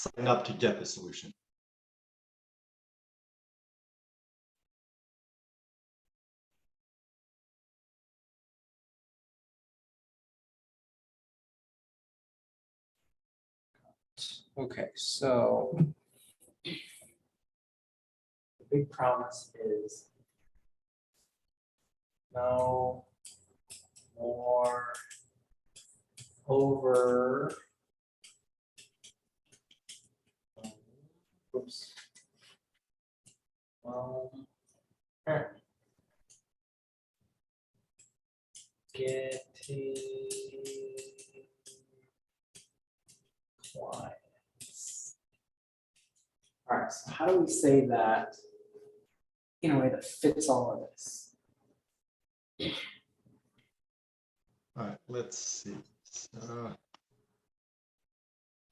sign up to get the solution. Okay, so the big promise is no more over. Oops. Getting clients. All right, so how do we say that in a way that fits all of this? All right, let's see. So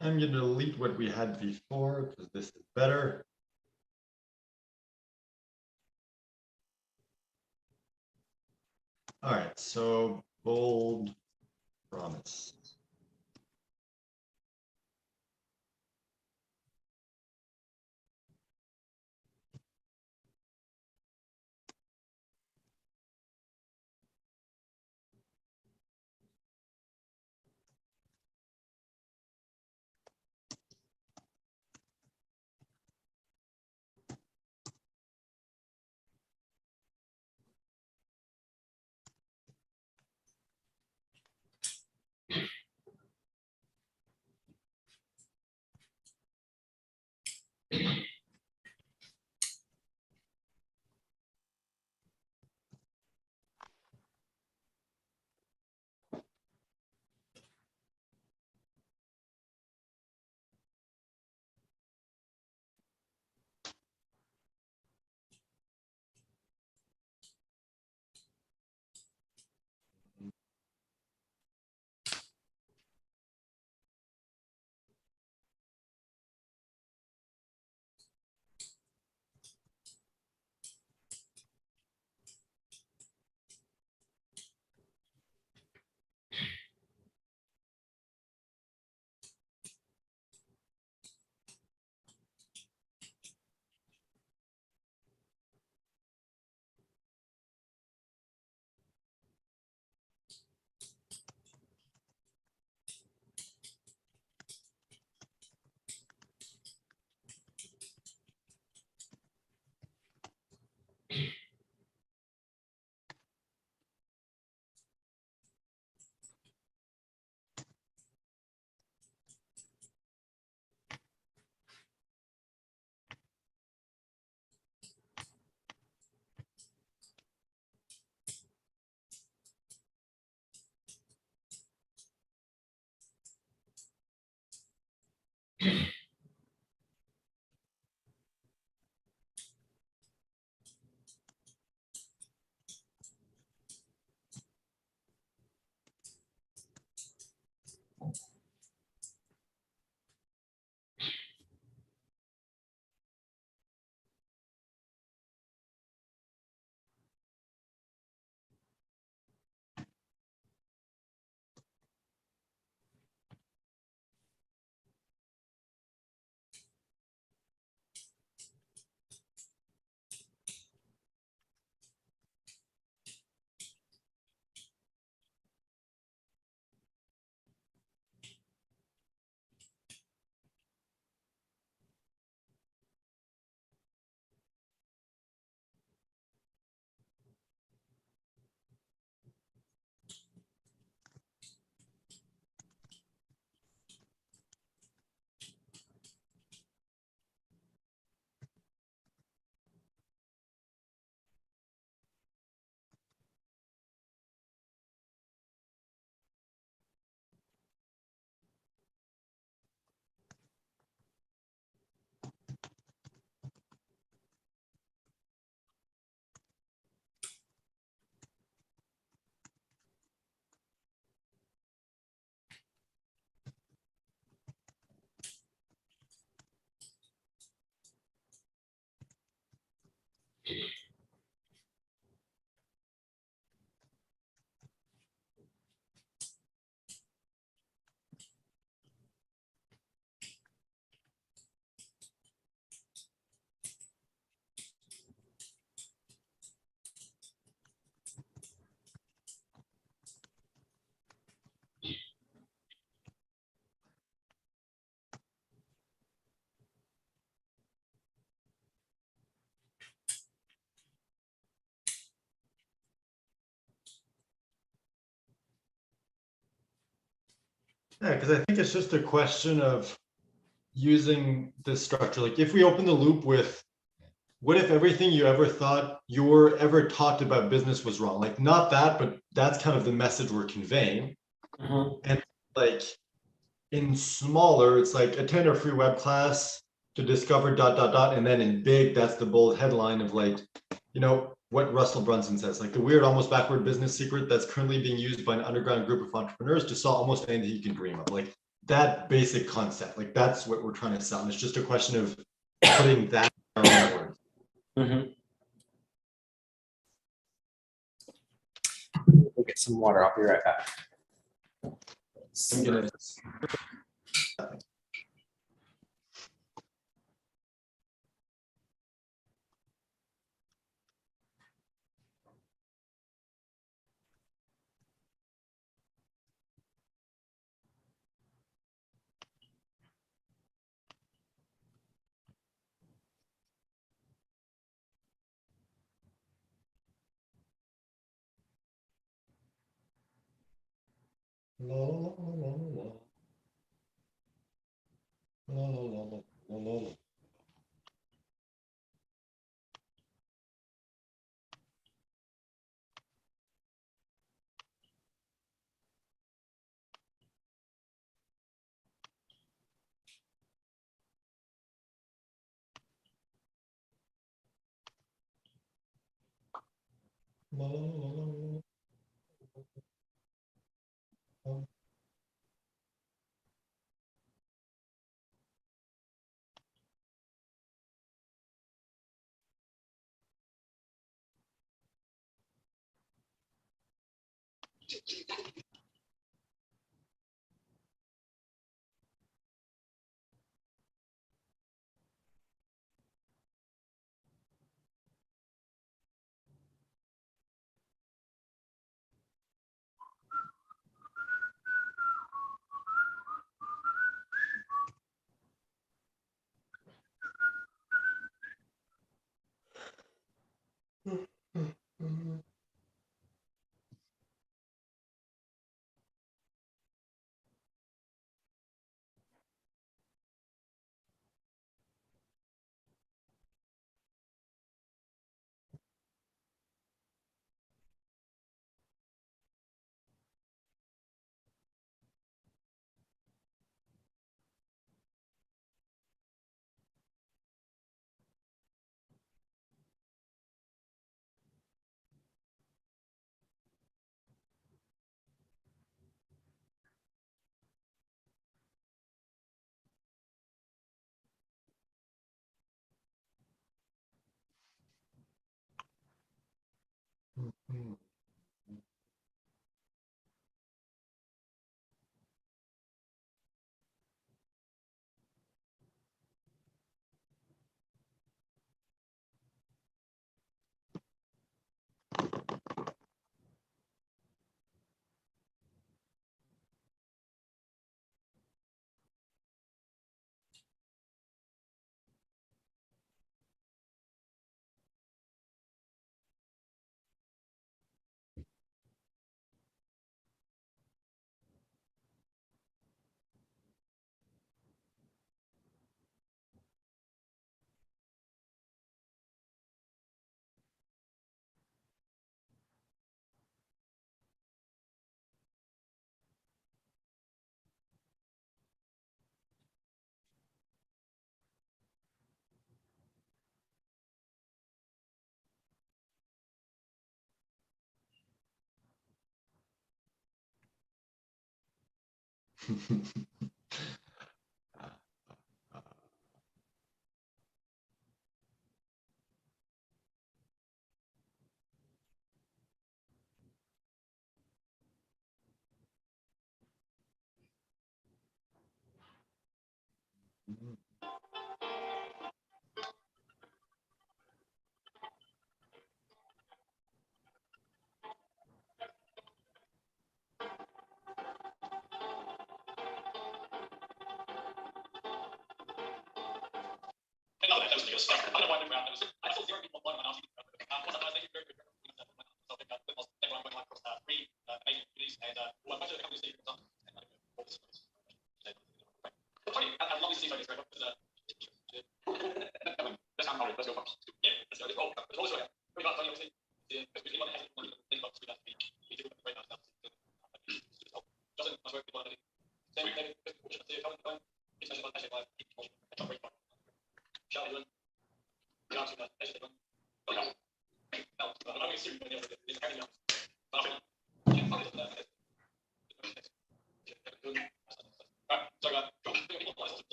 I'm going to delete what we had before because this is better. All right, so bold promise. Yeah, because I think it's just a question of using this structure. Like if we open the loop with what if everything you ever thought you were ever taught about business was wrong? Like not that, but that's kind of the message we're conveying. And like in smaller, it's like attend our free web class to discover dot dot dot. And then in big, that's the bold headline of like, what Russell Brunson says, like the weird, almost backward business secret that's currently being used by an underground group of entrepreneurs to sell almost anything you can dream of. Like that basic concept, like that's what we're trying to sell. And it's just a question of putting that in our own words. We'll get some water. I'll be right back. I'm gonna la la la la la la la la la la la. La la la la la la.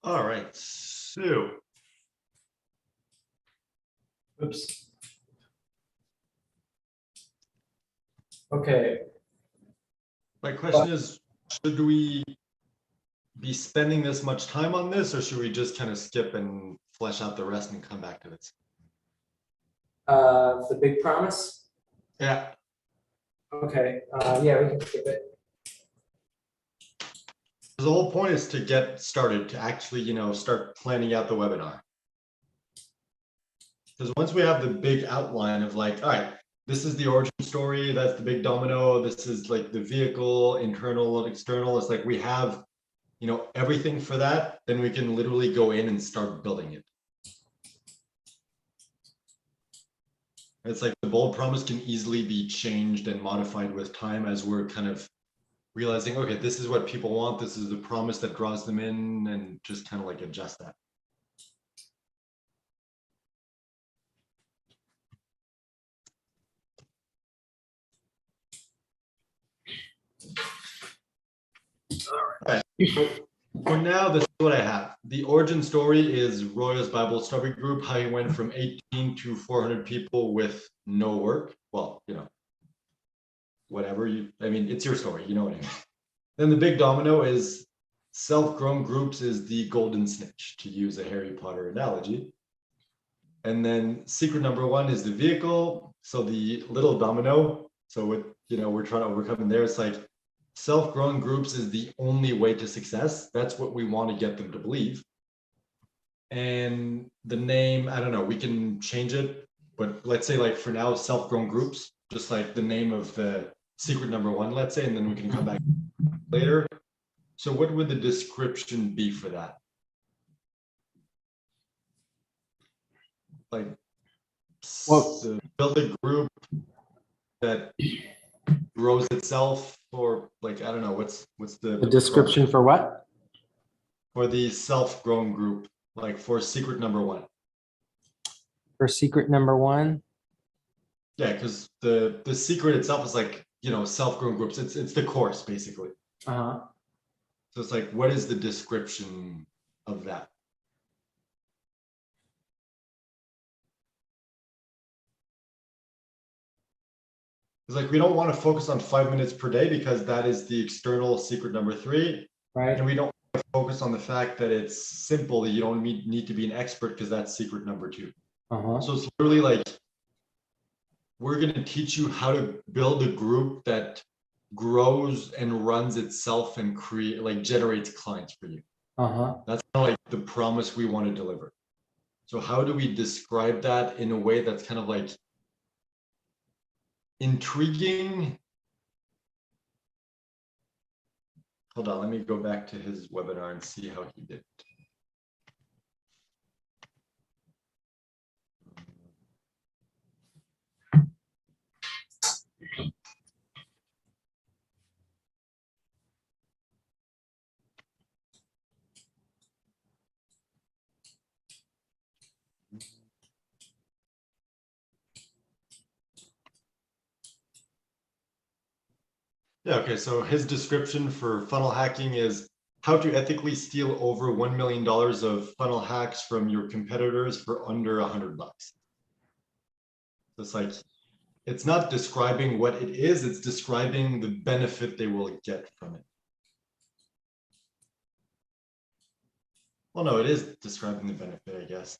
All right, so. Oops. Okay, My question is, should we be spending this much time on this, or should we just kind of skip and flesh out the rest and come back to this? the big promise. Yeah, Okay, yeah, we can skip it. the whole point is to get started, to actually, start planning out the webinar. Because once we have the big outline of like, all right, this is the origin story, that's the big domino, this is like the vehicle, internal and external, it's like we have, everything for that, then we can literally go in and start building it. It's like the bold promise can easily be changed and modified with time as we're kind of realizing, okay, this is what people want, this is the promise that draws them in, and just kind of like adjust that. All right. For now, this is what I have. The origin story is Roy's Bible Study Group, how he went from 18 to 400 people with no work. Well, whatever it's your story, you know what I mean. Then the big domino is self-grown groups is the golden snitch, to use a Harry Potter analogy. And then secret number one is the vehicle. So the little domino. So what, we're trying to overcome there. It's like self-grown groups is the only way to success. That's what we want to get them to believe. And the name, I don't know, we can change it, but let's say like for now, self-grown groups, just like the name of the secret number one, let's say, and then we can come back later. So what would the description be for that? Like, build a group that grows itself, or like, I don't know, what's the description for what? For the self-grown group, like for secret number one. For secret number one? Yeah, because the secret itself is like, self-grown groups. It's the course basically. Uh-huh. So it's like, what is the description of that? It's like, we don't want to focus on 5 minutes per day because that is the external secret number 3. Right. And we don't want to focus on the fact that it's simple, that you don't need to be an expert because that's secret number 2. Uh-huh. So it's literally like, we're going to teach you how to build a group that grows and runs itself and generates clients for you. Uh-huh. That's kind of like the promise we want to deliver. So how do we describe that in a way that's kind of like intriguing? Hold on, let me go back to his webinar and see how he did. Yeah, okay, so his description for funnel hacking is how to ethically steal over $1 million of funnel hacks from your competitors for under $100. It's like, it's not describing what it is, it's describing the benefit they will get from it. Well, no, it is describing the benefit, I guess.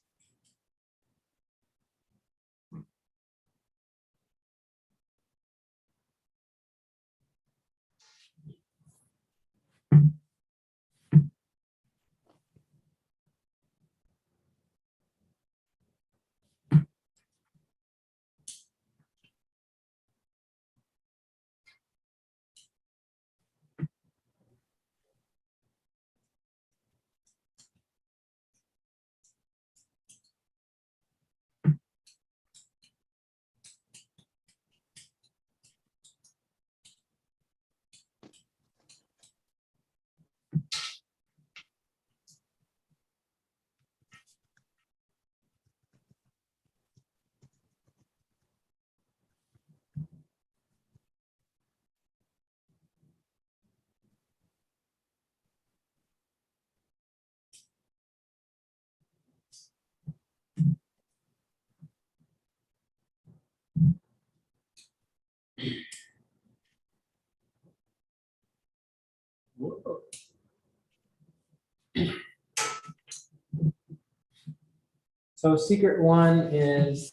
So secret one is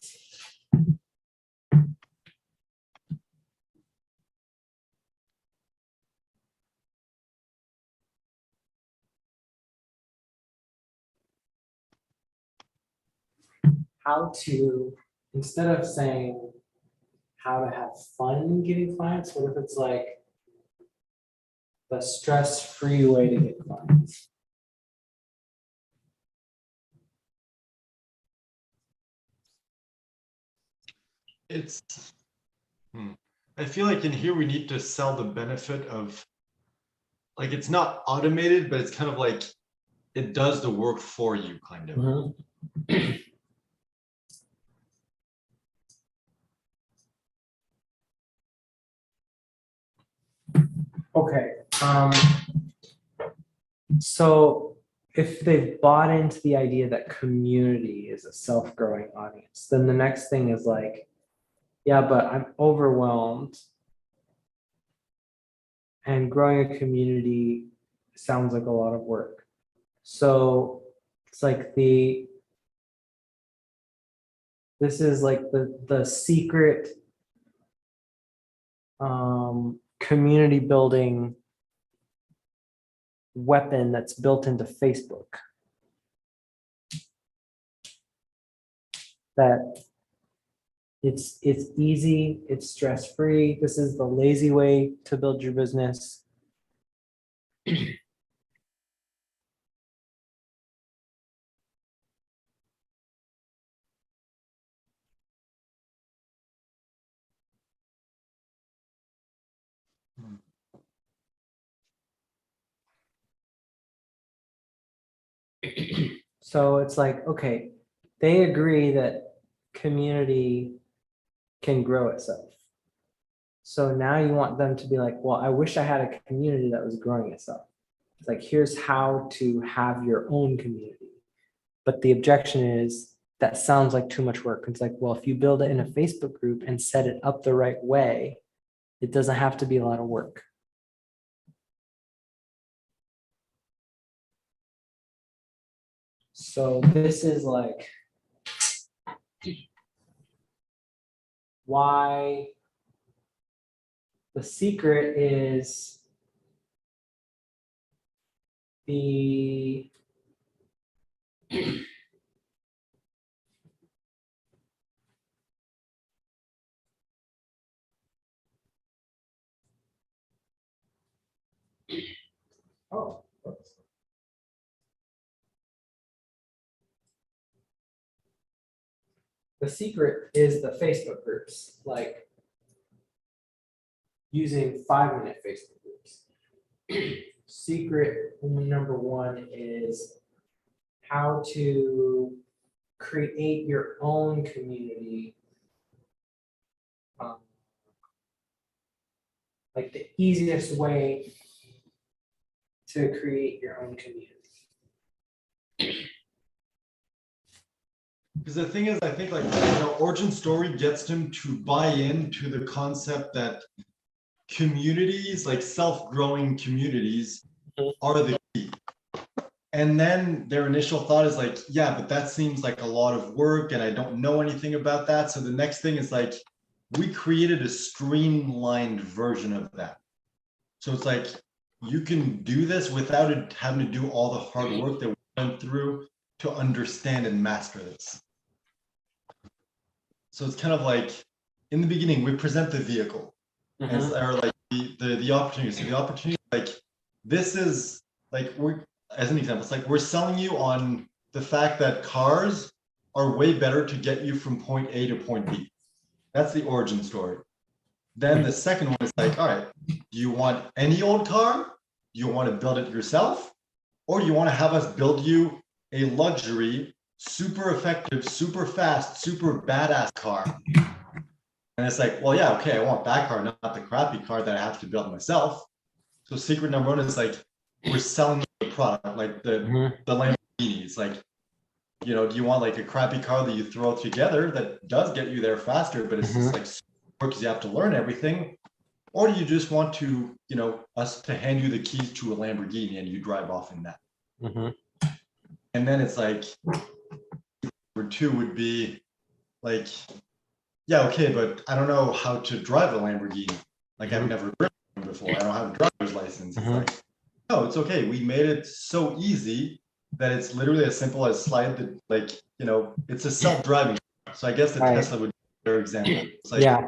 how to, instead of saying how to have fun getting clients, what if it's like the stress-free way to get clients? It's, I feel like in here we need to sell the benefit of, like, it's not automated, but it's kind of like it does the work for you, kind of. Mhm. Okay, so if they've bought into the idea that community is a self-growing audience, then the next thing is like, yeah, but I'm overwhelmed. And growing a community sounds like a lot of work. So it's like this is like the secret community building weapon that's built into Facebook. That it's easy, it's stress-free. This is the lazy way to build your business. So it's like, okay, they agree that community can grow itself. So now you want them to be like, well, I wish I had a community that was growing itself. It's like, here's how to have your own community. But the objection is that sounds like too much work. It's like, well, if you build it in a Facebook group and set it up the right way, it doesn't have to be a lot of work. So this is like why the secret is the oh, oops. The secret is the Facebook groups, like using 5-minute Facebook groups. Secret number one is how to create your own community. Like the easiest way to create your own community. Because the thing is, I think, like, origin story gets them to buy into the concept that communities, like self-growing communities, are the key. And then their initial thought is like, yeah, but that seems like a lot of work and I don't know anything about that. So the next thing is like, we created a streamlined version of that. So it's like, you can do this without it having to do all the hard work that we went through to understand and master this. So it's kind of like, in the beginning, we present the vehicle as, or like the opportunity. So the opportunity, like, this is like, we're, as an example, it's like we're selling you on the fact that cars are way better to get you from point A to point B. That's the origin story. Then the second one is like, all right, do you want any old car? Do you want to build it yourself? Or do you want to have us build you a luxury, super effective, super fast, super badass car? And it's like, well, yeah, okay, I want that car, not the crappy car that I have to build myself. So secret number one is like, we're selling the product, like the Lamborghini. It's like, do you want like a crappy car that you throw together that does get you there faster, but it's just like because you have to learn everything? or do you just want to, us to hand you the keys to a Lamborghini and you drive off in that? Mhm. And then it's like, number two would be like, yeah, okay, but I don't know how to drive a Lamborghini. Like I've never driven one before. I don't have a driver's license. It's like, no, it's okay. We made it so easy that it's literally as simple as slide the, like, it's a self-driving. So I guess the Right. Tesla would be a better example. It's like, Yeah,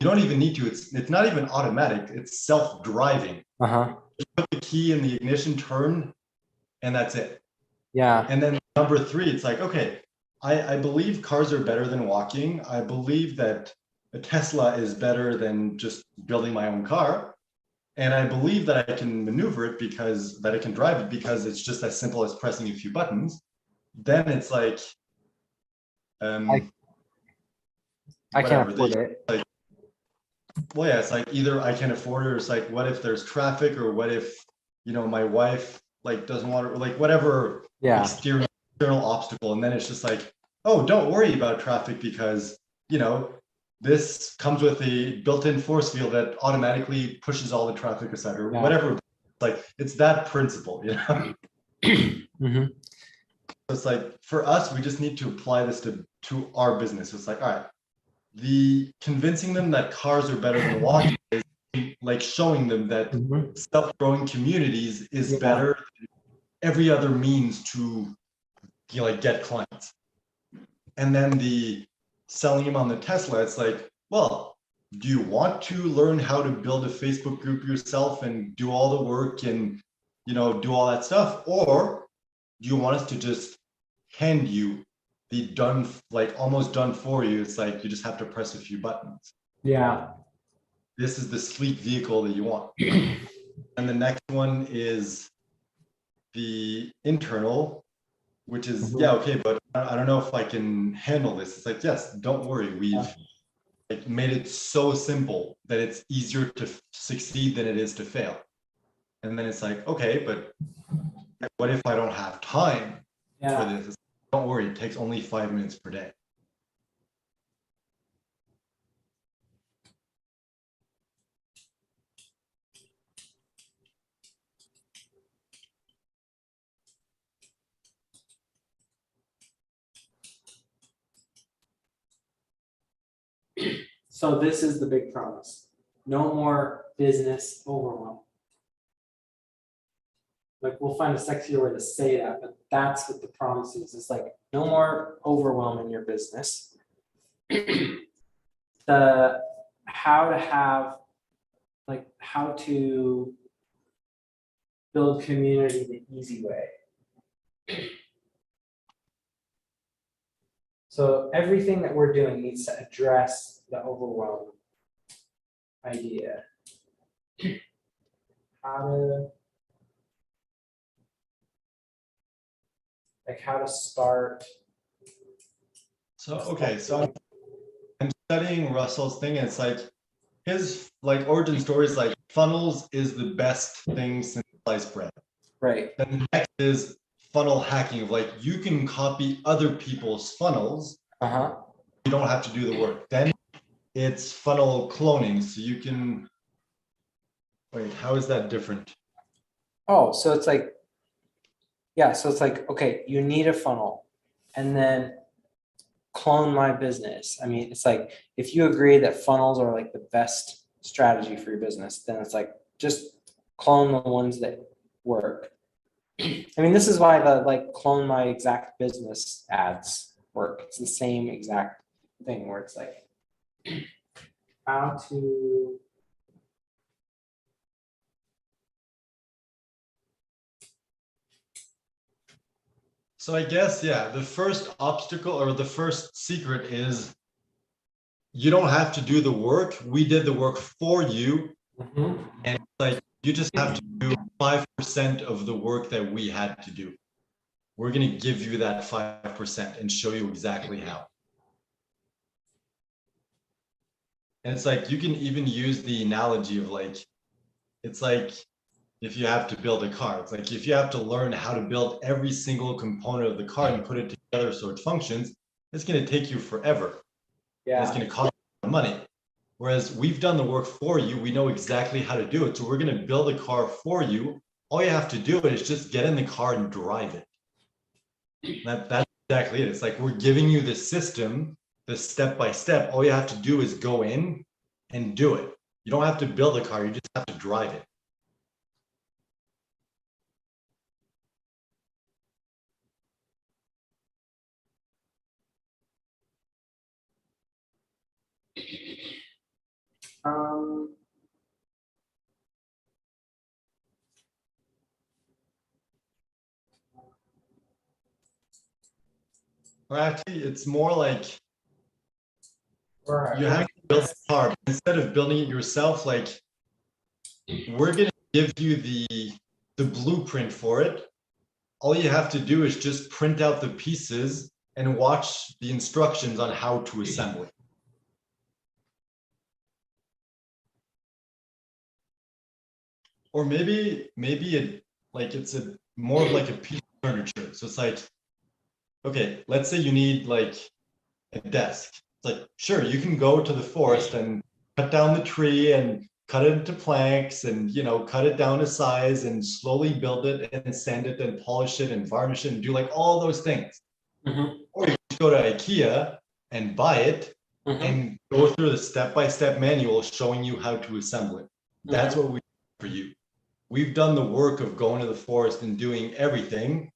you don't even need to, it's not even automatic, it's self-driving. uh-huh, Put the key in the ignition, turn, and that's it. yeah, And then number three, it's like, okay, I believe cars are better than walking. I believe that a Tesla is better than just building my own car. And I believe that I can maneuver it because that I can drive it because it's just as simple as pressing a few buttons. Then it's like, I whatever, can't afford it. well, yeah, it's like either I can afford it or it's like, what if there's traffic or what if, my wife like doesn't want to, like whatever Yeah, external obstacle. And then it's just like, oh, don't worry about traffic because, this comes with a built-in force field that automatically pushes all the traffic aside or Yeah. whatever. Like it's that principle, Mhm. So it's like for us, we just need to apply this to our business. It's like, all right, the convincing them that cars are better than walking is like showing them that Mhm. self-growing communities is Yeah. better than every other means to get clients. And then the selling them on the Tesla, it's like, well, do you want to learn how to build a Facebook group yourself and do all the work and do all that stuff, or do you want us to just hand you the done, like almost done for you? It's like you just have to press a few buttons. Yeah, This is the sleek vehicle that you want. And the next one is the internal, which is, Mhm. yeah, okay, but I don't know if I can handle this. It's like, yes, don't worry. We've made it so simple that it's easier to succeed than it is to fail. And then it's like, okay, but what if I don't have time for yeah, this? It's like, don't worry, it takes only 5 minutes per day. So this is the big promise. No more business overwhelm. Like we'll find a sexier way to say that, but that's what the promise is. It's like no more overwhelm in your business. The how to have, like how to build community the easy way. So everything that we're doing needs to address the overwhelm idea. How to start. So, okay, so I'm studying Russell's thing, and it's like his origin story is like funnels is the best thing since sliced bread. Right. Then the next is funnel hacking of like you can copy other people's funnels. uh-huh, You don't have to do the work. Then it's funnel cloning. So you can wait, how is that different? oh, so it's like, yeah, so it's like, okay, you need a funnel and then clone my business. I mean, it's like, if you agree that funnels are like the best strategy for your business, then it's like, just clone the ones that work. I mean, this is why the like clone my exact business ads work. It's the same exact thing where it's like how to So I guess, yeah, the first obstacle or the first secret is you don't have to do the work. We did the work for you. And like you just have to do 5% of the work that we had to do. We're going to give you that 5% and show you exactly how. And it's like you can even use the analogy of like, it's like if you have to build a car, it's like if you have to learn how to build every single component of the car and put it together so it functions, it's going to take you forever. And it's yeah, going to cost you money. Whereas we've done the work for you, we know exactly how to do it. So we're going to build a car for you. All you have to do is just get in the car and drive it. That's exactly it. It's like we're giving you the system, the step by step. All you have to do is go in and do it. You don't have to build a car, you just have to drive it. Um, Or actually, it's more like or- you have to build a car. But instead of building it yourself, like we're going to give you the blueprint for it. All you have to do is just print out the pieces and watch the instructions on how to assemble it. Or maybe it like it's a more of like a piece of furniture. So it's like, okay, let's say you need like a desk. It's like, sure, you can go to the forest and cut down the tree and cut it into planks and, you know, cut it down to size and slowly build it and sand it and polish it and varnish it and do like all those things. Mhm, Or you can go to IKEA and buy it mhm, and go through the step-by-step manual showing you how to assemble it. That's what we do for you. We've done the work of going to the forest and doing everything.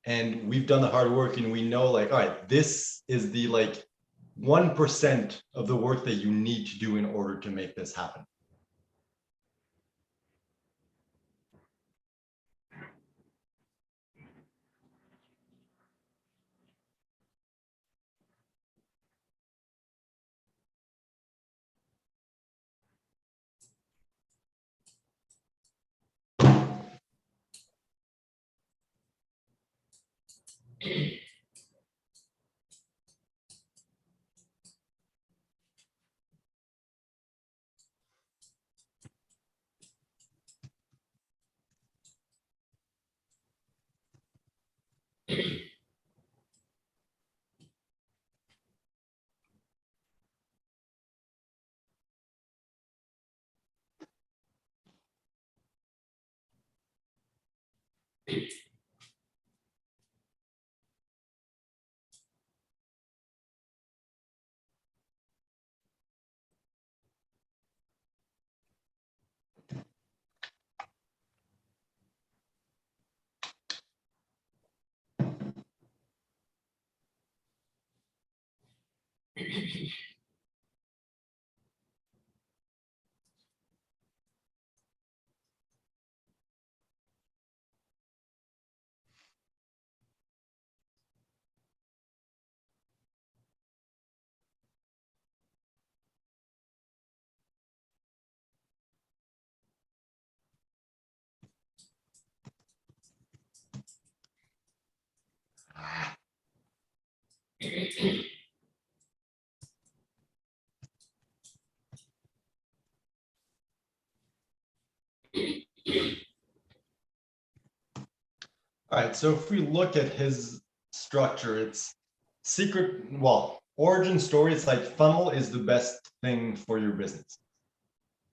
And we've done the hard work and we know like, all right, this is the like 1% of the work that you need to do in order to make this happen. All right, so if we look at his structure, it's secret, well, origin story, it's like funnel is the best thing for your business.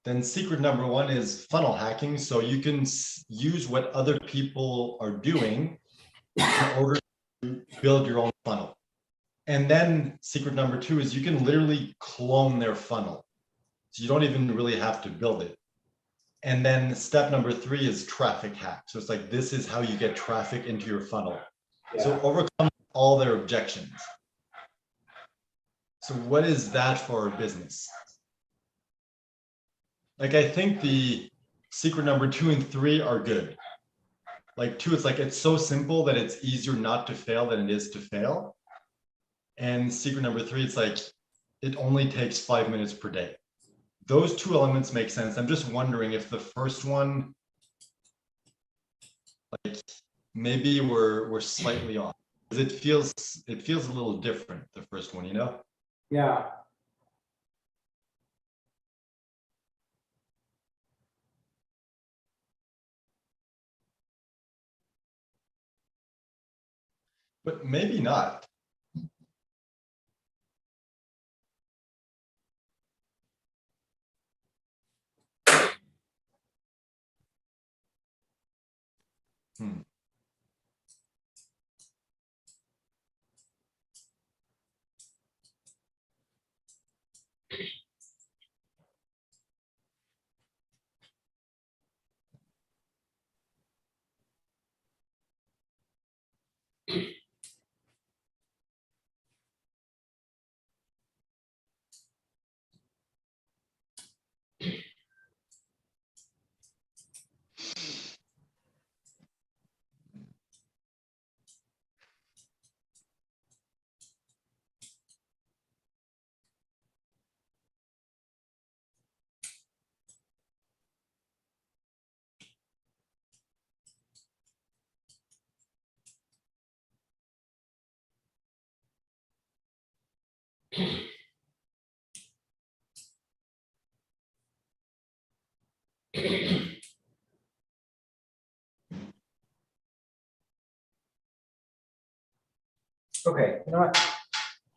Then secret number one is funnel hacking. So you can use what other people are doing in order to build your own funnel. And then secret number two is you can literally clone their funnel. So you don't even really have to build it. And then step number three is traffic hack. So it's like, this is how you get traffic into your funnel. So yeah. overcome all their objections. So what is that for a business? Like, I think the secret number 2 and 3 are good. Like 2, it's like, it's so simple that it's easier not to fail than it is to fail. And secret number 3, it's like, it only takes 5 minutes per day. Those 2 elements make sense. I'm just wondering if the first one, like maybe we're slightly off. Because it feels a little different, the first one, you know? Yeah. But maybe not. Hmm. Okay, you know what?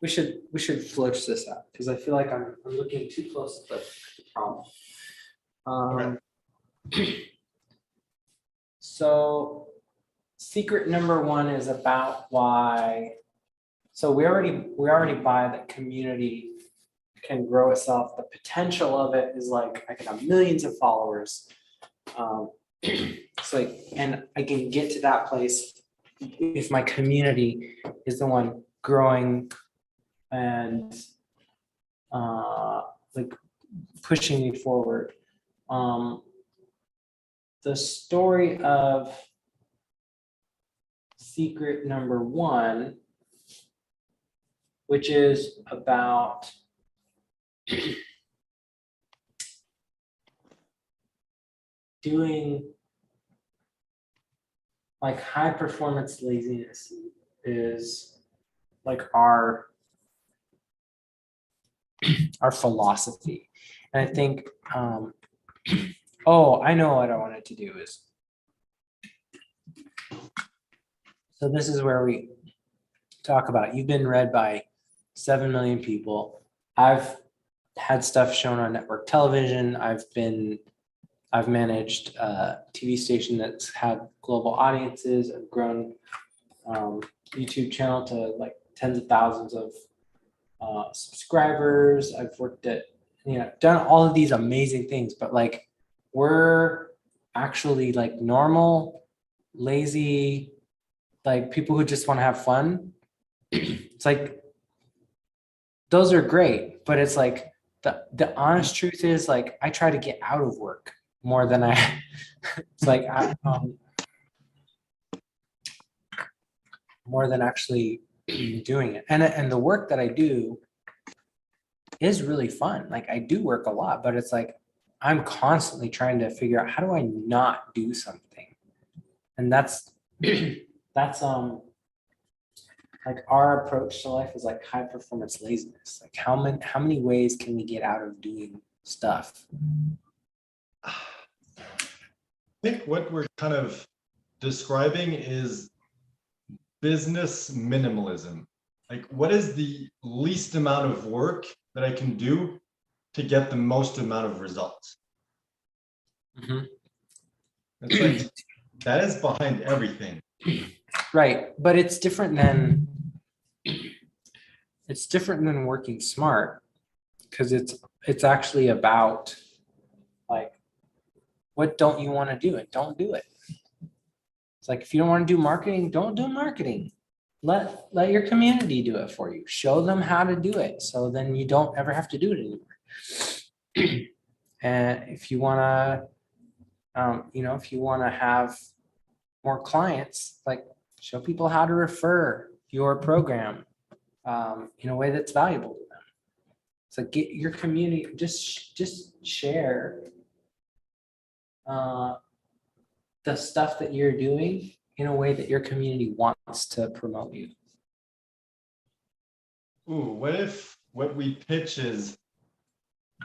We should float this out because I feel like I'm looking too close at the problem. So secret number one is about why. So we already buy that community can grow itself. The potential of it is like I can have millions of followers. It's like, and I can get to that place if my community is the one growing and like pushing me forward. The story of secret number one, which is about doing like high performance laziness is like our philosophy. And I think, oh, I know what I wanted to do is, so this is where we talk about, you've been read by 7 million people. I've had stuff shown on network television. I've managed a TV station that's had global audiences. I've grown YouTube channel to like tens of thousands of subscribers. I've worked at, done all of these amazing things, but like we're actually like normal, lazy, like people who just want to have fun. It's like, those are great, but it's like the honest truth is like I try to get out of work more than I it's like more than actually doing it. And the work that I do is really fun. Like I do work a lot, but it's like I'm constantly trying to figure out how do I not do something. And that's like our approach to life is like high performance laziness. Like how many ways can we get out of doing stuff? I think what we're kind of describing is business minimalism. Like, what is the least amount of work that I can do to get the most amount of results? Mhm. It's like that is behind everything. Right, but it's different than working smart because it's actually about like what don't you want to do it? Don't do it. It's like if you don't want to do marketing, don't do marketing. Let your community do it for you. Show them how to do it, so then you don't ever have to do it anymore. And if you want to, if you want to have more clients, like show people how to refer your program in a way that's valuable to them. So get your community, just share the stuff that you're doing in a way that your community wants to promote you. Ooh, what if what we pitch is,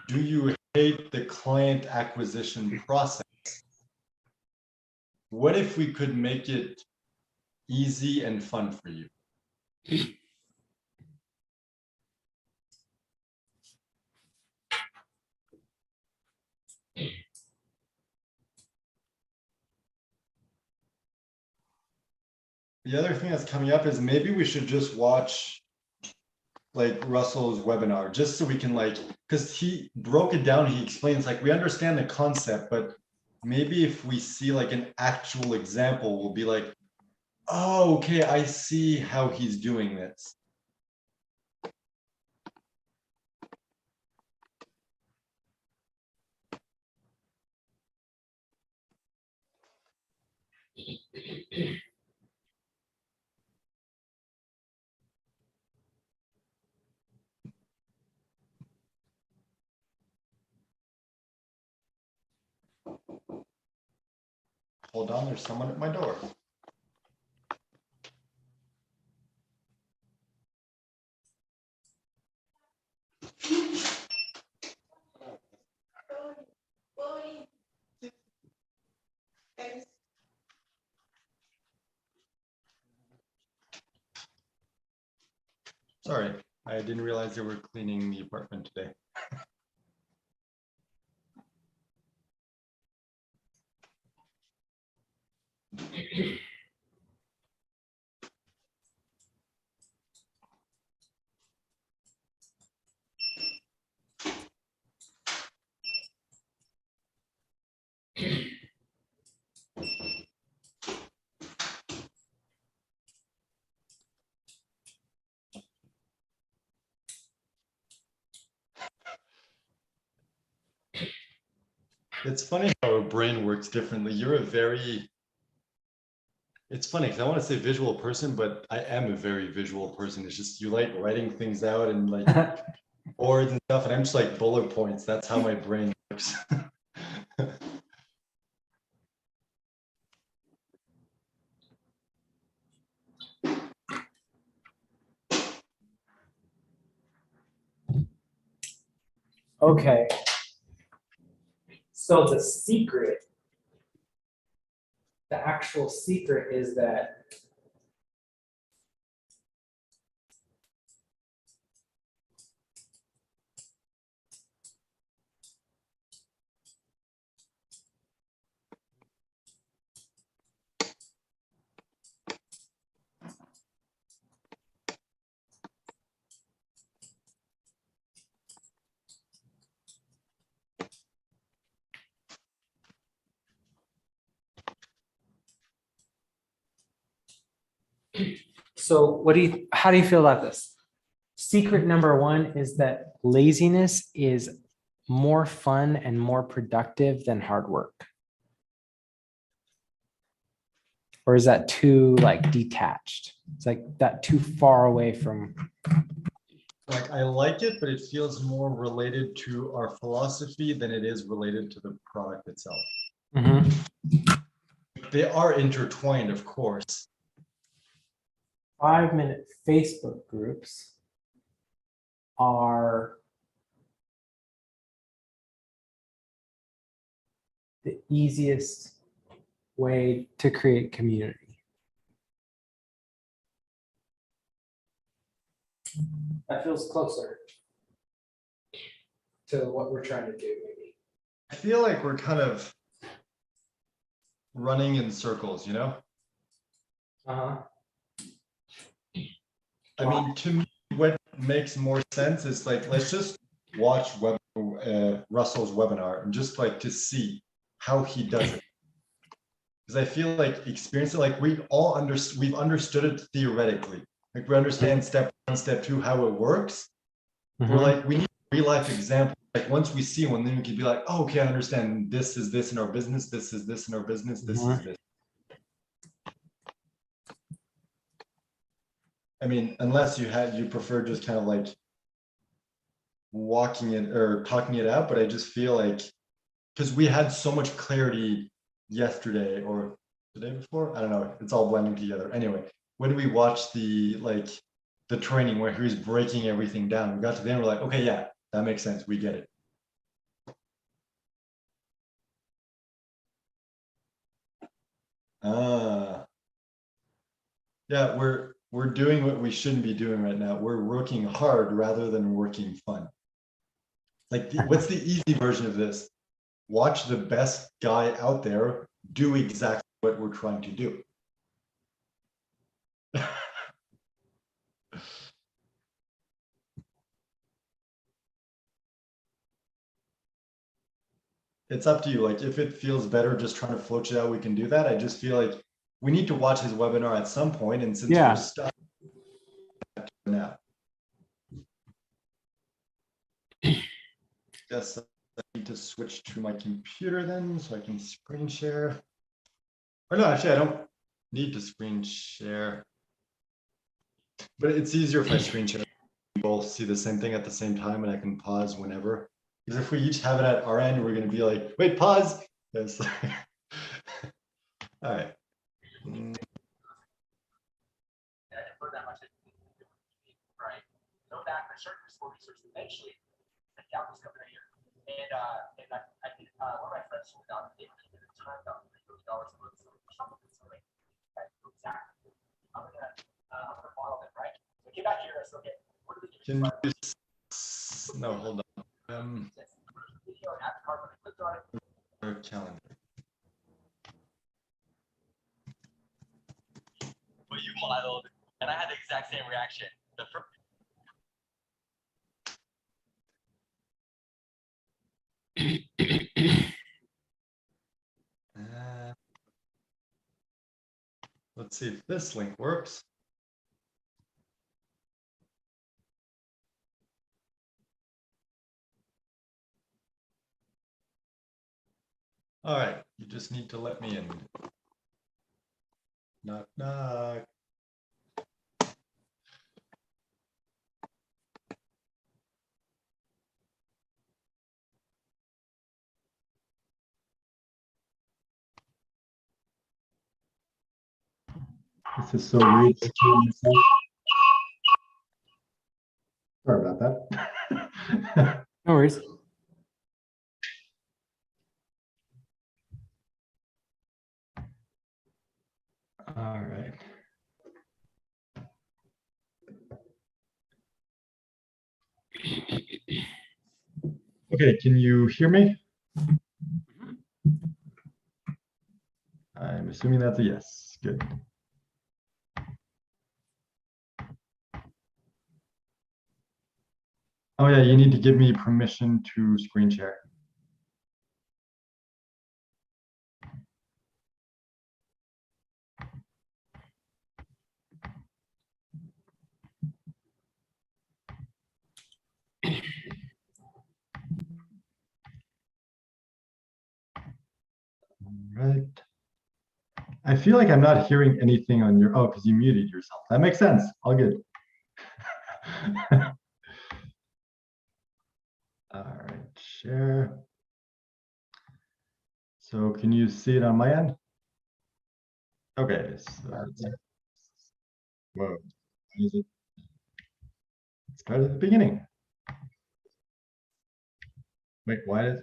do you hate the client acquisition process? What if we could make it easy and fun for you? the other thing that's coming up is maybe we should just watch like Russell's webinar, just so we can like, because he broke it down, he explains like, we understand the concept, but maybe if we see like an actual example, we'll be like, oh, okay, I see how he's doing this. Hold on, there's someone at my door. Sorry, I didn't realize they were cleaning the apartment today. It's funny how a brain works differently. You're a very, it's funny because I want to say visual person, but I am a very visual person. It's just you like writing things out and like boards and stuff, and I'm just like bullet points. That's how my brain works. Okay. So the secret, the actual secret is that So how do you feel about this? Secret number one is that laziness is more fun and more productive than hard work. Or is that too like detached? It's like that too far away from. Like I like it, but it feels more related to our philosophy than it is related to the product itself. They are intertwined, of course. 5-minute Facebook groups are the easiest way to create community. That feels closer to what we're trying to do, maybe. I feel like we're kind of running in circles, you know? Uh-huh. I mean, to me, what makes more sense is like, let's just watch Russell's webinar and just like to see how he does it. Because I feel like experience it, like we've understood it theoretically. Like we understand step 1, step 2, how it works. We're like, we need a real life example. Like once we see one, then we can be like, oh, okay, I understand this is this in our business, this is this in our business, this is this. I mean, unless you prefer just kind of like walking it or talking it out, but I just feel like because we had so much clarity yesterday or the day before, I don't know, it's all blending together. Anyway, when we watched the training where he was breaking everything down, we got to the end, we're like, okay, yeah, that makes sense, we get it. Yeah, we're doing what we shouldn't be doing right now. We're working hard rather than working fun. Like, what's the easy version of this? Watch the best guy out there do exactly what we're trying to do. it's up to you. Like if it feels better just trying to float it out, we can do that. I just feel like we need to watch his webinar at some point, and since Yeah. we're stuck now. Guess I need to switch to my computer then so I can screen share. Or no, actually I don't need to screen share. But it's easier if I screen share. We both see the same thing at the same time and I can pause whenever. Because if we each have it at our end, we're going to be like, wait, pause. Yes. All right. Right. Go back and start for research eventually. The gap was coming here. And I think one of my friends told me that they were at the time about $3 a month or something. So like, exactly. I'm gonna model it, right? So get back here. So okay, what do we do? Can you no, hold on. Video and add the card when I clicked on it. Our calendar. But you modeled, and I had the exact same reaction. The first Let's see if this link works. All right, you just need to let me in. Knock, knock. This is so weird. Sorry about that. No worries. All right. Okay, can you hear me? I'm assuming that's a yes. Good. Oh yeah, you need to give me permission to screen share. Right. I feel like I'm not hearing anything on your, oh, because you muted yourself. That makes sense. All good. All right, share. So can you see it on my end? Okay, so whoa. Is it? Start at the beginning. Wait, why is,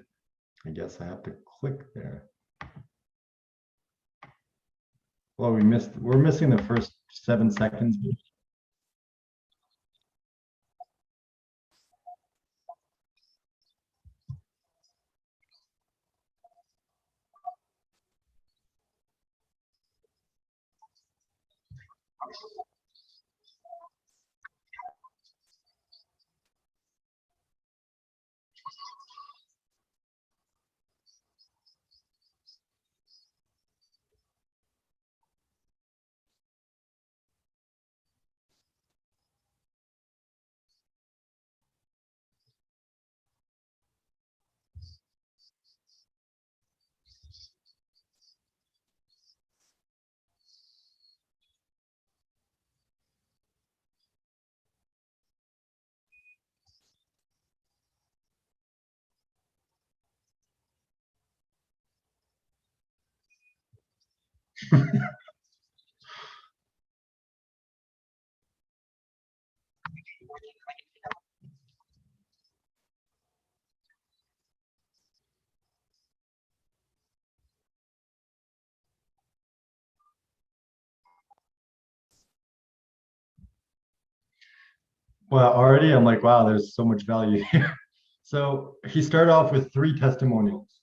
I guess I have to click there. Well, we're missing the first 7 seconds. Well, already I'm like, wow, there's so much value here. So he started off with 3 testimonials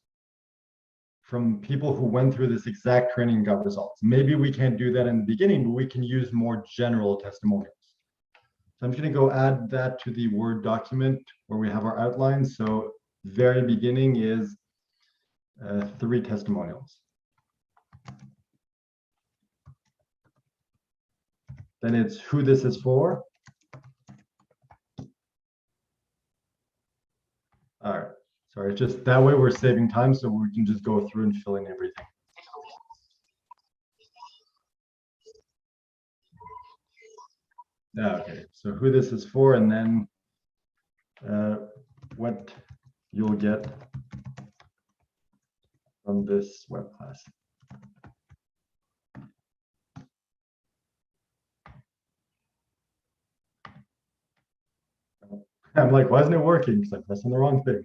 from people who went through this exact training and got results. Maybe we can't do that in the beginning, but we can use more general testimonials. So I'm just going to go add that to the Word document where we have our outline. So very beginning is 3 testimonials. Then it's who this is for. All right, sorry, just that way we're saving time so we can just go through and fill in everything. Okay, so who this is for, and then what you'll get from this web class. I'm like, why isn't it working? Because I'm pressing the wrong thing.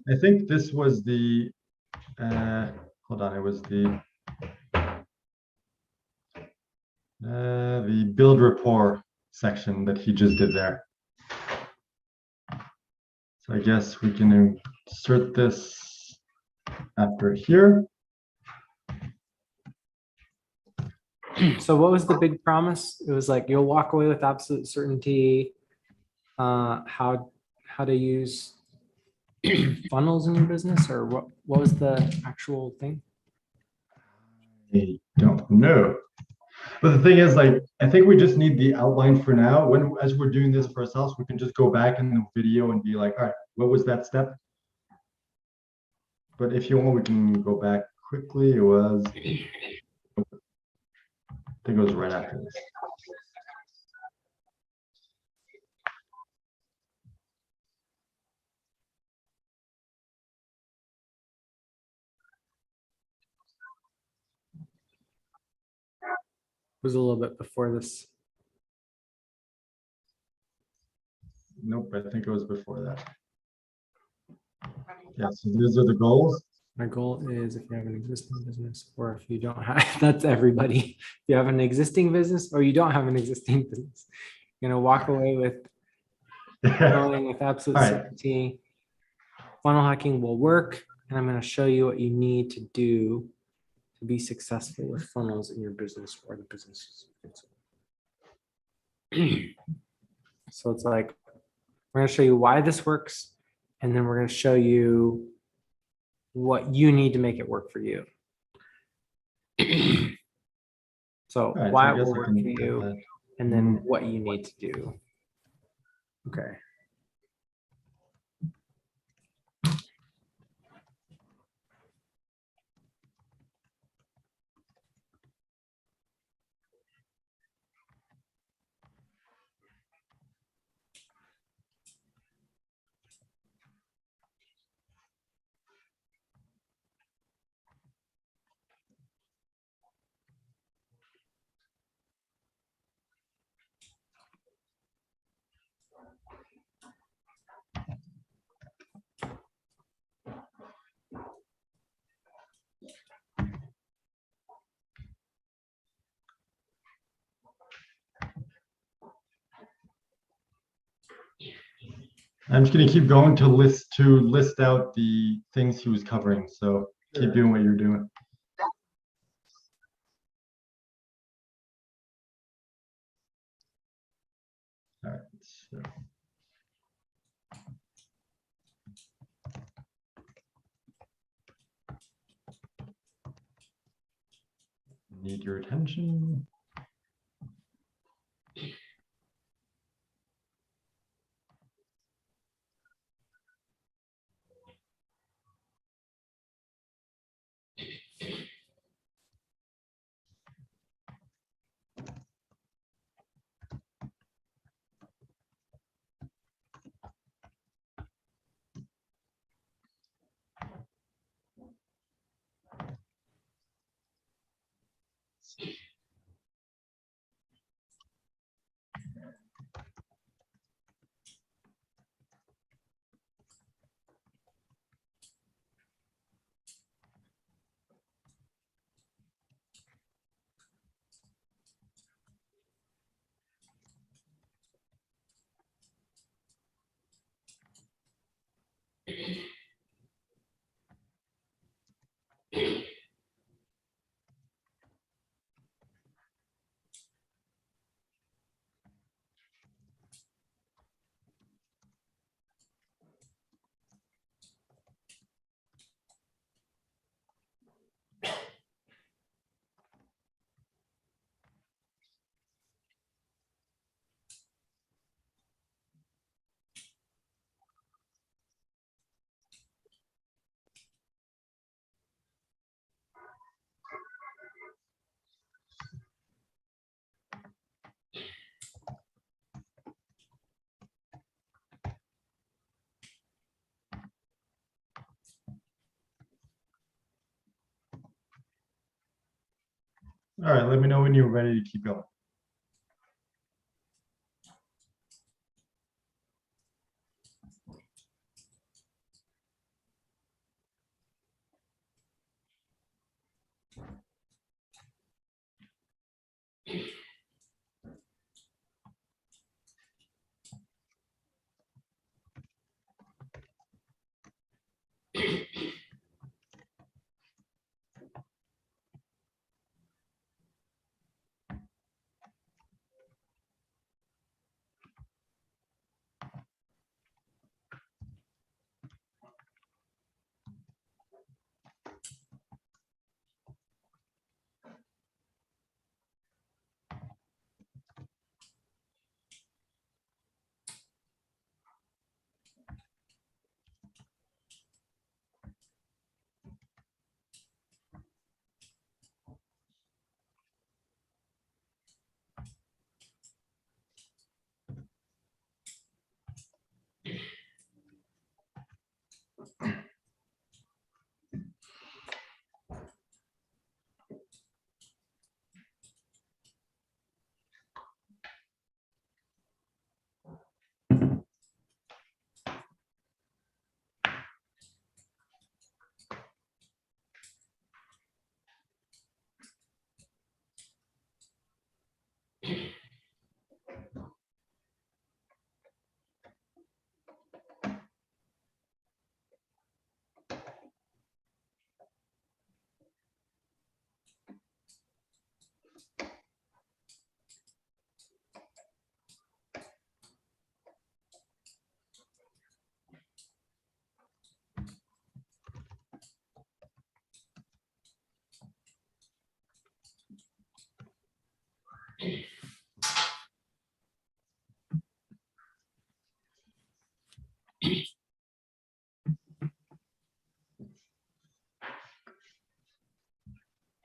I think this was the, hold on, it was the build rapport section that he just did there. So I guess we can insert this after here. So what was the big promise? It was like, you'll walk away with absolute certainty. How to use funnels in your business, or what was the actual thing? I don't know. But the thing is, like, I think we just need the outline for now. As we're doing this for ourselves, we can just go back in the video and be like, all right, what was that step? But if you want, we can go back quickly. It was, I think it was right after this. It was a little bit before this. Nope, I think it was before that. Yeah, so these are the goals. My goal is, if you have an existing business, or if you don't have, that's everybody. If you have an existing business or you don't have an existing business, you're gonna walk away with knowing with absolute All right. certainty. Funnel hacking will work, and I'm gonna show you what you need to do to be successful with funnels in your business or the businesses. So it's like, we're gonna show you why this works, and then we're gonna show you what you need to make it work for you. So All right, why so I it guess will I work can for look at you, that. and then what you need to do. Okay. I'm just gonna keep going to list out the things he was covering. So keep doing what you're doing. All right. So. Need your attention. All right, let me know when you're ready to keep going.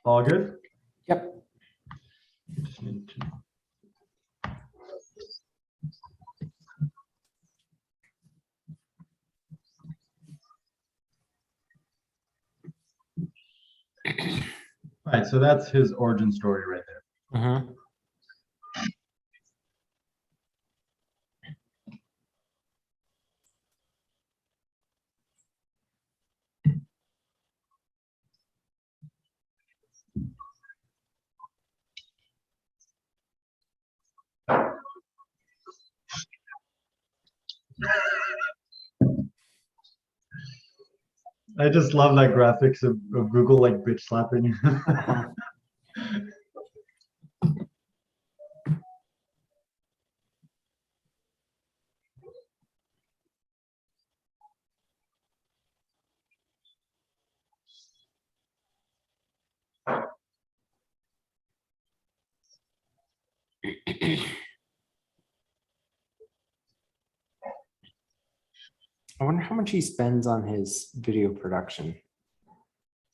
All good? Yep. Just need to- All right, so that's his origin story right there. Mhm. I just love that graphics of Google like bitch slapping. I wonder how much he spends on his video production.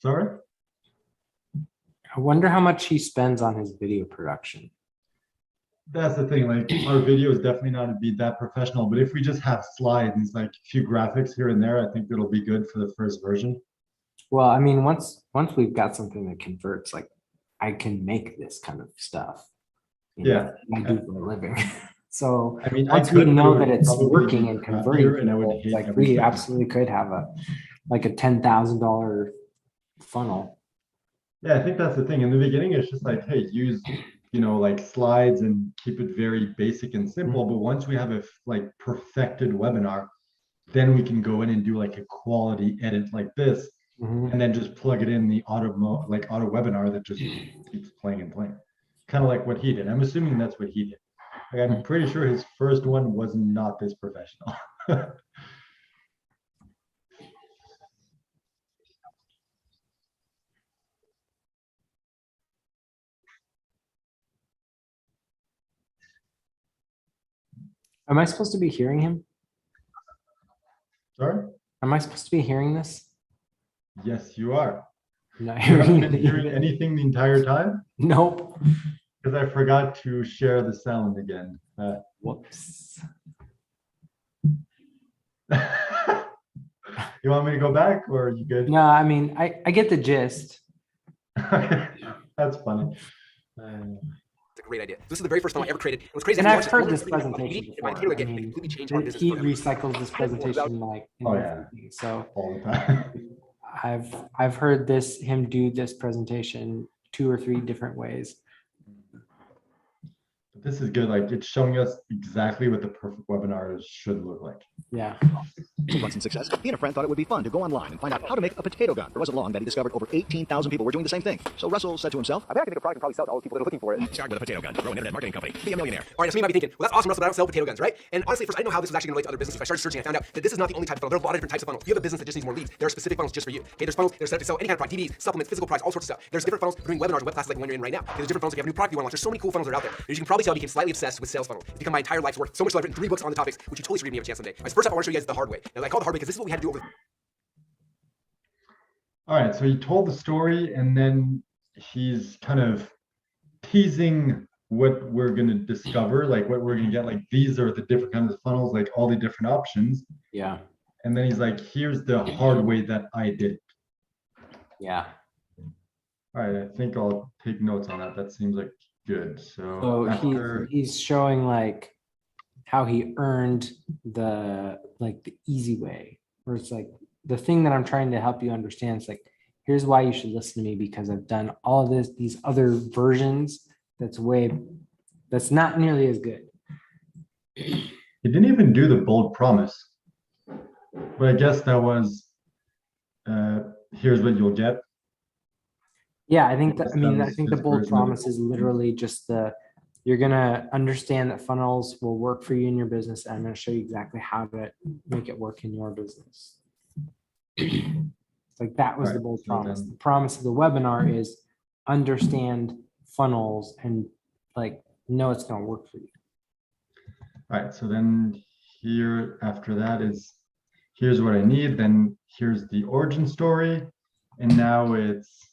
Sorry? I wonder how much he spends on his video production. That's the thing, like our video is definitely not to be that professional, but if we just have slides, like a few graphics here and there, I think it'll be good for the first version. Well, I mean, once we've got something that converts, like I can make this kind of stuff. You know, I do for a living. So I mean, once I we could, but it know would that it's probably working be and crappier converting and I would people, hate like every we second. absolutely could have a $10,000 funnel. Yeah, I think that's the thing. In the beginning, it's just like, hey, use, like slides and keep it very basic and simple. But once we have a like perfected webinar, then we can go in and do like a quality edit like this, Mhm. and then just plug it in the auto webinar that just keeps playing and playing. Kind of like what he did. I'm assuming that's what he did. Like, I'm pretty sure his first one was not this professional. Am I supposed to be hearing him? Sorry? Am I supposed to be hearing this? Yes, you are. I'm not You haven't hearing been hearing it. anything the entire time? Nope. Because I forgot to share the sound again. Whoops. You want me to go back or are you good? No, I mean, I get the gist. Okay, that's funny. It's a great idea. This is the very first funnel I ever created. It was crazy. And I I've watched heard one this of the videos about presentation meeting, and my before. Taylor I get mean, completely changed our business. he forever. recycles this presentation like. in Oh, yeah. everything. So All the time. I've heard him do this presentation 2 or 3 different ways. This is good. Like it's showing us exactly what the perfect webinar should look like. Yeah. Run some success. He and a friend thought it would be fun to go online and find out how to make a potato gun. It wasn't long that he discovered over 18,000 people were doing the same thing. So Russell said to himself, I bet I can make a product and probably sell to all the people that are looking for it. start with a potato gun, grow an internet marketing company, be a millionaire. All right, so you might be thinking, well, that's awesome, Russell, but I don't sell potato guns, right? And honestly, at first, I didn't know how this was actually going to relate to other businesses. So I started searching. I found out that this is not the only type of funnel. There are a lot of different types of funnels. If you have a business that just needs more leads, there are specific funnels just for you. Okay, there's funnels that are set up to sell any kind of product, DVDs, supplements, physical products, all sorts of stuff. There's different funnels for doing webinars and web classes like the one you're in right now. Okay, there's different funnels if you have a new product you want to launch. There's so many cool funnels that are out there. As you can probably tell, I became slightly obsessed with sales funnels. It's become my entire life's work. So much so I've written 3 books on the topics, which you totally should read when you have a chance someday. All right, so first up, I want to show you guys the hard way. Now, I call it the hard way because this is what we had to do over. All right, so he told the story and then he's kind of teasing what we're going to discover, like what we're going to get. Like these are the different kinds of funnels, like all the different options. Yeah. And then he's like, here's the hard way that I did it. Yeah. All right, I think I'll take notes on that. That seems like good. So So after, he's showing like how he earned the easy way, where it's like the thing that I'm trying to help you understand is like, here's why you should listen to me, because I've done all of these other versions that's not nearly as good. he didn't even do the bold promise. But I guess that was, here's what you'll get. Yeah, I think Yes, I mean, that I was think the his bold version of it. promise is literally just you're gonna understand that funnels will work for you in your business, and I'm gonna show you exactly how to make it work in your business. Like that was the Right, bold so promise. then- The promise of the webinar is understand funnels and like know it's gonna work for you. All right, so then here after that is, here's what I need, then here's the origin story. And now it's,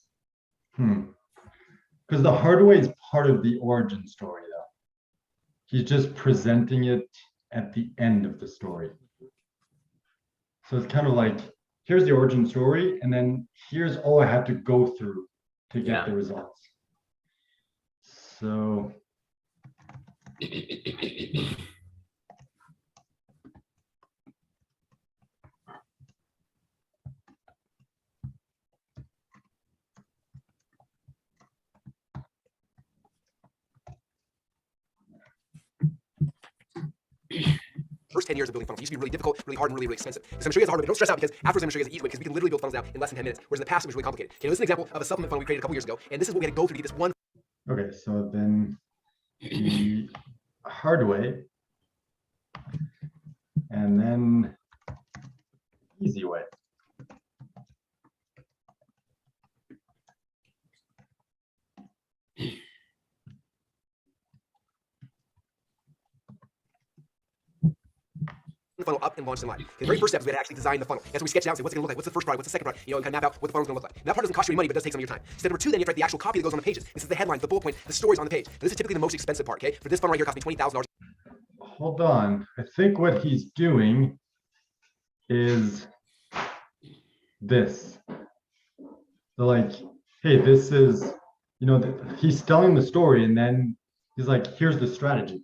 because the hard way is part of the origin story though. He's just presenting it at the end of the story. So it's kind of like, here's the origin story, and then here's all I had to go through to get Yeah. the results. So. First 10 years of building funnels. It used to be really difficult, really hard, and really, really expensive. So I'm going to show you guys the hard way, but don't stress out because afterwards I'm going to show you guys the easy way because we can literally build funnels now in less than 10 minutes, whereas in the past it was really complicated. Okay, this is an example of a supplement funnel we created a couple years ago, and this is what we had to go through to get this one. Okay, so then the hard way and then easy way. Funnel up and launch them live. The very first step is we had to actually design the funnel. That's when we sketch it out and say what's it going to look like, what's the first product, what's the second product, and kind of map out what the funnel's going to look like. And that part doesn't cost you any money, but it does take some of your time. Step number 2, then you have to write the actual copy that goes on the pages. This is the headline, the bullet point, the stories on the page. Now, this is typically the most expensive part. Okay, for this funnel right here, it cost me $20,000. Hold on. I think what he's doing is this. So like, hey, this is, he's telling the story and then he's like, here's the strategy.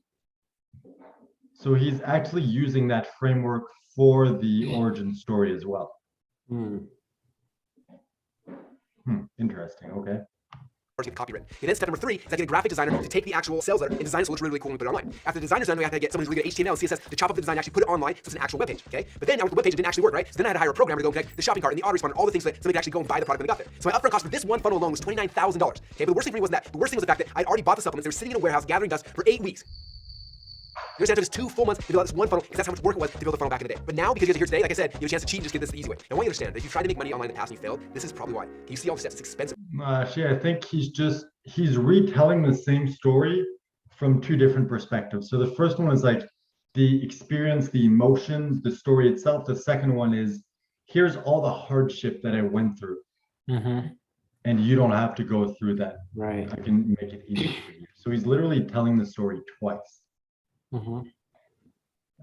So he's actually using that framework for the origin story as well. Interesting. Okay. to get copy written. And then step number 3 is I get a graphic designer to take the actual sales letter and design it so it looks really, really cool and put it online. After the designer's done, we have to get someone who's really good at HTML and CSS to chop up the design and actually put it online so it's an actual web page, okay? But then now with the web page, it didn't actually work, right? So then I had to hire a programmer to go connect the shopping cart and the autoresponder and all the things so that somebody could actually go and buy the product when they got there. So my upfront cost for this one funnel alone was $29,000. Okay, but the worst thing for me wasn't that. The worst thing was the fact that I'd already bought the supplements. They were sitting in a warehouse gathering dust for 8 weeks. You understand? It took us 2 full months to build out this one funnel because that's how much work it was to build a funnel back in the day. But now, because you guys are here today, like I said, you have a chance to cheat and just get this the easy way. Now, I want you to understand that if you tried to make money online in the past and you failed, this is probably why. Can you see all the steps? It's expensive. Actually, I think he's retelling the same story from 2 different perspectives. So the first one is like the experience, the emotions, the story itself. The second one is, here's all the hardship that I went through. And you don't have to go through that. Right. I can make it easy for you. So he's literally telling the story twice.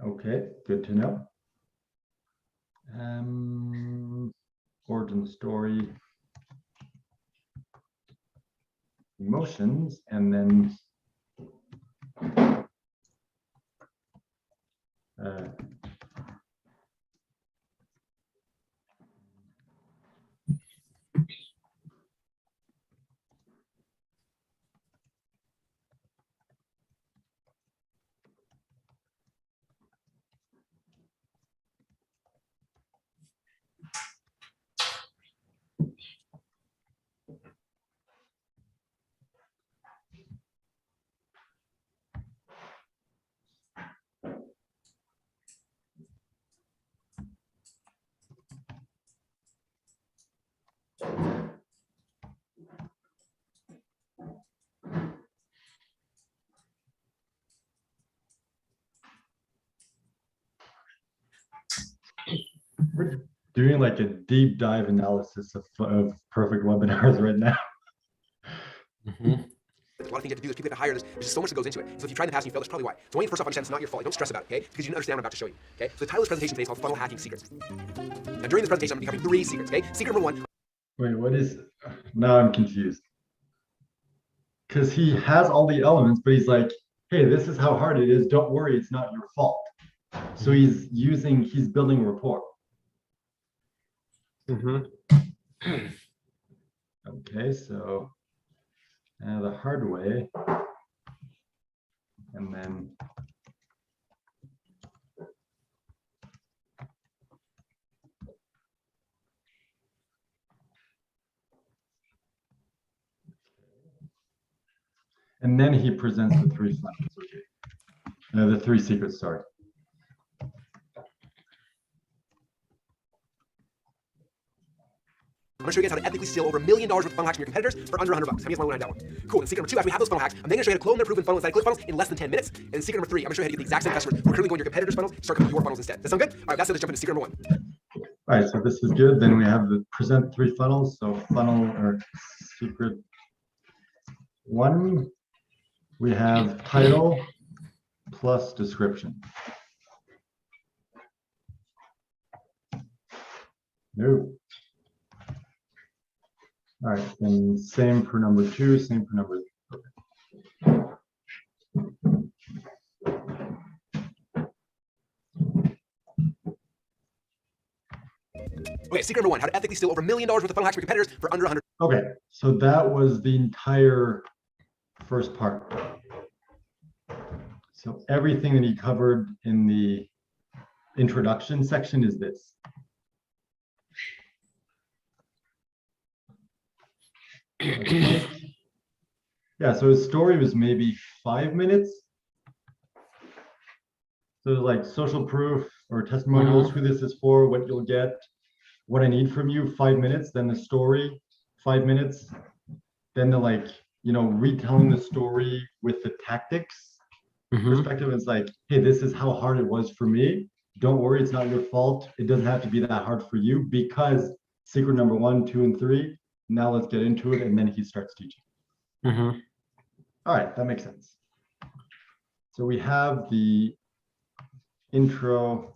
Okay, good to know. Origin story, emotions, and then we're doing like a deep dive analysis of perfect webinars right now. There's a lot of things you have to do. There's people that hire this. There's just so much that goes into it. So if you try in the past and you fail, that's probably why. So I want you to first off understand it's not your fault. Don't stress about it, okay? Because you didn't understand what I'm about to show you, okay? So the title of this presentation today is called Funnel Hacking Secrets. Now during this presentation, I'm going to be covering 3 secrets, okay? Secret number 1. Wait, what is, now I'm confused. Because he has all the elements, but he's like, hey, this is how hard it is. Don't worry, it's not your fault. So he's building rapport. Okay, so the hard way, and then he presents the 3 funnels. Okay. The 3 secrets, sorry. I'm going to show you guys how to ethically steal over $1 million worth of funnel hacks from your competitors for under $100. How many guys want to know that one? Cool. And secret number 2, after we have those funnel hacks, I'm then going to show you how to clone their proven funnels, click funnels in less than 10 minutes. And secret number 3, I'm going to show you how to get the exact same customers who are currently going to your competitors' funnels, start coming to your funnels instead. Does that sound good? All right, that's it. Let's jump into secret number 1. All right, so this is good. Then we have the present 3 funnels. So funnel or secret 1, we have title plus description. No. All right, and same for number 2, same for number 3. Okay, secret number 1, how to ethically steal over $1 million worth of funnel hacks from your competitors for under 100. Okay, so that was the entire first part. So everything that he covered in the introduction section is this. Okay. Yeah, so his story was maybe 5 minutes. So like social proof or testimonials, who this is for, what you'll get, what I need from you, 5 minutes. Then the story, 5 minutes. Then the retelling the story with the tactics perspective. It's like, hey, this is how hard it was for me. Don't worry, it's not your fault. It doesn't have to be that hard for you because secret number 1, 2, and 3. Now let's get into it, and then he starts teaching. All right, that makes sense. So we have the introduction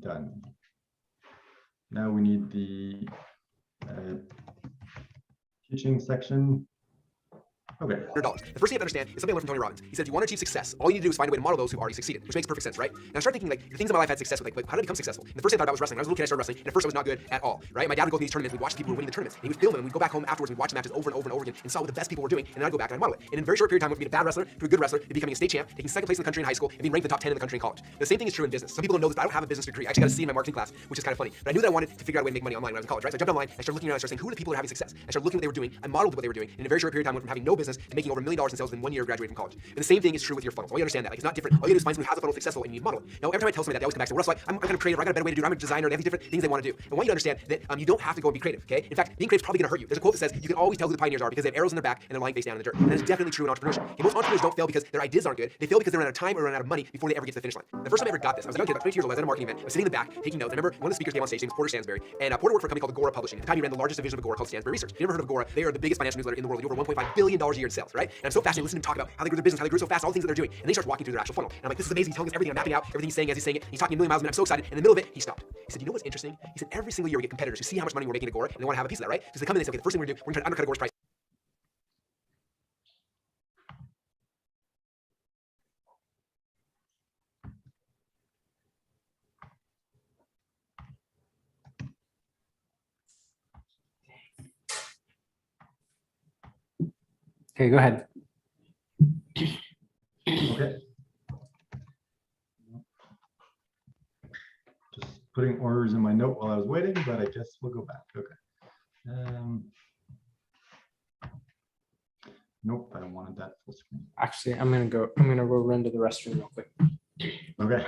done. Now we need the teaching section. Okay. $100. The first thing you have to understand is something I learned from Tony Robbins. He said, if you want to achieve success, all you need to do is find a way to model those who've already succeeded, which makes perfect sense, right? And I started thinking, like, the things in my life I had success with, like, how did I become successful? And the first thing I thought about was wrestling. When I was a little kid, I started wrestling, and at first I was not good at all, right? My dad would go to these tournaments, we'd watch the people who were winning the tournaments, and he would film them, and we'd go back home afterwards, and we'd watch the matches over and over and over again, and saw what the best people were doing, and then I'd go back and I'd model it. And in a very short period of time, I went from being a bad wrestler to a good wrestler, to becoming a state champ, taking second place in the country in high school, and being ranked in the top 10 in the country in college. The same thing is true in business. Some people don't know this, but I don't have a business degree. I actually got a C in my marketing class, which is kind of funny. But I knew that I wanted to figure out a way to make money online when I was in college, right? So I jumped online, I started looking around, I started saying, who are the people who are having success? I started looking at what they were doing, I modeled what they were doing, and in a very short period of time, went from having no business to making over $1 million in sales in 1 year of graduating from college. And the same thing is true with your funnels. All you understand that. Like, it's not different. All you do is find someone who has a funnel successful and you need to model it. Now, every time I tell somebody that, they always come back and say, well, Russell, I'm kind of creative, I got a better way to do it, I'm a designer, and they have these different things they want to do. And I want you to understand that you don't have to go and be creative, okay? In fact, being creative is probably going to hurt you. There's a quote that says, you can always tell who the pioneers are because they have arrows in their back and they're lying face down in the dirt. And that is definitely true in entrepreneurship. Okay, most entrepreneurs don't fail because their ideas aren't good. They fail because they run out of time or run out of money before they ever get to the finish line. The first time I ever got this, I was a young kid, about 22 years old, I was at a marketing event, I was sitting in the back, taking notes. I remember one of the speakers came on stage, his name was Porter Stansberry, and Porter worked for a company called Agora Publishing. At the time, he ran the largest division of Agora called Stansberry Research. If you never heard of Agora, they are the biggest financial newsletter in the world. They do over $1.5 billion a year in sales, right? And I'm so fascinated listening to him talk about how they grew their business, how they grew so fast, all the things that they're doing. And then he starts walking through their actual funnel. And I'm like, this is amazing. He's telling us everything. I'm mapping out everything he's saying as he's saying it. He's talking a million miles a minute. I'm so excited. And in the middle of it, he stopped. He said, you know what's interesting? He said, every single year we get competitors who see how much money we're making at Agora and they want to have a piece of that, right? So they come in and they say, okay, the first thing we're going to do, we're going to try to undercut Agora's price. Okay, go ahead. Okay. Just putting orders in my note while I was waiting, but I guess we'll go back. Okay. Nope, I don't want that full screen. Actually, I'm gonna go run to the restroom real quick. Okay.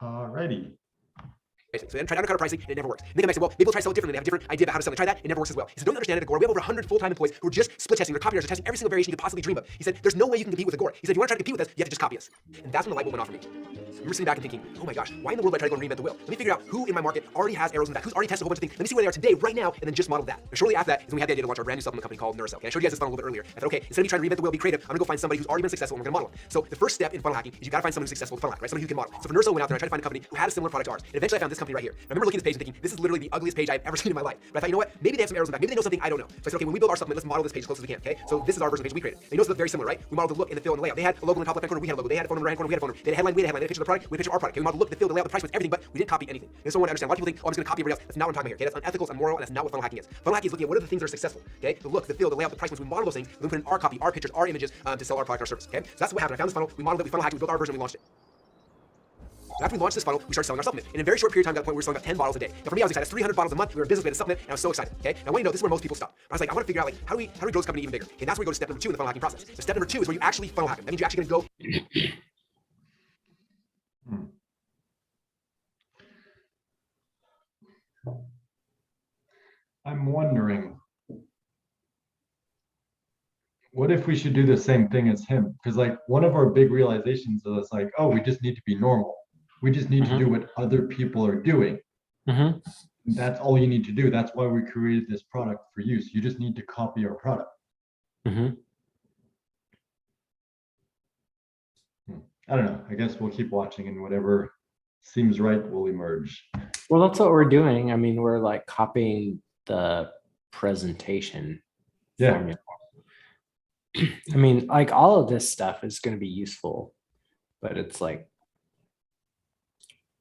Alrighty. So they try to undercut our pricing and it never works. And they come back and say, well, maybe we'll try to sell it differently. They have a different idea about how to sell it. Try that, it never works as well. He said, don't you understand at Agora, we have over 100 full-time employees who are just split testing. Their copywriters are testing every single variation you could possibly dream of. He said, there's no way you can compete with Agora. He said, if you want to try to compete with us, you have to just copy us. And that's when the light bulb went off for me. I remember sitting back and thinking, oh my gosh, why in the world would I try to go and reinvent the wheel? Let me figure out who in my market already has arrows in the back, who's already tested a whole bunch of things. Let me see where they are today, right now, and then just model that. And shortly after that is when we had the idea to launch our brand new supplement company called Neurocell. Okay, I showed you guys this funnel a little bit earlier. I thought, okay, instead of me trying to reinvent the wheel, be creative, I'm gonna go find somebody who's already been successful and we're gonna model it. So the first step in funnel hacking is you gotta find someone who's successful with funnel hack, right? Somebody who can model. So for Neurocell, I went out there and I tried to find a company who had a similar product to ours. And eventually I found this company right here. And I remember looking at this page and thinking, this is literally the ugliest page I've ever seen in my life. But I thought, you know what? Maybe they have some arrows in the back. Maybe they know something I don't know. So I said, okay, when we build our supplement, let's model this page as close as we can. Okay, so this is our version of the page we created. They notice it look very similar, right? We modeled the look and the feel and the layout. They had a logo in the top left hand corner. We had a logo. They had a phone number in the right hand corner. We had a phone number. They had a headline. We had a headline. They had a picture of the product. We had a picture of our product. Okay, we modeled the look, the feel, the layout, the price was everything, but we didn't copy anything. And so I want to understand. A lot of people think, oh, I'm just going to copy everybody else. That's not what I'm talking about here. Okay, that's unethical, it's unmoral, and that's not what funnel hacking is. Funnel hacking is looking at what are the things that are successful. Okay, the look, the feel, the layout, the price. Once we model those things, we put in our copy, our pictures, our images to sell our product or service. Okay, so that's what happened. I found this funnel. We modeled it. We funnel hacked it. We built our version. We launched it. After we launched this funnel, we started selling our supplement. In a very short period of time, got to the point where we were selling about 10 bottles a day. Now for me, I was excited. That's 300 bottles a month. We were in business, we had a supplement, and I was so excited. Okay, now I want you to know this is where most people stop. But I was like, I want to figure out like how do we grow this company even bigger? And that's where we go to step number 2 in the funnel hacking process. So step number 2 is where you actually funnel hack them. That means you're actually going to go. I'm wondering, what if we should do the same thing as him? Because like one of our big realizations is like, oh, we just need to be normal. We just need to do what other people are doing. That's all you need to do. That's why we created this product for use. You just need to copy our product. I don't know. I guess we'll keep watching and whatever seems right will emerge. Well, that's what we're doing. I mean, we're like copying the presentation Yeah. formula. I mean, like all of this stuff is going to be useful, but it's like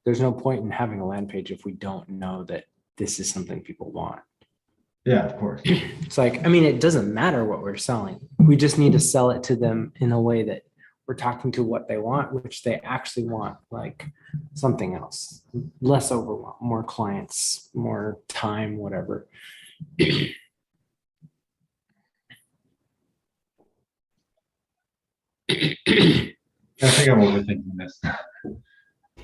there's no point in having a land page if we don't know that this is something people want. Yeah, of course. It's like, I mean, it doesn't matter what we're selling. We just need to sell it to them in a way that we're talking to what they want, which they actually want, like something else, less overwhelm, more clients, more time, whatever. I think I'm overthinking this.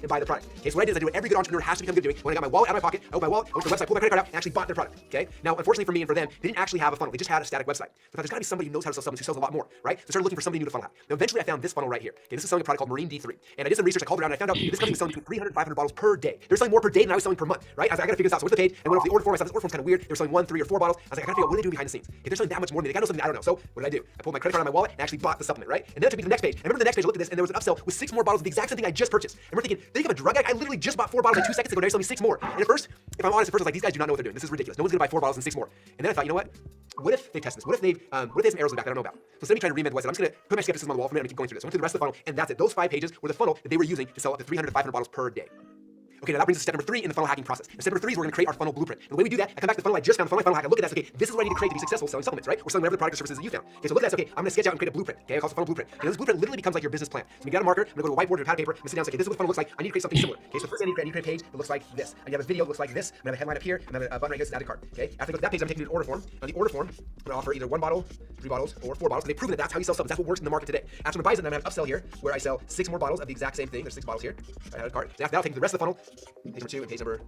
And buy the product. Okay, so what I did is I do what every good entrepreneur has to become good doing. When I got my wallet out of my pocket, I opened my wallet, I went to the website, pulled my credit card out, and actually bought their product. Okay. Now, unfortunately for me and for them, they didn't actually have a funnel. They just had a static website. So I thought there's got to be somebody who knows how to sell supplements who sells a lot more, right? So I started looking for somebody new to funnel out. Now, eventually, I found this funnel right here. Okay, this is selling a product called Marine D3, and I did some research. I called around, and I found out this company was selling between 300 and 500 bottles per day. They're selling more per day than I was selling per month, right? I was like, I got to figure this out. So I went to the page and went over the order form. I saw this order form's kind of weird. They were selling 1, 3, or 4 bottles. I was like, I got to figure out what are they doing behind the scenes. Okay, they're selling that much more than me. They got to know something I don't know. So what did I do? I pulled my credit card out of my wallet and actually bought the supplement, right? And then it took me to the next page. And I remember the next page, I looked at this, and there was an upsell with 6 more bottles of the exact same thing I just purchased. And we're thinking, they think I'm a drug addict. I literally just bought 4 bottles like 2 seconds ago. Now they're selling me 6 more. And at first, if I'm honest, at first I was like, these guys do not know what they're doing. This is ridiculous. No one's gonna buy 4 bottles and 6 more. And then I thought, you know what? What if they test this? What if they have some arrows in the back that I don't know about? So instead of me trying to reinvent the website, I'm just gonna put my skepticism on the wall for a minute and keep going through this. I went through the rest of the funnel, and that's it. Those 5 pages were the funnel that they were using to sell up to 300 to 500 bottles per day. Okay, now that brings us to step number 3 in the funnel hacking process. And step number 3 is we're gonna create our funnel blueprint. And the way we do that, I come back to the funnel I just found, the funnel hack, I look at that, okay, this is what I need to create to be successful selling supplements, right? Or selling whatever the product or services that you found. Okay, so look at that, okay, I'm gonna sketch out and create a blueprint. Okay, I call it the funnel blueprint. And this blueprint literally becomes like your business plan. So you got a marker, I'm gonna go to a whiteboard or a pad of paper, I'm gonna sit down and say, okay, this is what the funnel looks like. I need to create something similar. Okay, so first I need to create a page that looks like this. I need to have a video that looks like this. I'm gonna have a headline up here, and I'm gonna have a button right here that says add a cart. Okay, after I go to that page, I'm taking an order form. On the order form, I'm gonna offer either 1 bottle, 3 bottles, or 4 bottles. They've proven that that's how you sell supplements. That's what works in the market today. After someone buys it, then I'm gonna have upsell here, where I sell 6 more bottles of the exact same thing. There's 6 bottles here. I have a cart. So now I'll take the rest of the funnel, page number 2 and page number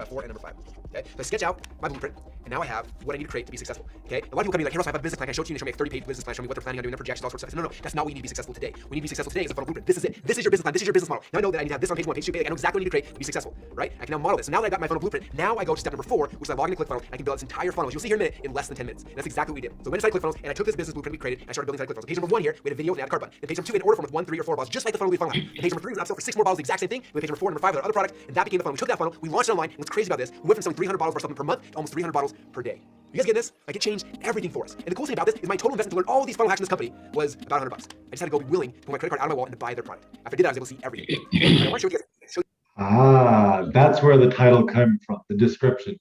4 and number 5. Okay, so I sketch out my blueprint, and now I have what I need to create to be successful. Okay, a lot of people come to me like, hey, Russ, I have a business plan. I showed you, and show me a 30-page business plan, show me what they're planning on doing, their projections, all sorts of stuff. I said, no, that's not what you need to be successful today. What you need to be successful today is a funnel blueprint. This is it. This is your business plan. This is your business model. Now I know that I need to have this on page 1, page 2, page 8. I know exactly what I need to create to be successful, right? I can now model this. So now that I got my funnel blueprint, now I go to step number 4, which is I log into ClickFunnels. I can build this entire funnel, as you'll see here in a minute, in less than 10 minutes. And that's exactly what we did. So I went inside ClickFunnels, and I took this business blueprint we created, and I started building inside ClickFunnels. So page number 1 here, we had a video with an add cart button. Then page number 2, we had an order form with 1, 3, or 4 bottles, just like the funnel we funnel. And page number 3 was an upsell for 6 more bottles, the exact same thing. With page number 4 and number 5, other product, and that became the funnel. We took that funnel, we launched it online, and what's crazy about this, we went from selling 300 bottles of our supplement per month to almost 300 bottles per day. You guys get this? Like, it changed everything for us. And the cool thing about this is my total investment to learn all these funnel hacks in this company was about $100. I just had to go be willing to pull my credit card out of my wallet and to buy their product. After I did that, I was able to see everything. And I want to show you guys. Ah, that's where the title came from, the description.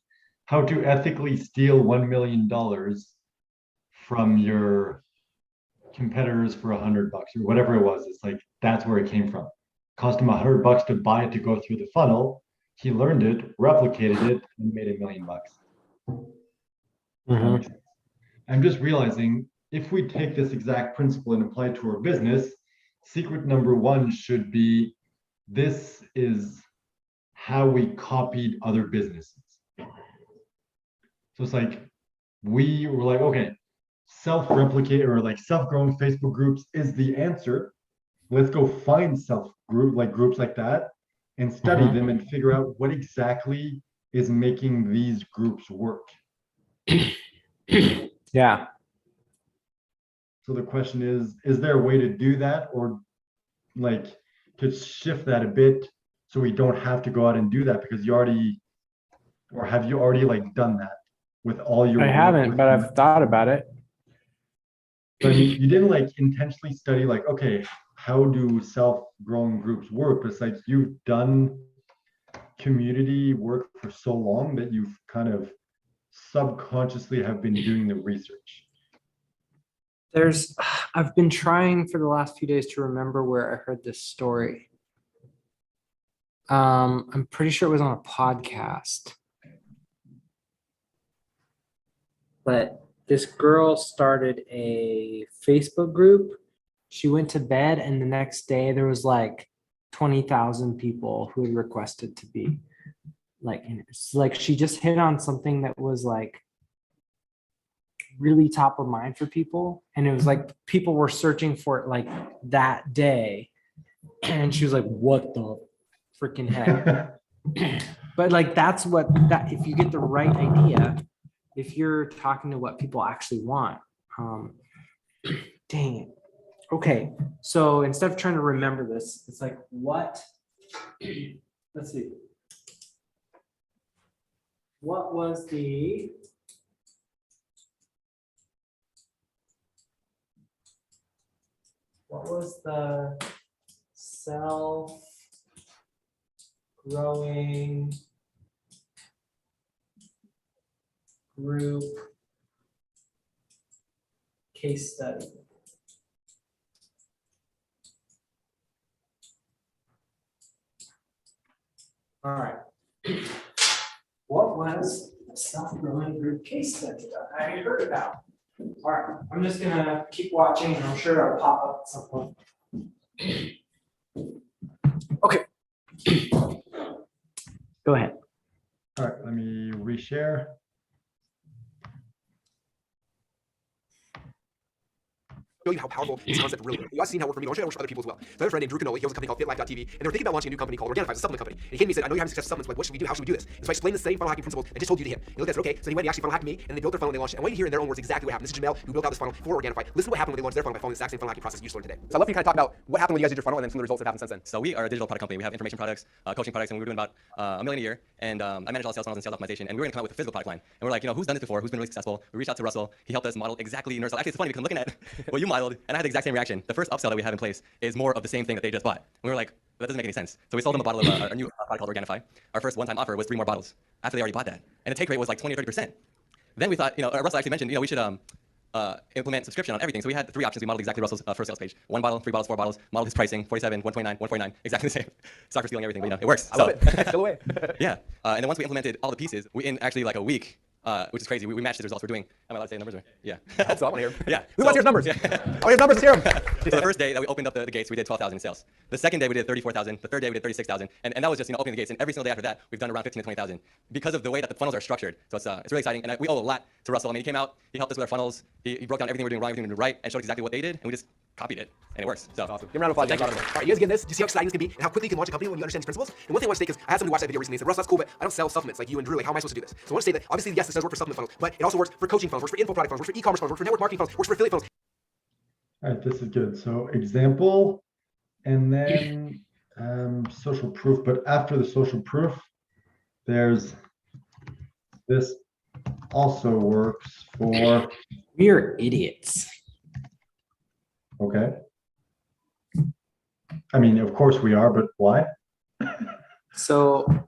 How to ethically steal $1 million from your competitors for $100 or whatever it was. It's like, that's where it came from. Cost him $100 to buy it to go through the funnel. He learned it, replicated it, and made $1 million. That makes sense. I'm just realizing if we take this exact principle and apply it to our business, secret number 1 should be, this is how we copied other businesses. So it's like, we were like, okay, self-replicate or like self-growing Facebook groups is the answer. Let's go find groups like that and study them and figure out what exactly is making these groups work. Yeah. So the question is there a way to do that, or like to shift that a bit so we don't have to go out and do that, because you already, or have you already like done that with all your I haven't, but I've thought about it. But you didn't like intentionally study like, okay, how do self-growing groups work? But it's like you've done community work for so long that you've kind of subconsciously have been doing the research. I've been trying for the last few days to remember where I heard this story. I'm pretty sure it was on a podcast. But this girl started a Facebook group. She went to bed, and the next day there was like 20,000 people who had requested to be like in it. It's like she just hit on something that was like really top of mind for people, and it was like people were searching for it like that day, and she was like, what the freaking heck. But like that's what that, if you get the right idea, if you're talking to what people actually want, dang it, Okay, so instead of trying to remember this, it's like what? Let's see. What was the? What was the self-growing group case study? All right. What was a self-growing group case study that I heard about? All right, I'm just gonna keep watching and I'm sure it'll pop up at some point. Okay. Go ahead. All right, let me reshare. Show you how powerful this concept really is. You guys seen how it worked for me. I want to share it with other people as well. So I have a friend named Drew Canoli. He owns a company called FitLife.tv, and they were thinking about launching a new company called Organifi, a supplement company. And he came to me and said, I know you're having success with supplements, but what should we do? How should we do this? And so I explained the same funnel hacking principle I just told you to him. He looked at it, okay. So he went and actually funnel hacked me, and they built their funnel and they launched it. I want you to hear in their own words exactly what happened. This is Jamel, who built out this funnel for Organifi. Listen to what happened when they launched their funnel by following the exact same funnel hacking process you just learned today. So I'd love for you to kind of talk about what happened when you guys did your funnel and then some of the results that happened since then. So we are a digital product company. We have information products, coaching products, and we were doing about $1 million a year. And I manage all the sales funnels and sales optimization. And we were going to come out with a physical product line. And we're like, who's done this before? Who's been really successful? We reached out to Russell. He helped us model exactly nurse. Actually, it's funny because I'm looking at what you modeled, and I had the exact same reaction. The first upsell that we have in place is more of the same thing that they just bought. And we were like, that doesn't make any sense. So we sold them a bottle of a new product called Organifi. Our first one-time offer was 3 more bottles after they already bought that. And the take rate was like 20 or 30%. Then we thought, Russell actually mentioned, we should implement subscription on everything. So we had 3 options. We modeled exactly Russell's first sales page. 1 bottle, 3 bottles, 4 bottles, modeled his pricing, 47, 129, 149, exactly the same. Sorry for stealing everything, but it works. I love it. Still away. Yeah. And then once we implemented all the pieces, we in actually like a week, which is crazy. We matched the results we're doing. Am I allowed to say numbers? Or? Yeah. That's all I want to hear. Yeah. We want to hear numbers. Yeah. I want to hear numbers. Let's hear them. So the first day that we opened up the gates, we did 12,000 in sales. The second day we did 34,000. The third day we did 36,000. And that was just opening the gates. And every single day after that, we've done around 15 to 20,000 because of the way that the funnels are structured. So it's really exciting. And we owe a lot to Russell. I mean, he came out, he helped us with our funnels. He broke down everything we were doing wrong, everything we were doing right, and showed exactly what they did. And we just copied it, and it works. So Awesome. Give me a round of applause. Thank you. All right, you guys getting this? Do you see how exciting this can be and how quickly you can launch a company when you understand these principles? And one thing I want to say is I had somebody watch that video recently and said, Russ, that's cool, but I don't sell supplements like you and Drew. Like, how am I supposed to do this? So I want to say that obviously, yes, this does work for supplement funnels, but it also works for coaching funnels, works for info product funnels, works for e-commerce funnels, works for network marketing funnels, works for affiliate funnels. All right, this is good. So example, and then social proof. But after the social proof, there's this also works for, We're idiots. okay. I mean, of course we are, but why? So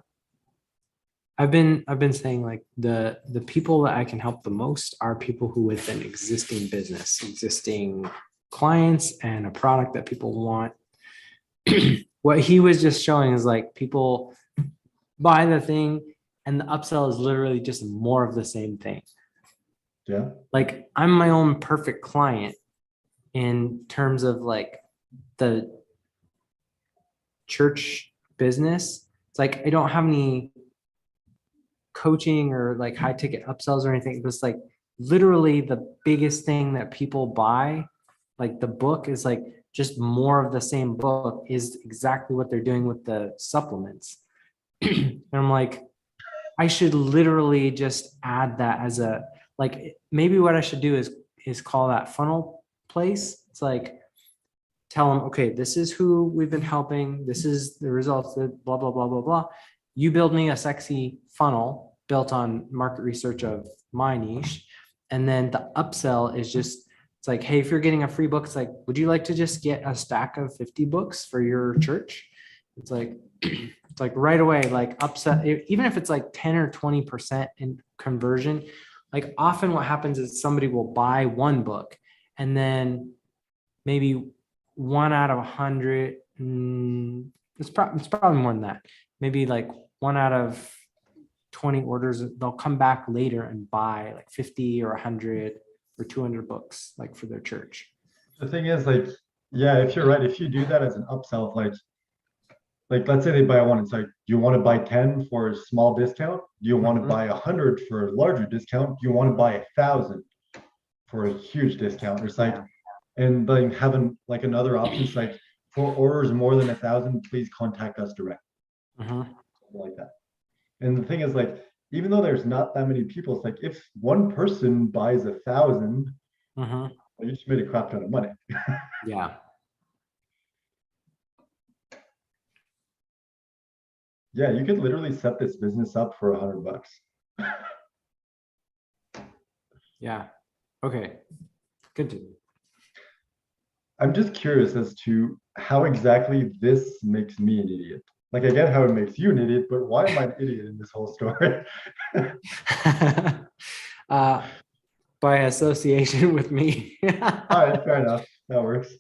I've been saying like the people that I can help the most are people who with an existing business, existing clients and a product that people want. What he was just showing is like people buy the thing and the upsell is literally just more of the same thing. Yeah. Like I'm my own perfect client in terms of like the church business. It's like I don't have any coaching or like high ticket upsells or anything. It's like literally the biggest thing that people buy, like the book is like just more of the same book is exactly what they're doing with the supplements. And I'm like, I should literally just add that as a, like, maybe what I should do is call that funnel place. It's like, tell them, okay, this is who we've been helping. This is the results that blah, blah, blah, blah, blah. You build me a sexy funnel built on market research of my niche. And then the upsell is just, it's like, hey, if you're getting a free book, it's like, would you like to just get a stack of 50 books for your church? It's like right away, like upsell, even if it's like 10 or 20% in conversion, like often what happens is somebody will buy one book and then maybe 1 out of 100, it's probably more than that. Maybe like 1 out of 20 orders, they'll come back later and buy like 50 or 100 or 200 books, like for their church. The thing is, like, yeah, if you're right, if you do that as an upsell, like let's say they buy one, it's like, do you want to buy 10 for a small discount? Do you want to buy 100 for a larger discount? Do you want to buy 1,000 for a huge discount? It's like, and like having like another option, it's like for orders more than 1,000, please contact us direct. Like that. And the thing is, like, even though there's not that many people, it's like if one person buys 1,000, You just made a crap ton of money. Yeah. Yeah, you could literally set this business up for $100. Yeah. Okay. Continue. I'm just curious as to how exactly this makes me an idiot. Like, I get how it makes you an idiot, but why am I an idiot in this whole story? By association with me. All right, fair enough. That works.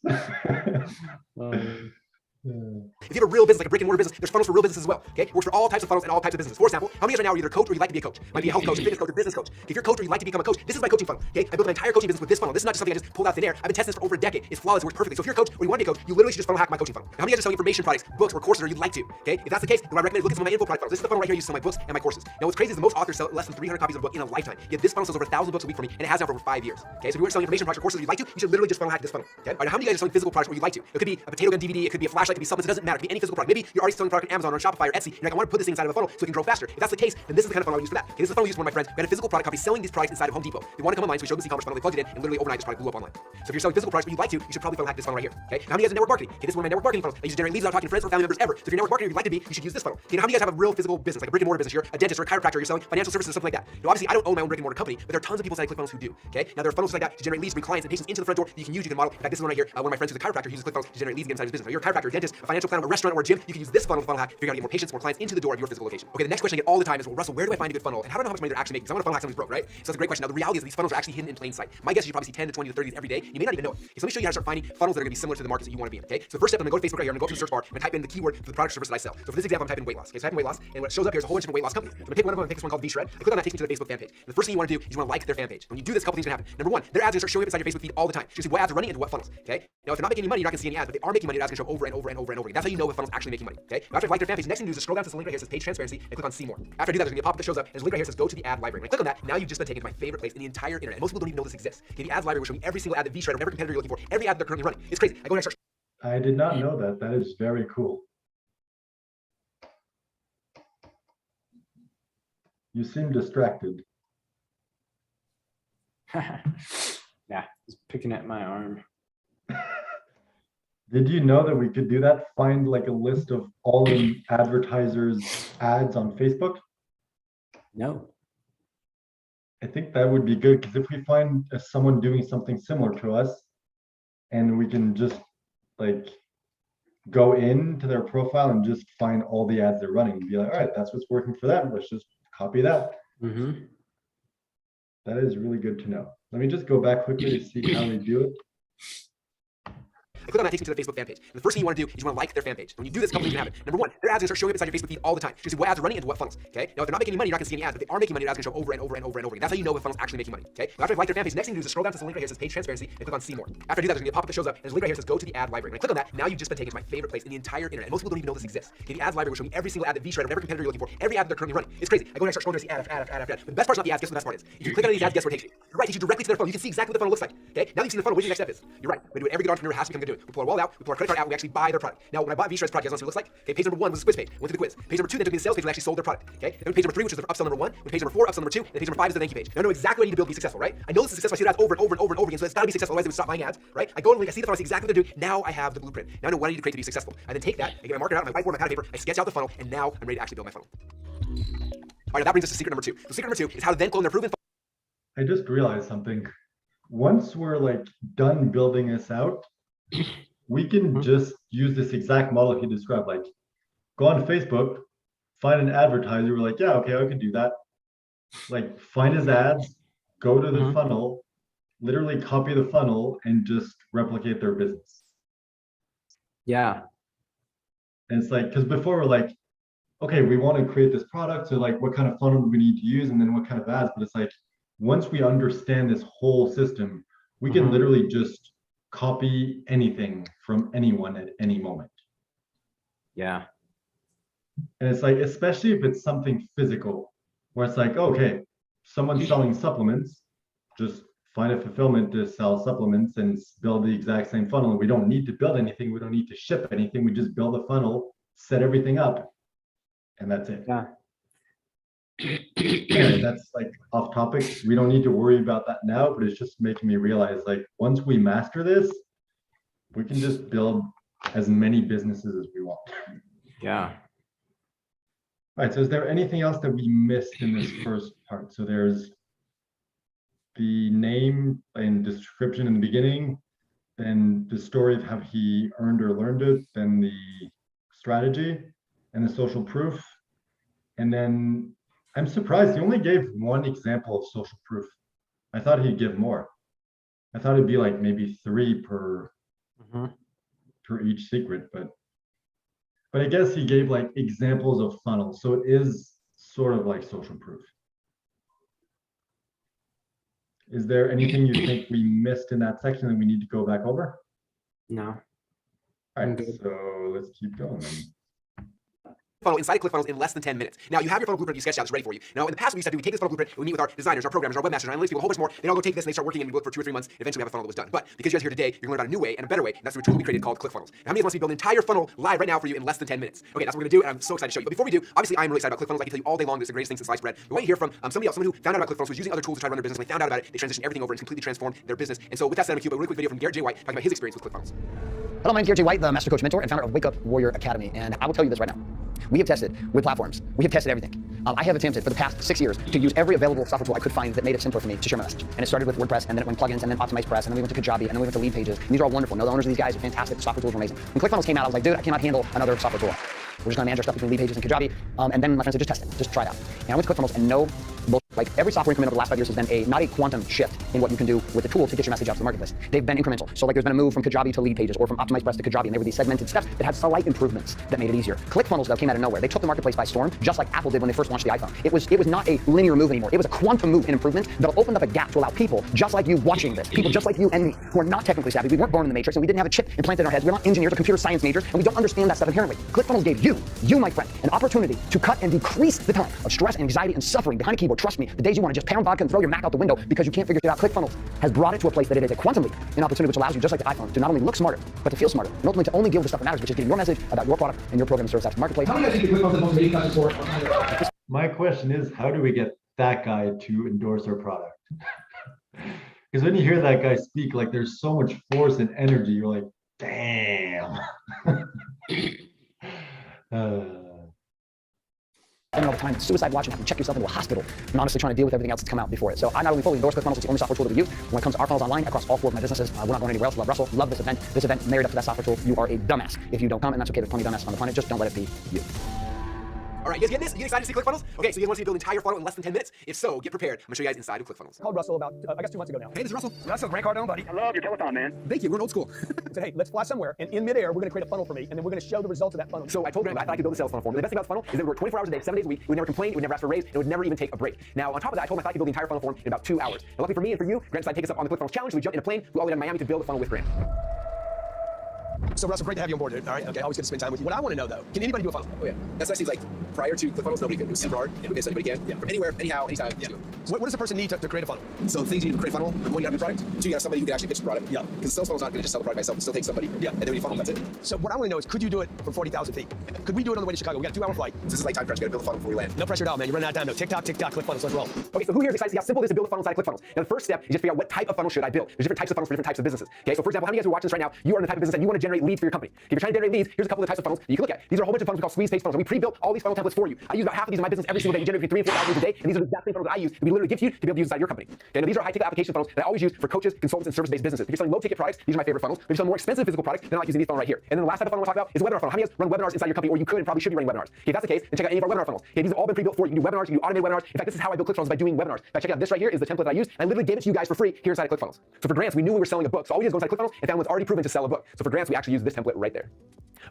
If you have a real business, like a brick and mortar business, there's funnels for real businesses as well. Okay, works for all types of funnels and all types of businesses. For example, how many of you guys right now are either a coach or you like to be a coach? Might be a health coach, a fitness coach, a business coach. If you're a coach or you like to become a coach, this is my coaching funnel. Okay, I built an entire coaching business with this funnel. This is not just something I just pulled out thin air. I've been testing this for over a decade. It's flawless. It works perfectly. So if you're a coach or you want to be a coach, you literally should just funnel hack my coaching funnel. Now, how many of you guys are selling information products, books, or courses, or you'd like to? Okay, if that's the case, then what I recommend is look at some of my info product funnels. This is the funnel right here. You sell my books and my courses. Now, what's crazy is the most authors sell less than 300 copies of a book in a lifetime. Yet this funnel sells over 1,000 books a week for me, and it has now for over 5 years. Okay, so if you are selling information products or courses you'd like to, you should literally just funnel hack this funnel. Okay, all right, now, how many of you guys are selling physical products or you'd like to? It could be a potato gun DVD, it could be a flashlight, it could be supplements. It doesn't matter. It could be any physical product. Maybe you're already selling product on Amazon or Shopify or Etsy. You're like, I want to put this thing inside of a funnel so it can grow faster. If that's the case, then this is the kind of funnel I use for that. Okay, this is the funnel I used for one of my friends. We had a physical product company selling these products inside of Home Depot. They want to come online, so we showed them this e-commerce funnel. They plugged it in, and literally overnight this product blew up online. So if you're selling physical products but you'd like to, you should probably funnel hack this funnel right here. Okay, now, how many of you guys are network marketing? Okay, this is one of my network marketing funnels. I use to generate leads without talking to friends or family members ever. So if you're network marketing or you'd like to be, you should use this funnel. Okay, now, how many of you guys have a real physical business, like a brick and mortar business? You're a dentist or a chiropractor, you're selling financial services, something like that. Now, obviously, I don't own my own brick and mortar company, but there are tons of people inside ClickFunnels who do. Okay, now there are funnels like that to generate leads, bring clients and patients into the front door that you can use. You can model. In fact, this is one right here. One of my friends who's a chiropractor uses ClickFunnels to generate leads inside his business. Now, you're a chiropractor, a dentist, a financial planner, a restaurant, or a gym. You can use this funnel to funnel hack, figure out to get more patients, more clients into the door of your physical location. Okay, the next question I get all the time is, well, Russell, where do I find a good funnel? And how do I know how much money they're actually making? Because I want to funnel hack someone's broke, right? So that's a great question. Now, the reality is these funnels are actually hidden in plain sight. My guess is you probably see 10 to 20 to 30 every day. You may not even know it. Okay, so let me show you how to start finding funnels that are going to be similar to the markets that you want to be in. Okay, so the first step, I'm going to go to Facebook right here. I'm going to go to the search bar and type in the keyword for the product or service that I sell. So for this example, I'm typing weight loss. Okay, so I type in weight loss, and what shows up here is a whole bunch of weight loss companies. So I'm going to pick one of them and pick this one called V-Shred. I click on that, takes me to the Facebook fan page. And the first thing you want to do is you want to like their fan page. When you do this, a couple things are going to happen. Number one, their ads are going to start showing up inside your Facebook feed all the time. So you see what ads are running into what funnels. Okay, now if they're not making any money, you're not going to see any ads, but they are making money. Ads are going to show over and over and over and over again. That's how you know if funnels actually making money. Okay, now after I like their fan page, the next thing you do is scroll down to this link right here that says page transparency and click on see more. After I do that, there's going to be a pop-up that shows up, and there's a link right here that says go to the ad library. When I click on that, now you've just been taken to my favorite place in the entire internet. And most people don't even know this exists. Okay, the ads library will show me every single ad that V-Shred or whatever competitor you're looking for, every ad they're currently running. It's crazy. I go and I start. I did not know that. That is very cool. You seem distracted. Yeah, he's picking at my arm. Did you know that we could do that? Find like a list of all the advertisers' ads on Facebook? No. I think that would be good because if we find someone doing something similar to us and we can just like go into their profile and just find all the ads they're running and be like, all right, that's what's working for them. Let's just copy that. Mm-hmm. That is really good to know. Let me just go back quickly to see how they do it. I click on that, takes me to the Facebook fan page. And the first thing you want to do is you want to like their fan page. When you do this, a couple things can happen. Number one, their ads are going to start showing up inside your Facebook feed all the time. So you see what ads are running into what funnels. Okay, now if they're not making any money, you're not going to see any ads, but they are making money. Ads are going to show over and over and over and over again. That's how you know if funnels actually making money. Okay, now after I like their fan page, the next thing you do is scroll down to this link right here that says page transparency and click on see more. After I do that, there's going to be a pop-up that shows up, and there's a link right here that says go to the ad library. When I click on that, now you've just been taken to my favorite place in the entire internet. And most people don't even know this exists. Okay, the ads library will show me every single ad that V-Shred or whatever competitor you're looking for, every ad that they're currently running. It's crazy. I go and I start scrolling to see ad after ad after ad. But the best part's not the ads. Guess what the best part is? If you click on these ads, guess where it takes you? You're right. It takes you directly to their funnel. You can see exactly what the funnel looks like. Okay, now that you've seen the funnel, what's your next step is? You're right. We do what every good entrepreneur has to become good to do. We pull our wallet out, we pull our credit card out, we actually buy their product. Now, when I bought V-Shred's product, you guys know what it looks like? Okay, page number one was a quiz page. Went through the quiz. Page number two then took me to the sales page and actually sold their product. Okay, then page number three, which is their upsell number one. Then page number four, upsell number two. And page number five is the thank you page. Now I know exactly what I need to build to be successful, right? I know this is successful. I see the ads over and over and over and over again, so it's got to be successful. Otherwise, they would stop buying ads, right? I go and I see the funnel, I see exactly what they're doing. Now I have the blueprint. Now I know what I need to create to be successful. I then take that, I get my marker out, my whiteboard, my pad of paper, I sketch out the funnel, and now I'm ready to actually build my funnel. All right, now that brings us to secret number two. So secret number two is how to then clone their proven. I just realized something. Once we're like done building this out, we can just use this exact model he described. Like, go on Facebook, find an advertiser. We're like, yeah, okay, I can do that. Like, find his ads, go to the funnel, literally copy the funnel, and just replicate their business. Yeah. And it's like, because before we're like, okay, we want to create this product. So like, what kind of funnel do we need to use, and then what kind of ads? But it's like, once we understand this whole system, we can literally just copy anything from anyone at any moment. Yeah. And it's like, especially if it's something physical, where it's like, okay, someone's selling supplements, just find a fulfillment to sell supplements and build the exact same funnel. And we don't need to build anything. We don't need to ship anything. We just build a funnel, set everything up, and that's it. Yeah. Anyway, that's like off topic. We don't need to worry about that now, but it's just making me realize like once we master this, we can just build as many businesses as we want. Yeah. All right, so is there anything else that we missed in this first part? So there's the name and description in the beginning, then the story of how he earned or learned it, then the strategy and the social proof. And then I'm surprised he only gave one example of social proof. I thought he'd give more. I thought it'd be like maybe 3 per each secret, but I guess he gave like examples of funnels. So it is sort of like social proof. Is there anything you think we missed in that section that we need to go back over? No. All right, so let's keep going then. Funnel inside of ClickFunnels in less than 10 minutes. Now you have your funnel blueprint you sketched out, it's ready for you. Now in the past we used to do, we take this funnel blueprint, we meet with our designers, our programmers, our webmasters, our analytics people, a whole bunch more. They all go take this and they start working and we work for 2 or 3 months. Eventually we have a funnel that was done. But because you guys are here today, you're gonna learn about a new way and a better way. And that's through a tool we created called ClickFunnels. Now, how many of us want to build an entire funnel live right now for you in less than 10 minutes? Okay, that's what we're gonna do, and I'm so excited to show you. But before we do, obviously I'm really excited about ClickFunnels. I can tell you all day long, it's the greatest thing since sliced bread. We want to hear from somebody else, someone who found out about ClickFunnels, was using other tools to try to run their business, and they found out about it, they transitioned everything over and completely transformed their business. And so with that said, I'm gonna cue a really quick video from Garrett J. White talking about his experience with ClickFunnels. Hello, my name is Garrett J. White, the Master Coach Mentor and founder of Wake Up Warrior Academy. And I will tell you this right now. We have tested with platforms. We have tested everything. I have attempted for the past 6 years to use every available software tool I could find that made it simpler for me to share my message. And it started with WordPress, and then it went plugins, and then Optimize Press, and then we went to Kajabi, and then we went to Lead Pages. And these are all wonderful. No, the owners of these guys are fantastic. The software tools are amazing. When ClickFunnels came out, I was like, dude, I cannot handle another software tool. We're just gonna manage our stuff between Lead Pages and Kajabi. And then my friends said, just test it, just try it out. And I went to ClickFunnels, and no, like every software increment over the last 5 years has been not a quantum shift in what you can do with the tool to get your message out to the marketplace. They've been incremental. So like there's been a move from Kajabi to Lead Pages, or from Optimize Press to Kajabi, and there were these segmented steps that had slight improvements that made it easier. ClickFunnels though came out of nowhere. They took the marketplace by storm, just like Apple did when they first launched the iPhone. It was not a linear move anymore. It was a quantum move in improvement that opened up a gap to allow people just like you watching this, people just like you and me, who are not technically savvy. We weren't born in the matrix, and we didn't have a chip implanted in our heads. We're not engineers or computer science majors, and we don't understand that stuff inherently. ClickFunnels gave you my friend, an opportunity to cut and decrease the time of stress and anxiety and suffering behind a keyboard. Trust me, the days you want to just pound vodka and throw your Mac out the window because you can't figure it out, ClickFunnels has brought it to a place that it is a quantum leap, an opportunity which allows you, just like the iPhone, to not only look smarter, but to feel smarter, and ultimately to only deal with the stuff that matters, which is getting your message about your product and your program and service out to the marketplace. My question is, how do we get that guy to endorse our product? Because when you hear that guy speak, like there's so much force and energy, you're like, damn. Spending all the time in suicide watch and having to check yourself into a hospital and honestly trying to deal with everything else that's come out before it. So I not only fully endorse ClickFunnels, it's the only software tool that we use when it comes to our funnels online across all 4 of my businesses. We're not going anywhere else. Love Russell, love this event. This event married up to that software tool. You are a dumbass if you don't come, and that's okay. There's plenty of dumbass on the planet. Just don't let it be you. All right, you guys getting this? You excited to see ClickFunnels? Okay, so you guys want to see me build an entire funnel in less than 10 minutes? If so, get prepared. I'm gonna show you guys inside of ClickFunnels. I called Russell about, I guess 2 months ago now. Hey, this is Russell. Russell, Grant Cardone, buddy. I love your telethon, man. Thank you, we're old school. I said, hey, let's fly somewhere, and in midair, we're gonna create a funnel for me, and then we're gonna show the results of that funnel. So I told Grant I thought I could build a sales funnel for him. The best thing about this funnel is that we work 24 hours a day, 7 days a week. We would never complain, we would never ask for a raise, and it would never even take a break. Now, on top of that, I told him I thought I could build the entire funnel for him in about 2 hours. Now, luckily for me and for you, Grant decided to take us up on the ClickFunnels challenge. So we jumped in a plane, flew all the way to Miami to build a funnel with Grant. So Russell, great to have you on board, dude. All right, okay, always good to spend time with you. What I want to know though, can anybody do a funnel? Oh yeah, that's what it seems like. Prior to ClickFunnels, nobody could. It was super hard, and anybody can. Yeah, from anywhere, anyhow, anytime. Yeah. What does a person need to create a funnel? So things you need to create a funnel. One, you have a product. 2, you have somebody who can actually pitch the product. Yeah. Because the sales funnel's not going to just sell the product by itself. It still takes somebody. Yeah. And then when you funnel, that's it. So what I want to know is, could you do it from 40,000 feet? Could we do it on the way to Chicago? We got a 2-hour flight. This is like time crunch. You got to build a funnel before we land. No pressure at all, man. You're running out of time. No, TikTok, ClickFunnels. Let's roll. Okay, so who here is excited to see how simple it is to build a funnel inside of ClickFunnels? Now, the first step is just figure out what type of funnel should I build. There's different types of funnels for different types of businesses. Okay, so for example, how many of you guys who are watching this right now, you are in the type of business that you want to generate leads for your company? If you're trying to generate leads, here's a couple of the types of funnels you can look at. These are a whole bunch of funnels we call squeeze page funnels. And we pre-built all these funnel templates for you. I use about half of these in my business every single day. We generate between 3 and 4 hours a day, and these are the exact same funnels that I use that we literally give to you to be able to use inside your company. Okay, now these are high-ticket application funnels that I always use for coaches, consultants, and service-based businesses. If you're selling low-ticket products, these are my favorite funnels. If you're selling more expensive physical products, then I like using these funnels right here. And then the last type of funnel I want to talk about is a webinar funnel. How many of you guys run webinars inside your company, or you could and probably should be running webinars? Okay, if that's the case, then check out any of our webinar funnels. Okay, these have all been pre-built for you. You can do webinars, you can do automated webinars. In fact, this is how I build ClickFunnels, by doing webinars. In fact, check out this right here is the template that I use. I literally gave it to you guys for free here inside of ClickFunnels. So for grants, we knew we were selling a book. So all we did was go inside ClickFunnels and found one's already proven to sell a book. So for grants, we actually use this template right there.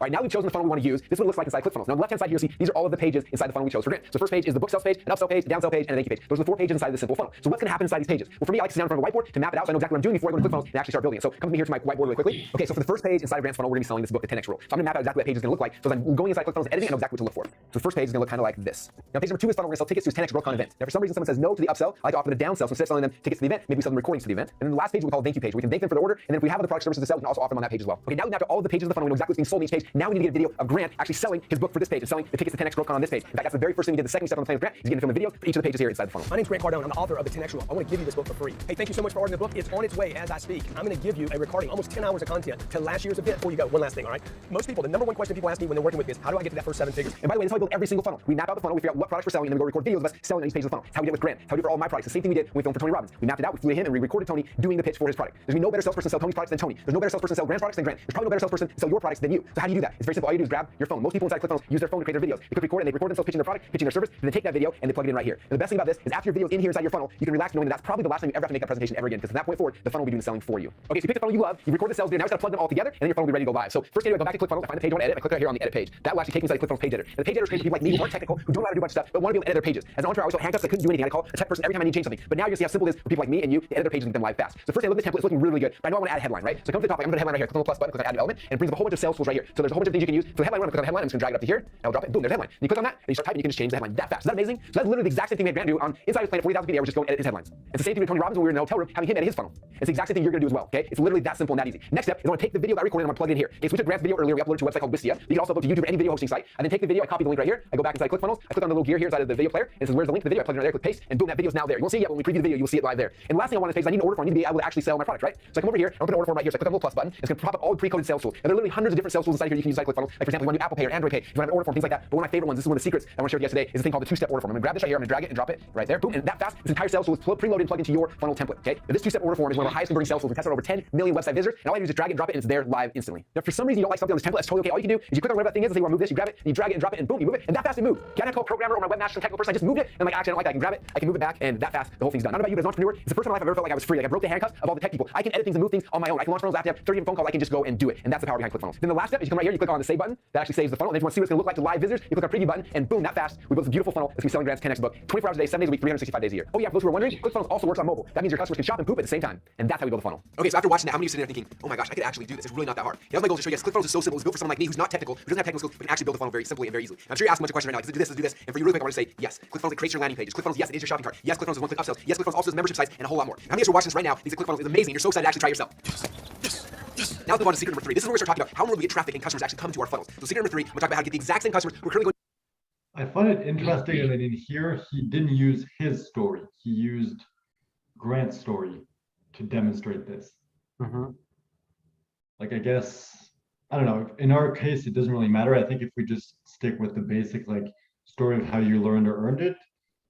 All right, now we've chosen the funnel we want to use. This is what it looks like inside ClickFunnels. Now, on the left-hand side here, see, these are all of the pages inside the funnel we chose for grant. So the first page is the book sales page, an upsell page, a downsell page, and a thank you page. Those are the 4 pages inside the simple funnel. So what's going to happen inside these pages? Well, for me, I like to sit down in front of a whiteboard to map it out so I know exactly what I'm doing before I go to ClickFunnels and actually start building it. So come with me here to my whiteboard really quickly. Okay, so for the first page inside of Grant's funnel, we're going to be selling this book, The 10X Rule. So I'm going to map out exactly what page is going to look like. So as I'm going inside ClickFunnels and editing, I know exactly what to look for. So the first page is going to look kind of like this. Now, page number 2 is funnel. We're going to sell tickets to his 10X GrowthCon event. Now, for some reason, someone says no to the upsell. I like to offer the downsell. So instead of selling them tickets to the event, maybe we sell them recordings to the event. And then the last page we call thank you page. We can thank them for the order, and then if we have other product services to sell, we can also offer them on that page as well. Okay, now we mapped out all all of the pages of the funnel. We know exactly what's being sold on each page. Now we need to get a video of Grant actually selling his book for this page and selling the tickets to 10x Growth on this page. In fact, that's the very first thing we did. The second step on the plan with Grant is getting to film a video for each of the pages here inside the funnel. My name's Grant Cardone. I'm the author of the 10X Rule. I want to give you this book for free. Hey, thank you so much for ordering the book. It's on its way as I speak. I'm going to give you a recording, almost 10 hours of content to last year's event. Before you go, one last thing, all right? Most people, the number one question people ask me when they're working with me is, how do I get to that first 7 figures? And by the way, that's how we build every single funnel. We map out the funnel, we figure out what products we're selling, and then we go record videos of us selling on each page of the funnel. That's how we did it with Grant. That's how we did it for all my products. The same thing we did when we filmed for Tony Robbins. We mapped it out, we flew him, and we recorded Tony doing the pitch for his product. There's gonna be no better salesperson to sell Tony's products than Tony. There's no better salesperson to sell Grant's products than Grant. There's probably no better salesperson to sell your products than you. So how do you do that? It's very simple. All you do is grab your phone. Most people inside ClickFunnels use their phone to create their videos. They click record and they record themselves pitching their product, pitching their service, and then take that video and they plug it in right here. And the best thing about this is after your video's in here inside your funnel, you can relax knowing that that's probably the last time you ever have to make that presentation ever again, because from that point forward, the funnel will be doing the selling for you. Okay, so you pick the funnel you love, you record the sales video, now you just gotta plug them all together, and then your funnel will be ready to go live. So first thing I go back to ClickFunnels, I find the page I want to edit, I click right here on the edit page. That will actually take me inside the ClickFunnels page editor. And the page editor is great for people like me who aren't technical, who don't know how to do a bunch of stuff, but want to be able to edit their pages. As an entrepreneur, I always felt handcuffs, I couldn't do anything. I call a tech person every time I need to change something. But now you see how simple it is for people like me and you to edit their pages and get them live fast. So first I look at the template, it's looking really good, but I know I want to add a headline, right? So I come to the top, I'm going to headline right here, click on the plus button, click on add new element, and it brings up a whole bunch of sales tools right here. So there's a whole bunch of things you can use. So the headline, I'm going to click on the headline, I'm just going to drag it up to here, and I'll drop it, boom, there's a headline. And you click on that, and you start typing, you can just change the headline that fast. Is that amazing? So that's literally the exact same thing we had Grant do on Inside His Planet 40,000 PDA, we're just going to edit his headlines. It's the same thing with Tony Robbins when we were in the hotel room having him edit his funnel. It's the exact same thing you're going to do as well, okay? It's literally that simple and that easy. Next step is I want to take the video that I recorded and I'm going to plug it in here. Okay, so we took Grant's video earlier, we uploaded it to a website called Wistia. You can also go to YouTube or any video hosting site. I then take the video, I copy the link right here, I go back inside ClickFunnels, I click on the little gear here inside of the video player, and it says where's the link to the video, I plug it in right there, click paste, and boom, that video's now there. You won't see it yet when we preview the video, you'll see it live there. And the last thing I want to say is I need an order form, I need to be able to actually sell my product, right? So I come over here, I open an order form right here, so I click on the little plus button, it's going to pop up all the pre-coded sales tools. And there are literally hundreds of different sales tools inside here you can use inside ClickFunnels. Like for example, you want to do Apple Pay or Android Pay, you want to have an order form, things like that. But one of my favorite ones, this is one of the secrets I want to share with you guys today, is a thing called the two-step order form. I'm going to grab this right here, I'm going to drag it and drop it right there, boom, and that fast, this entire sales tool is preloaded and plugged into your funnel template, okay? Now, this two-step order form is one of the highest converting sales tools. We tested over 10 million website visitors, and all I do is just drag it and drop it, and it's there live instantly. Now, if for some reason you don't like something on this template, that's totally okay. All you can do is you click on whatever that thing is, and say you want to move this, you grab it, you drag it and drop it, and boom, you move it, and that fast it moved. Can I call a programmer or my webmaster technical person? I just moved it, and I'm like, actually, I don't like that. I can grab it, I can move it back, and that fast, the whole thing's done. Not about you, but as an entrepreneur, it's the first time in my life I've ever felt like I was free. Like I broke the handcuffs of all the tech people. I can edit things and move things on my own. I can launch funnels after I have 30 phone calls. I can just go and do it, and that's the power behind ClickFunnels. Then the last step is you come right here, you click on the save button. That actually saves the funnel. And if you want to see what it's going to look like to live visitors, you click on preview button, and boom, that fast, we built this beautiful funnel that's going to be selling Grant's 10x book 24 hours a day, 7 days a week, 365 days a year. Oh yeah, for those who are wondering, ClickFunnels also works on mobile. That means your customers can shop and poop at the same time, and that's how we build a funnel. Okay, so after watching that, how many of you sitting there thinking, oh my gosh, I could actually do this? It's really not that hard. That was my goal to show you guys. ClickFunnels is so simple. It's built for someone like me who's not technical, who doesn't have technical skills, but can actually build a funnel very simply and very easily. And I'm sure you're asking a bunch of questions right now. Like, does it do this? And for you, really quick, I want to say yes. ClickFunnels, it creates your landing pages. ClickFunnels, yes, it is your shopping cart. Yes, ClickFunnels is one-click upsells. Yes, ClickFunnels also is membership sites and a whole lot more. How many of you are watching this right now? These ClickFunnels is amazing. You're so excited to actually try it yourself. Now let's move on to secret number 3. This is where we start talking about how we get traffic and customers actually come to our funnels. So secret number 3, we're talking about how to get the exact same customers who are currently going. I find it interesting that in here, he didn't use his story. He used Grant's story to demonstrate this. Like, I guess, I don't know, in our case, it doesn't really matter. I think if we just stick with the basic, like, story of how you learned or earned it,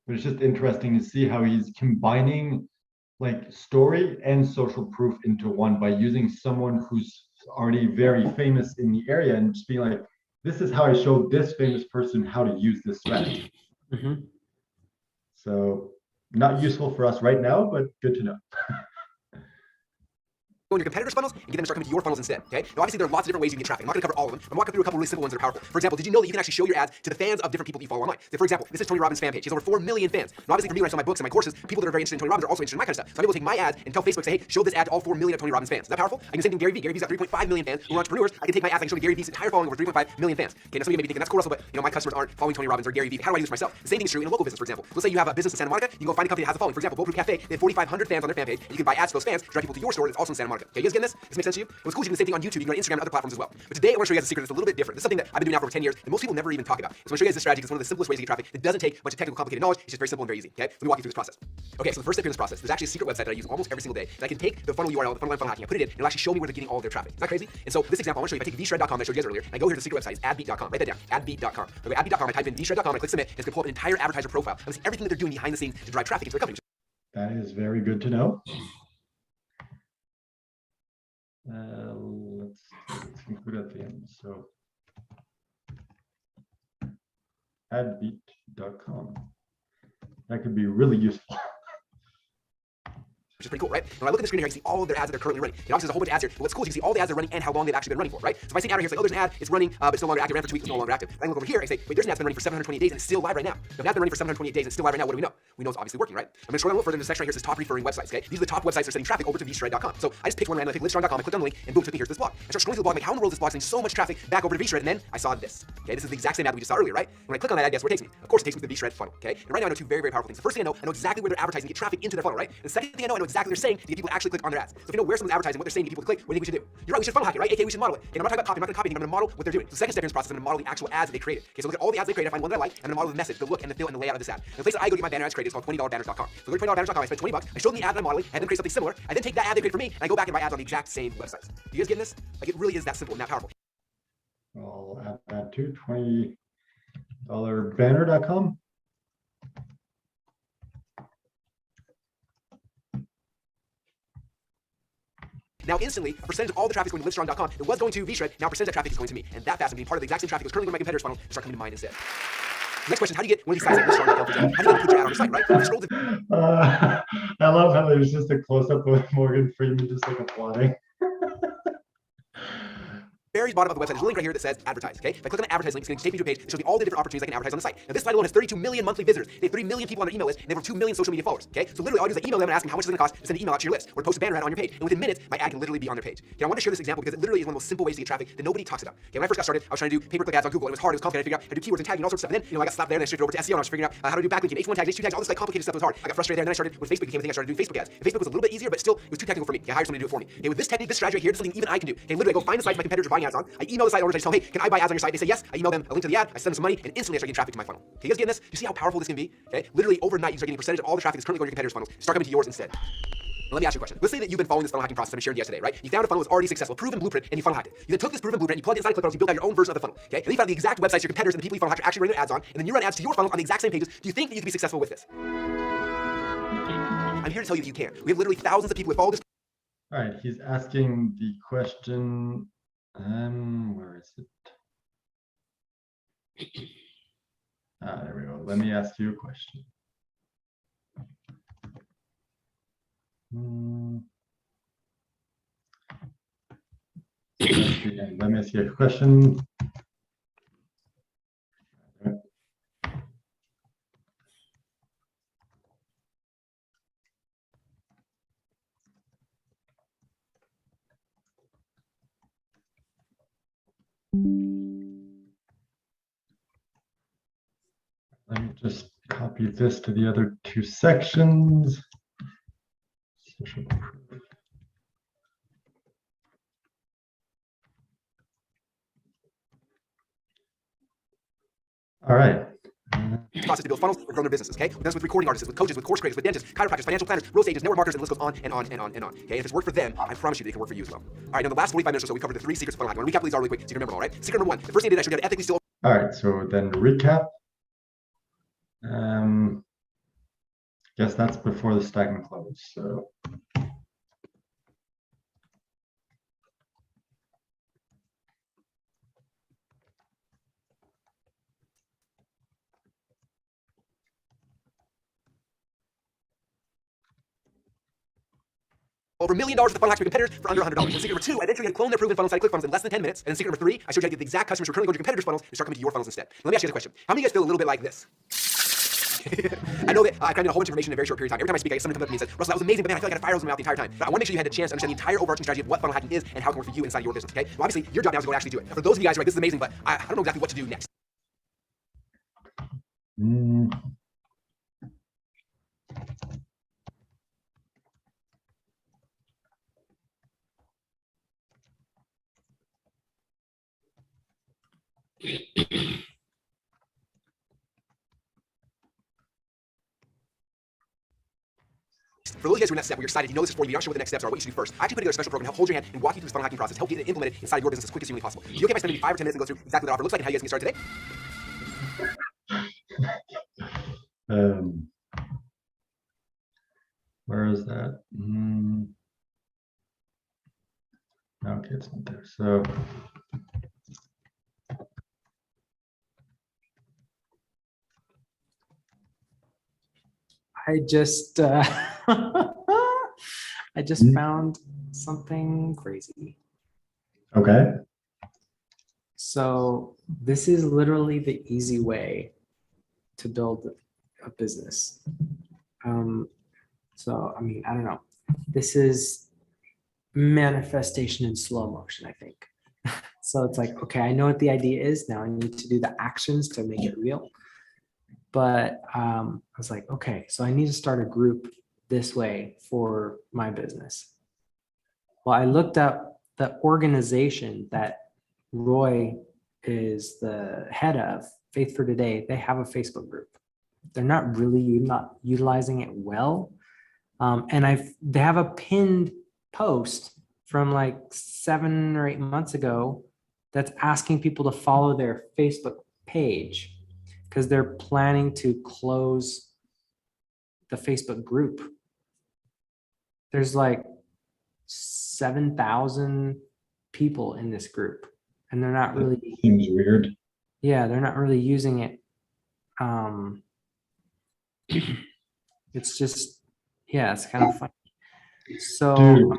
but it's just interesting to see how he's combining like story and social proof into one by using someone who's already very famous in the area and just being like, this is how I showed this famous person how to use this strategy. So not useful for us right now, but good to know. Go in your competitors' funnels and get them to start coming to your funnels instead. Okay? Now, obviously, there are lots of different ways you can get traffic. I'm not going to cover all of them. I'm walking through a couple really simple ones that are powerful. For example, did you know that you can actually show your ads to the fans of different people that you follow online? So, for example, this is Tony Robbins' fan page. He has over 4 million fans. Now, obviously, for me, when I sell my books and my courses, people that are very interested in Tony Robbins are also interested in my kind of stuff. So I'm able to take my ads and tell Facebook, say, hey, show this ad to all 4 million of Tony Robbins fans. Is that powerful? I can do the same thing with Gary Vee. Gary Vee's got 3.5 million fans. Who are entrepreneurs. I can take my ads, I can show Gary Vee's entire following over 3.5 million fans. Okay, now some of you may be thinking that's cool, Russell, but my customers aren't following Tony Robbins or Gary Vee. How do I do this myself? The same thing is true in a local business, for example. Let's say you have a business in Santa Monica. You can go find a company that has a following. For example, Bulletproof Cafe. They have 4,500 fans on their fan page. And you can buy ads to those fans to drive people to your store that's also in Santa Monica. Okay, you guys getting this? This makes sense to you? What's cool is you can do the same thing on YouTube. You can go to Instagram and other platforms as well. But today I want to show you guys a secret that's a little bit different. This is something that I've been doing now for over 10 years that most people never even talk about. So I'm going to show you guys this strategy because it's one of the simplest ways to get traffic. It doesn't take a bunch of technical, complicated knowledge. It's just very simple and very easy. Okay, let me walk you through this process. Okay, so the first step in this process, there's actually a secret website that I use almost every single day. And I can take the funnel URL, the funnel hacking, I put it in, and it'll actually show me where they're getting all of their traffic. Is that crazy? And so this example, I want to show you. If I take vshred.com that I showed you guys earlier, and I go here to the secret website, it's adbeat.com. Write that down. Adbeat.com. I go adbeat.com, I type in vshred.com, I click submit, and it's going to pull up an entire advertiser profile. I'm going to see everything that they're doing behind the scenes to drive traffic into their company. That is very good to know. Let's conclude at the end. So adbeat.com. That could be really useful. Which is pretty cool, right? When I look at the screen here, I can see all of their ads that they're currently running. And obviously, there's a whole bunch of ads here. But what's cool is you can see all the ads they're running and how long they've actually been running for, right? So if I see an ad right here, it's like, oh, there's an ad, it's running, but it's no longer active. Ran for 2 weeks, it's no longer active. I can look over here and say, wait, there's an ad that's been running for 728 days and it's still live right now. Now, if an ad's been running for 728 days and it's still live right now, what do we know? we know it's obviously working, right? I'm gonna scroll down a little further in the section right here. It says top referring websites, okay? These are the top websites that are sending traffic over to vshred.com. So I just picked one random, I clicked Livestrong.com, I clicked on the link, and boom, took me here to this blog. I start scrolling through the blog, like, how in the world is this blog sending so much traffic back over to vshred? And then I saw this, okay? This is the exact same ad we just saw earlier, right? When I click on that ad, guess where it takes me? Of course, it takes me to the vshred funnel, okay? And right now I know two very, very powerful things. The first thing I know exactly where they're advertising to get traffic into their funnel, right? And the second thing I know exactly what they're saying to get people to actually click on their ads. So if you know where someone's advertising, what they're saying to get people to click, what do you think we should do? You're right, we should funnel hack it, right? AKA we should model it. Okay, I'm not talking about copy, I'm not gonna copy anything, I'm gonna model what they're doing. So the second step in this process, I'm gonna model the actual ads that they created. Okay, so look at all the ads they created, I find one that I like, and I'm gonna model the message, the look, and the feel, and the layout of this ad. And the place that I go get my banner ads created is called $20banners.com. So go to $20banners.com, I spend $20, I show them the ad that I'm modeling, I then create something similar, I then take that ad they created for me, and I go back and buy ads on the exact same websites. Do you guys get this? Like, it really is that simple and that powerful. I'll add that to $20banner.com. Now instantly, a percentage of all the traffic is going to Livestrong.com. It was going to vshred, now a percentage of that traffic is going to me. And that fast, I'm being part of the exact same traffic that's currently going to my competitor's funnel to start coming to mine instead. Next question, how do you get one of these sites like Livestrong.com, for example? How do you put your ad on your site, right? You scroll to I love how there's just a close-up of Morgan Freeman just like applauding. very bottom of the website, there's a link right here that says advertise, okay? If I click on the advertise link, it's going to take me to a page that shows me all the different opportunities I can advertise on the site. Now this site alone has 32 million monthly visitors. They have 3 million people on their email list, and they have 2 million social media followers, okay? So literally all I do is I email them and ask them how much it's going to cost to send an email out to your list, or to post a banner ad on your page, and within minutes, my ad can literally be on their page. Okay, I want to share this example because it literally is one of the most simple ways to get traffic that nobody talks about. Okay, when I first got started, I was trying to do pay-per-click ads on Google. It was hard, it was complicated, I figured out how to do keywords and tagging and all sorts of stuff. And then, I got slapped there, and I shifted over to SEO, and I was figuring out how to do backlinking, H1 tags, H2 tags, all this like complicated stuff was hard. I got frustrated there, and then I started, when Facebook became a thing, I started doing Facebook ads. And Facebook was a little bit easier, but still, it was too technical for me. Okay, I hired somebody to do it for me. Okay, with this technique, this strategy right here, this is something even I can do. Okay, literally, I go find the sites my competitors are buying ads on. I email the site owners, I just tell them, hey, can I buy ads on your site? They say yes. I email them a link to the ad, I send them some money, and instantly I start getting traffic to my funnel. Okay, you guys getting this? Do you see how powerful this can be? Okay, literally overnight, you start getting a percentage of all the traffic that's currently going to your competitors' funnels, start coming to yours instead. Now, let me ask you a question. Let's say that you've been following this funnel hacking process I've been sharing yesterday, right? You found a funnel that was already successful, proven blueprint, and you funnel hacked it. You then took this proven blueprint, you plugged it inside ClickFunnels, you built out your own version of the funnel. Okay? And then you found the exact websites your competitors and the people you funnel hacked are actually running their ads on, and then you run ads to your funnel on the exact same pages. Do you think that you can be successful with this? I'm here to tell you that you can. We have literally thousands of people with all this. All right, he's asking the question. Where is it? There we go. Let me ask you a question. Let me ask you a question. Let me just copy this to the other two sections. Social proof. All right. Process to build funnels and grow their businesses, okay? We've done this with recording artists, with coaches, with course creators, with dentists, chiropractors, financial planners, real estate agents, network marketers, and the list goes on and on and on and on. Okay, if it's worked for them, I promise you that it can work for you as well. All right, now in the last 45 minutes or so, we covered the 3 secrets of funnel hacking. I'm gonna recap these all really quick so you can remember them all, right? Secret number 1, the first thing I did, I showed you how to ethically steal. All right, so then recap. Guess that's before the stagnant close. So. Over $1 million with the funnel hacks for competitors for under $100. And secret number 2, I then showed you how to clone their proven funnel inside ClickFunnels in less than 10 minutes. And then secret number 3, I showed you how to get the exact customers who are currently going to your competitors' funnels and start coming to your funnels instead. Let me ask you the question. How many of you guys feel a little bit like this? I know that I crammed in a whole bunch of information in a very short period of time. Every time I speak, I get someone comes up to me and says, Russell, that was amazing, but man, I feel like I got fire hose in my mouth the entire time. But I want to make sure you had the chance to understand the entire overarching strategy of what funnel hacking is and how it can work for you inside your business, okay? Well, obviously, your job now is to go actually do it. For those of you guys who are like, this is amazing, but I don't know exactly what to do next. For those of you guys who are in that step where you're excited, you know this is for you, you're not sure what the next steps are, what you should do first, I actually put together a special program to help hold your hand and walk you through this funnel hacking process, help get it implemented inside your business as quick as humanly possible. You okay if I spend maybe 5 or 10 minutes and go through exactly what the offer looks like and how you guys can get started today? Where is that? Okay, it's not there. So. I just I just found something crazy. Okay. So this is literally the easy way to build a business. So, I mean, I don't know. This is manifestation in slow motion, I think. So it's like, okay, I know what the idea is. Now I need to do the actions to make it real. But I was like, okay, so I need to start a group this way for my business. Well, I looked up the organization that Roy is the head of, Faith for Today. They have a Facebook group. They're not utilizing it well. And they have a pinned post from like 7 or 8 months ago that's asking people to follow their Facebook page because they're planning to close the Facebook group. There's like 7,000 people in this group, and they're not really. Seems weird. Yeah, they're not really using it. It's just, yeah, it's kind of funny. So Dude,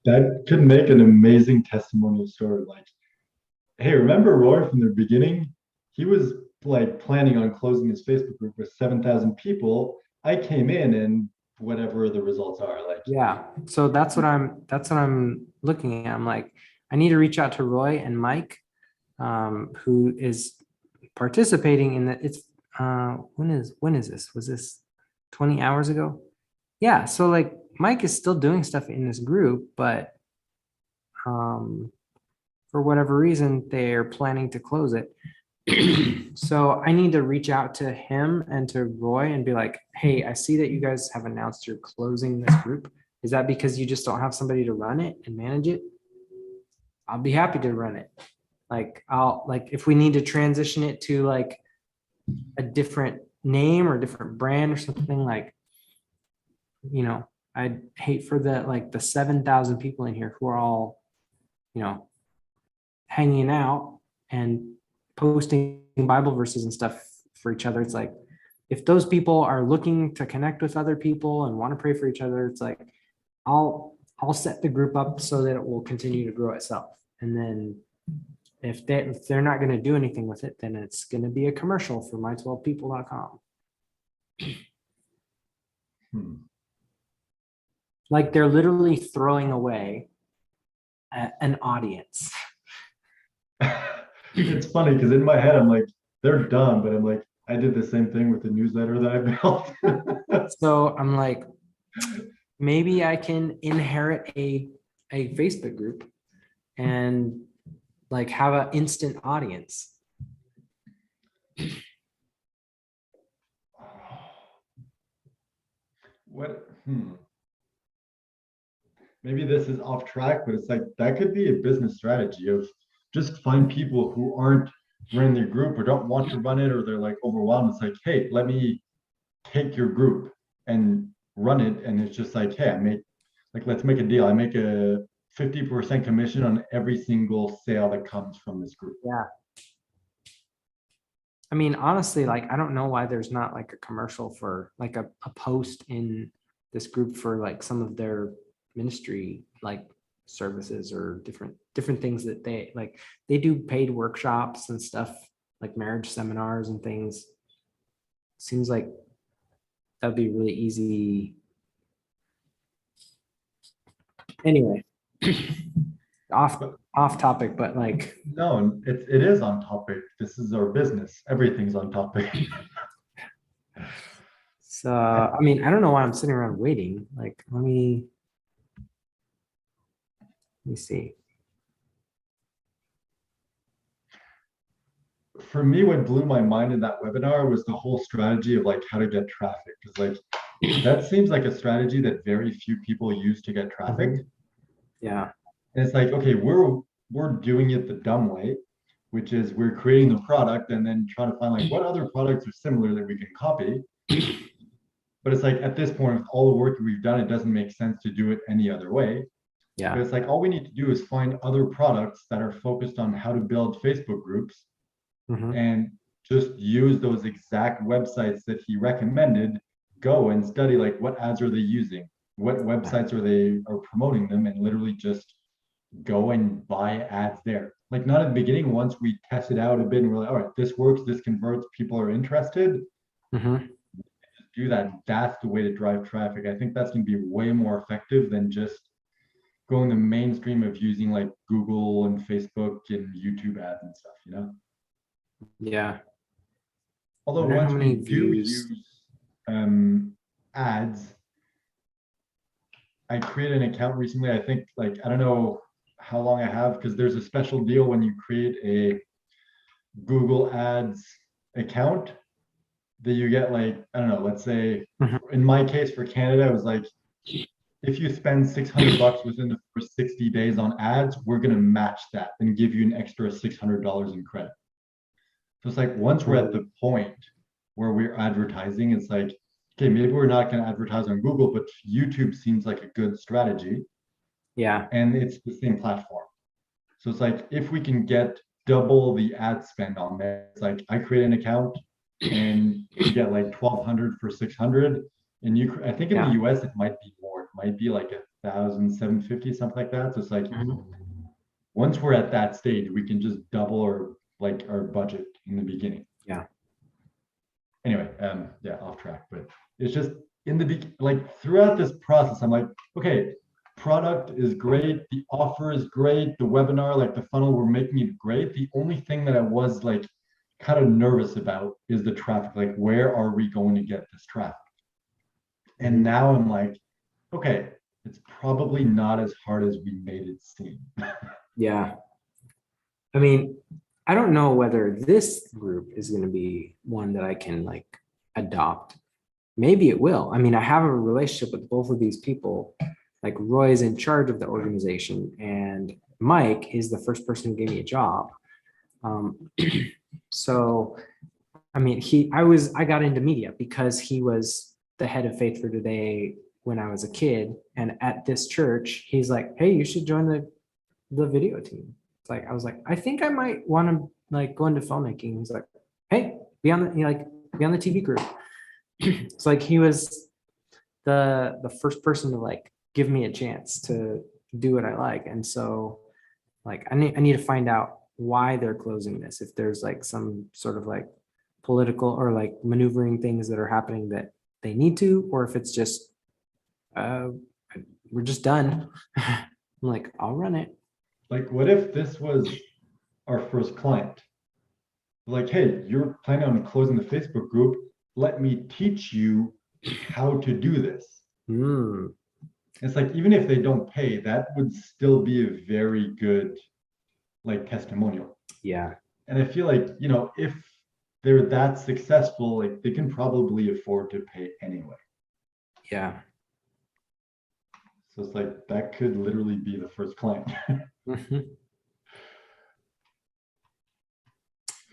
that could make an amazing testimonial story. Like, hey, remember Roy from the beginning? He was like planning on closing his Facebook group with 7,000 people. I came in and whatever the results are, like, yeah, so that's what I'm looking at. I'm like, I need to reach out to Roy and Mike, who is participating in the, it's when is this? Was this 20 hours ago? Yeah, so like Mike is still doing stuff in this group, but for whatever reason, they're planning to close it. So I need to reach out to him and to Roy and be like, hey, I see that you guys have announced you're closing this group. Is that because you just don't have somebody to run it and manage it? I'll be happy to run it. Like, if we need to transition it to like a different name or different brand or something, like, you know, I'd hate for the 7,000 people in here who are all, you know, hanging out and posting Bible verses and stuff for each other. It's like, if those people are looking to connect with other people and want to pray for each other, it's like, I'll set the group up so that it will continue to grow itself. And then if they're not going to do anything with it, then it's going to be a commercial for my12people.com. Like, they're literally throwing away an audience. it's funny because in my head I'm like, they're done, but I'm like, I did the same thing with the newsletter that I built. So I'm like, maybe I can inherit a Facebook group and like have an instant audience. What? Maybe this is off track, but it's like that could be a business strategy of just find people who aren't running their group or don't want to run it, or they're like overwhelmed. It's like, hey, let me take your group and run it. And it's just like, hey, let's make a deal. I make a 50% commission on every single sale that comes from this group. Yeah. I mean, honestly, like, I don't know why there's not like a commercial for like a post in this group for like some of their ministry like services or different things that they do paid workshops and stuff, like marriage seminars and things. Seems like that'd be really easy. Anyway, off topic, but like, no, it is on topic. This is our business. Everything's on topic. so I mean, I don't know why I'm sitting around waiting. Like, let me see. For me, what blew my mind in that webinar was the whole strategy of like how to get traffic. Because like that seems like a strategy that very few people use to get traffic. Yeah. And it's like, okay, we're doing it the dumb way, which is we're creating the product and then trying to find like what other products are similar that we can copy. But it's like at this point, with all the work that we've done, it doesn't make sense to do it any other way. Yeah. But it's like all we need to do is find other products that are focused on how to build Facebook groups and just use those exact websites that he recommended. Go and study like what ads are they using, what websites are promoting them, and literally just go and buy ads there. Like not at the beginning, once we test it out a bit and we're like, all right, this works, this converts, people are interested. do that, that's the way to drive traffic. I think that's going to be way more effective than just going the mainstream of using like Google and Facebook and YouTube ads and stuff, you know? Yeah. Although Wonder how once we many do views- use ads, I created an account recently. I think like, I don't know how long I have, because there's a special deal when you create a Google Ads account that you get like, I don't know, let's say Mhm. in my case for Canada, it was like, if you spend 600 bucks within the first 60 days on ads, we're going to match that and give you an extra $600 in credit. So it's like, once we're at the point where we're advertising, it's like, okay, maybe we're not going to advertise on Google, but YouTube seems like a good strategy. Yeah. And it's the same platform. So it's like, if we can get double the ad spend on there, it's like, I create an account and you get like 1,200 for 600. And you, I think in the US, it might be more. It might be like 1,750, something like that. So it's like, once we're at that stage, we can just double our budget in the beginning. Yeah. Anyway, yeah, off track, but it's just in the like throughout this process, I'm like, okay, product is great, the offer is great, the webinar, like the funnel, we're making it great. The only thing that I was like kind of nervous about is the traffic. Like, where are we going to get this traffic? And now I'm like, okay, it's probably not as hard as we made it seem. Yeah. I mean, I don't know whether this group is going to be one that I can like adopt. Maybe it will. I mean, I have a relationship with both of these people. Like Roy is in charge of the organization and Mike is the first person who gave me a job. So, I mean, I got into media because he was the head of Faith for Today when I was a kid. And at this church, he's like, hey, you should join the video team. It's like, I was like, I think I might want to like go into filmmaking. He's like, hey, be on the TV group. It's like, he was the first person to like give me a chance to do what I like. And so like, I need to find out why they're closing this. If there's like some sort of like political or like maneuvering things that are happening that they need to, or if it's just, we're just done. I'm like, I'll run it. Like, what if this was our first client? Like, hey, you're planning on closing the Facebook group. Let me teach you how to do this. It's like, even if they don't pay, that would still be a very good like testimonial. Yeah. And I feel like, you know, if they're that successful, like they can probably afford to pay anyway. Yeah. So it's like, that could literally be the first client.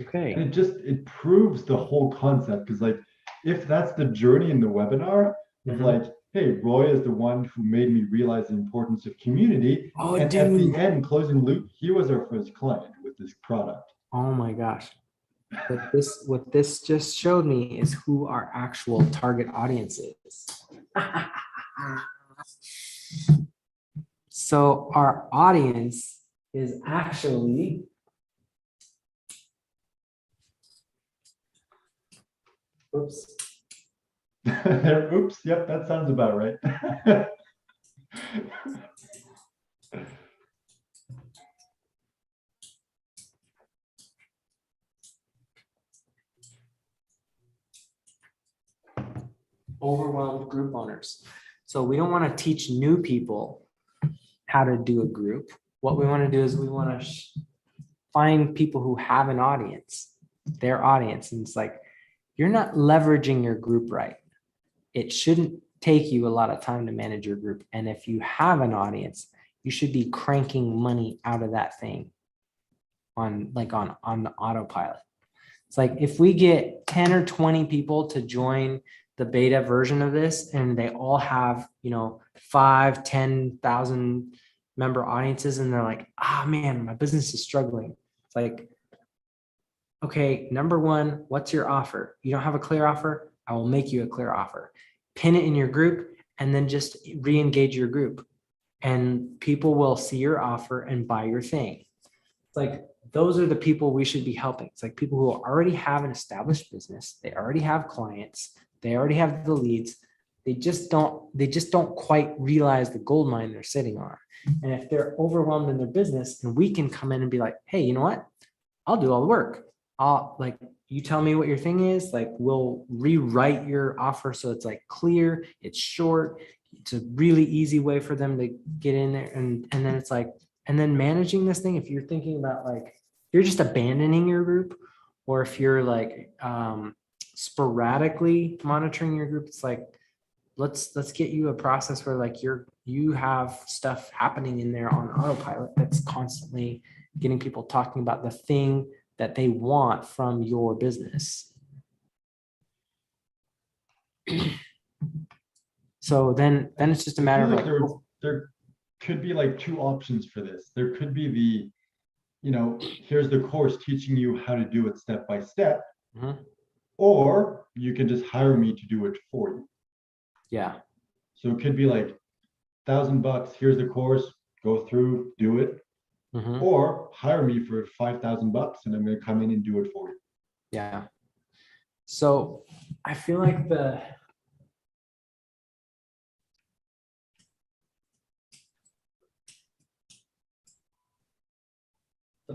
Okay. And it proves the whole concept, because like, if that's the journey in the webinar of like, hey, Roy is the one who made me realize the importance of community. Oh, and dude. at the end, closing loop, he was our first client with this product. Oh my gosh. What this just showed me is who our actual target audience is. So our audience is actually oops. Oops, yep, that sounds about right. Overwhelmed group owners. So we don't want to teach new people how to do a group. What we want to do is we want to find people who have an audience, their audience. And it's like, you're not leveraging your group right. It shouldn't take you a lot of time to manage your group. And if you have an audience, you should be cranking money out of that thing on the autopilot. It's like, if we get 10 or 20 people to join the beta version of this, and they all have, 5,000-10,000 member audiences, and they're like, ah, man, my business is struggling. It's like, okay, number one, what's your offer? You don't have a clear offer? I will make you a clear offer. Pin it in your group, and then just re-engage your group, and people will see your offer and buy your thing. It's like, those are the people we should be helping. It's like people who already have an established business. They already have clients. They already have the leads. They just don't quite realize the gold mine they're sitting on. And if they're overwhelmed in their business, and we can come in and be like, hey, you know what? I'll do all the work. I'll like, you tell me what your thing is, like we'll rewrite your offer so it's like clear, it's short, it's a really easy way for them to get in there. And then it's like, and then managing this thing, if you're thinking about like, you're just abandoning your group, or if you're like sporadically monitoring your group, it's like, let's get you a process where like you have stuff happening in there on autopilot that's constantly getting people talking about the thing that they want from your business. So then it's just a matter of I feel like, like there could be like two options for this. There could be the, you know, here's the course teaching you how to do it step by step, Mhm. or you can just hire me to do it for you. yeah, So it could be like $1,000, here's the course, go through, do it, mhm, or hire me for $5,000 and I'm gonna come in and do it for you. yeah. So I feel like the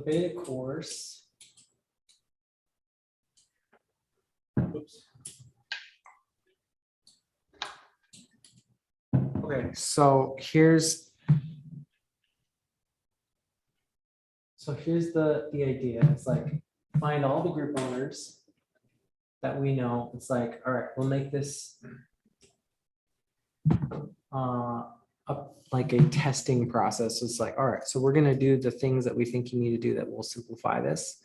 beta course. Oops. Okay, so here's the idea. It's like find all the group owners that we know. It's like, all right, we'll make this like a testing process. It's like, all right, so we're gonna do the things that we think you need to do that will simplify this.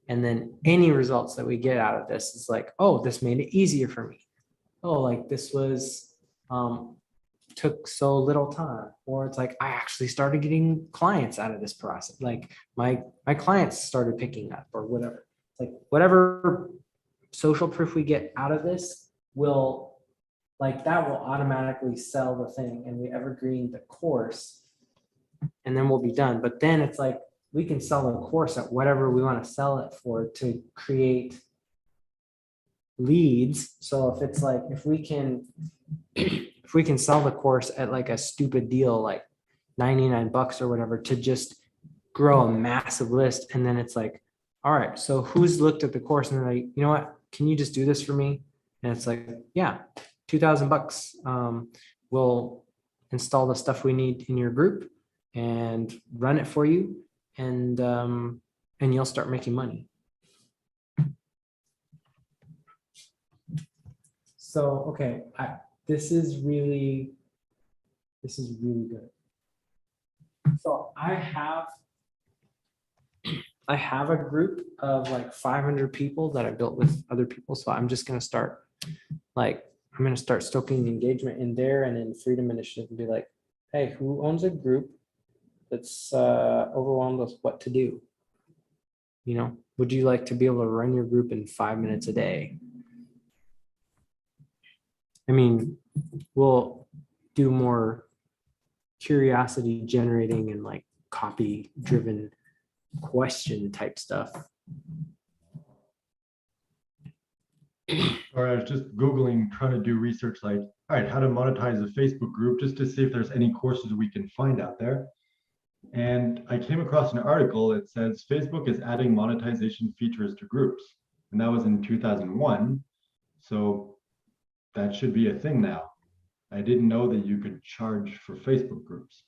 And then any results that we get out of this is like, oh, this made it easier for me. Oh, like this was took so little time. Or it's like I actually started getting clients out of this process. Like my clients started picking up or whatever. Like whatever social proof we get out of this will like that will automatically sell the thing, and we evergreen the course, and then we'll be done. But then it's like we can sell the course at whatever we want to sell it for to create leads. So if it's like if we can sell the course at like a stupid deal like $99 or whatever to just grow a massive list, and then it's like, all right, so who's looked at the course and they're like, you know what, can you just do this for me? And it's like, yeah, $2,000. We'll install the stuff we need in your group and run it for you, and you'll start making money. So okay, this is really good. So I have a group of like 500 people that I built with other people. So I'm just gonna start stoking the engagement in there and in Freedom Initiative and be like, hey, who owns a group that's overwhelmed with what to do? You know, would you like to be able to run your group in 5 minutes a day? I mean, we'll do more curiosity generating and like copy driven question type stuff. Or I was just Googling, trying to do research like, all right, how to monetize a Facebook group just to see if there's any courses we can find out there. And I came across an article that says Facebook is adding monetization features to groups. And that was in 2001. So that should be a thing now. I didn't know that you could charge for Facebook groups.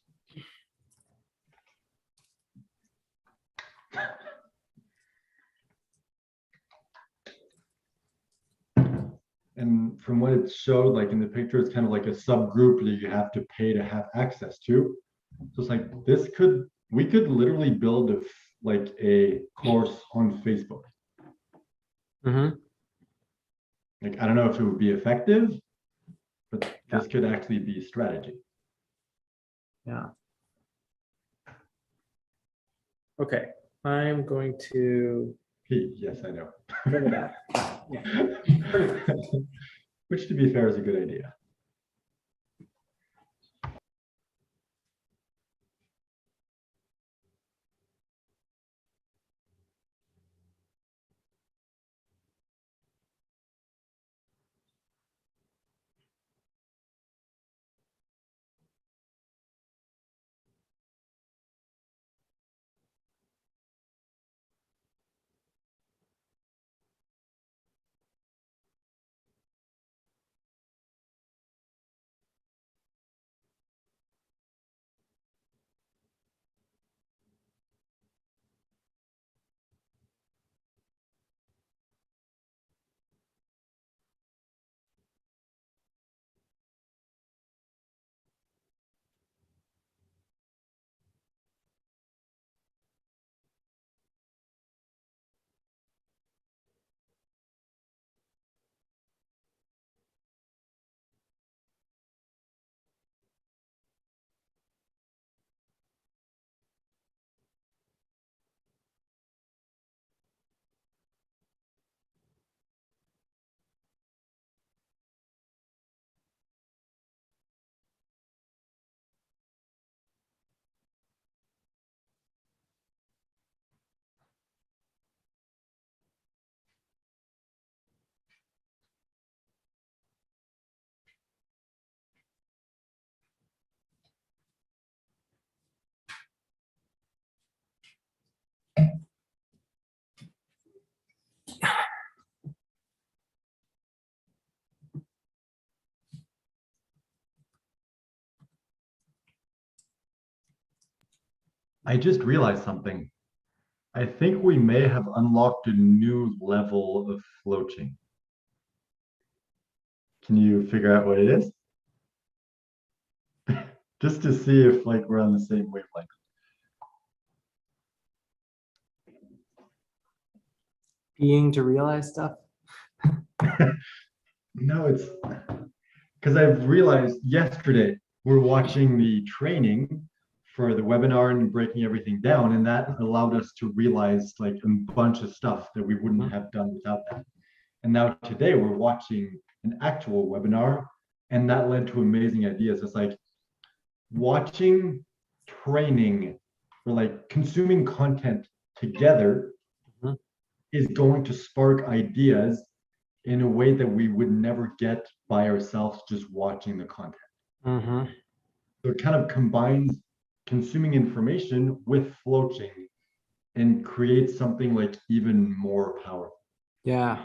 And from what it showed, like in the picture, it's kind of like a subgroup that you have to pay to have access to. So it's like we could literally build like a course on Facebook. Mm-hmm. Like I don't know if it would be effective, but this could actually be a strategy. Yeah. Okay, I'm going to Yes, I know. bring it back. Yeah. Which, to be fair, is a good idea. I just realized something. I think we may have unlocked a new level of floating. Can you figure out what it is? Just to see if like we're on the same wavelength. Being to realize stuff. No, it's because I've realized yesterday we're watching the training for the webinar and breaking everything down, and that allowed us to realize like a bunch of stuff that we wouldn't have done without that. And now today we're watching an actual webinar, and that led to amazing ideas. It's like watching training or like consuming content together is going to spark ideas in a way that we would never get by ourselves just watching the content. So it kind of combines consuming information with floating and creates something like even more powerful. Yeah.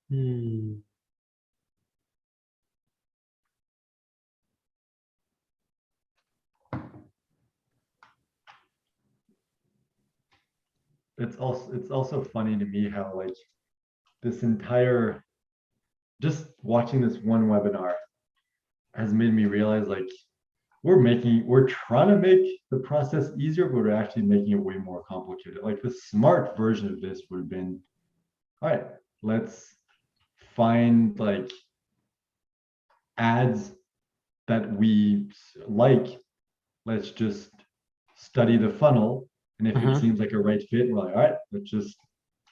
Hmm. It's also funny to me how like this entire just watching this one webinar has made me realize like we're trying to make the process easier, but we're actually making it way more complicated. Like the smart version of this would have been, all right, let's find like ads that we like. Let's just study the funnel. And if it seems like a right fit, we're like, all right, let's just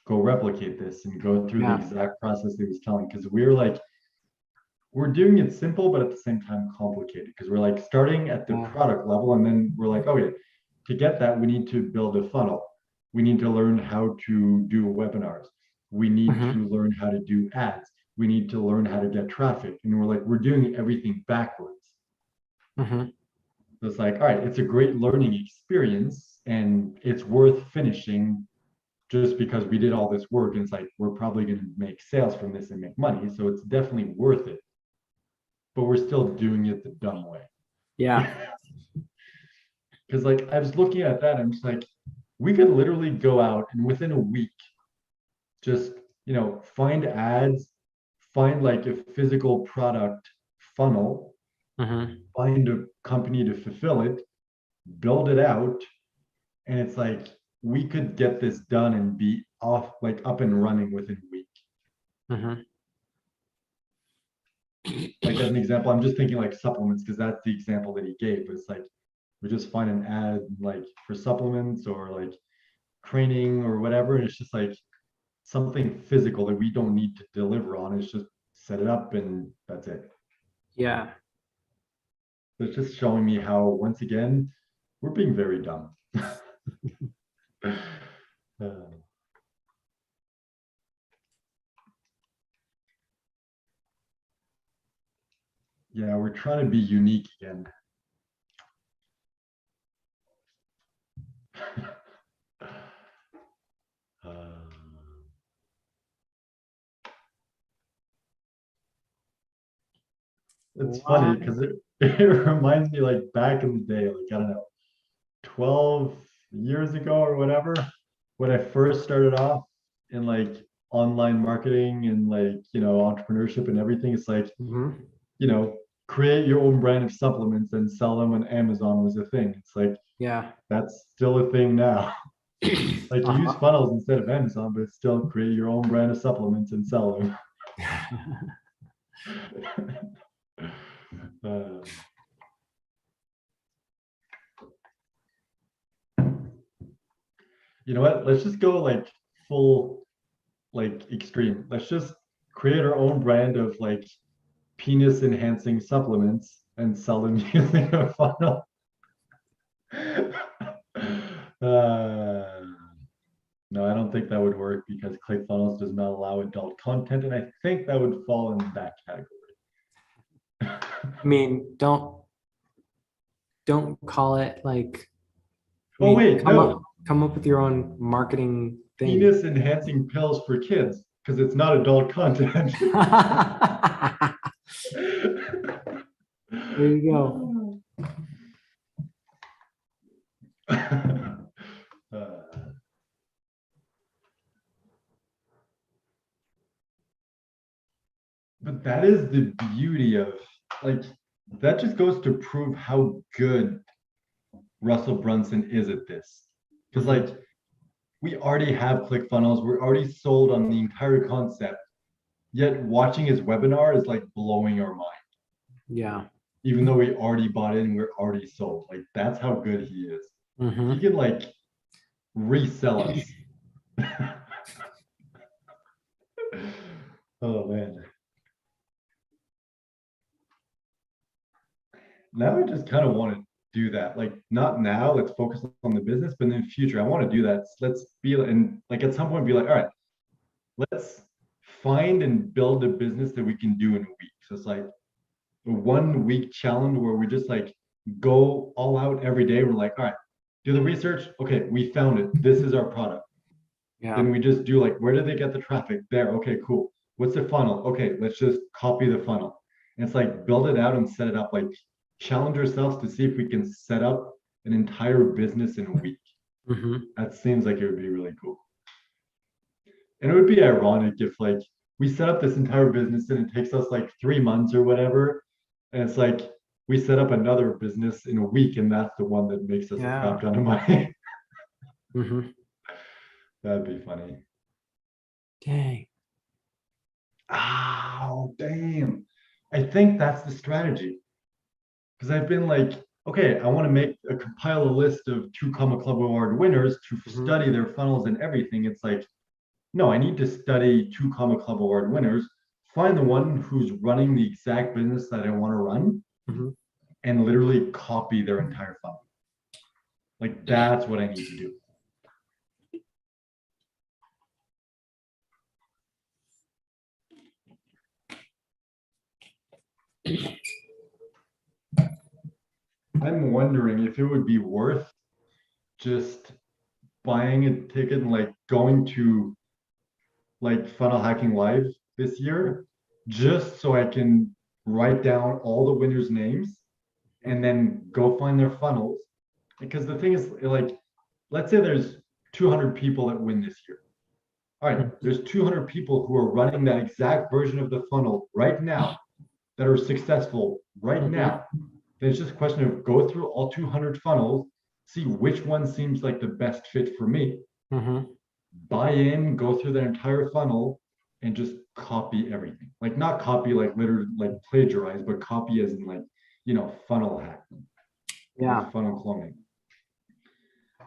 go replicate this and go through the exact process that he was telling. Because we're doing it simple, but at the same time complicated. Because we're like starting at the product level, and then we're like, okay, to get that, we need to build a funnel. We need to learn how to do webinars. We need to learn how to do ads. We need to learn how to get traffic. And we're like, we're doing everything backwards. So it's like, all right, it's a great learning experience and it's worth finishing just because we did all this work. And it's like, we're probably going to make sales from this and make money. So it's definitely worth it. But we're still doing it the dumb way. Yeah. Because like I was looking at that, I'm just like, we could literally go out and within a week, just find ads, find like a physical product funnel, find a company to fulfill it, build it out, and it's like we could get this done and be off like up and running within a week. Like as an example, I'm just thinking like supplements because that's the example that he gave. It's like we just find an ad like for supplements or like training or whatever, and it's just like something physical that we don't need to deliver on. It's just set it up and that's it. Yeah. So it's just showing me how once again we're being very dumb. Yeah, we're trying to be unique again. It's funny because it reminds me like back in the day, like I don't know, 12 years ago or whatever, when I first started off in like online marketing and like entrepreneurship and everything. It's like create your own brand of supplements and sell them on Amazon was a thing. It's like that's still a thing now. Like you use funnels instead of Amazon, but still create your own brand of supplements and sell them. You know what? Let's just go like full, like extreme. Let's just create our own brand of like penis enhancing supplements and sell them using a funnel. No, I don't think that would work because ClickFunnels does not allow adult content, and I think that would fall in that category. I mean, don't call it like. Oh wait, no. Come up with your own marketing thing. penis enhancing pills for kids because it's not adult content. There you go. But that is the beauty of, like, that just goes to prove how good Russell Brunson is at this. Because like we already have ClickFunnels, we're already sold on the entire concept. Yet watching his webinar is like blowing our mind. Yeah. Even though we already bought in, we're already sold. Like that's how good he is. Mhm. He can like resell us. Oh man. Now I just kind of want to do that. Like not now, let's focus on the business, but in the future, I want to do that. Let's be and like at some point be like, all right, let's find and build a business that we can do in a week. So it's like a 1 week challenge where we just like go all out every day. We're like, all right, do the research. Okay, we found it. This is our product. Yeah. Then we just do like, where did they get the traffic? There. Okay, cool. What's the funnel? Okay, let's just copy the funnel. And it's like build it out and set it up. Like challenge ourselves to see if we can set up an entire business in a week. Mhm. That seems like it would be really cool. And it would be ironic if like we set up this entire business and it takes us like 3 months or whatever. And it's like we set up another business in a week and that's the one that makes us a crap ton of money. Mhm. That'd be funny. Dang. Oh, damn. I think that's the strategy. Because I've been like, okay, I want to compile a list of 2 Comma Club Award winners to study their funnels and everything. It's like, no, I need to study 2 Comma Club Award winners, find the one who's running the exact business that I want to run, Mhm. and literally copy their entire funnel. Like that's what I need to do. I'm wondering if it would be worth just buying a ticket and like going to like Funnel Hacking Live this year, just so I can write down all the winners' names and then go find their funnels. Because the thing is, like, let's say there's 200 people that win this year. All right, there's 200 people who are running that exact version of the funnel right now that are successful right now. Then it's just a question of go through all 200 funnels, see which one seems like the best fit for me, Mhm. buy in, go through their entire funnel, and just copy everything. Like not copy like literally like plagiarize, but copy as in like, you know, funnel hack them. Yeah. Funnel cloning.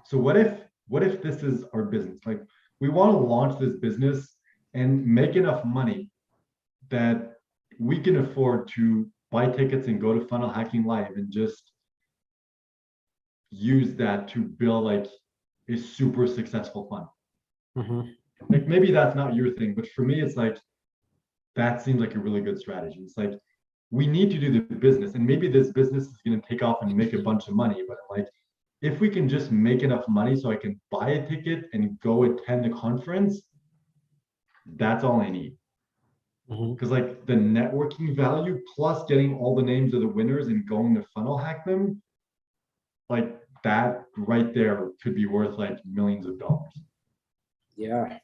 So what if this is our business? Like we want to launch this business and make enough money that we can afford to buy tickets and go to Funnel Hacking Live and just use that to build like a super successful funnel. Mhm. Like maybe that's not your thing, but for me, it's like that seems like a really good strategy. It's like we need to do the business, and maybe this business is going to take off and make a bunch of money. But like, if we can just make enough money so I can buy a ticket and go attend the conference, that's all I need. Because like the networking value plus getting all the names of the winners and going to funnel hack them, like that right there could be worth like millions of dollars. Yeah.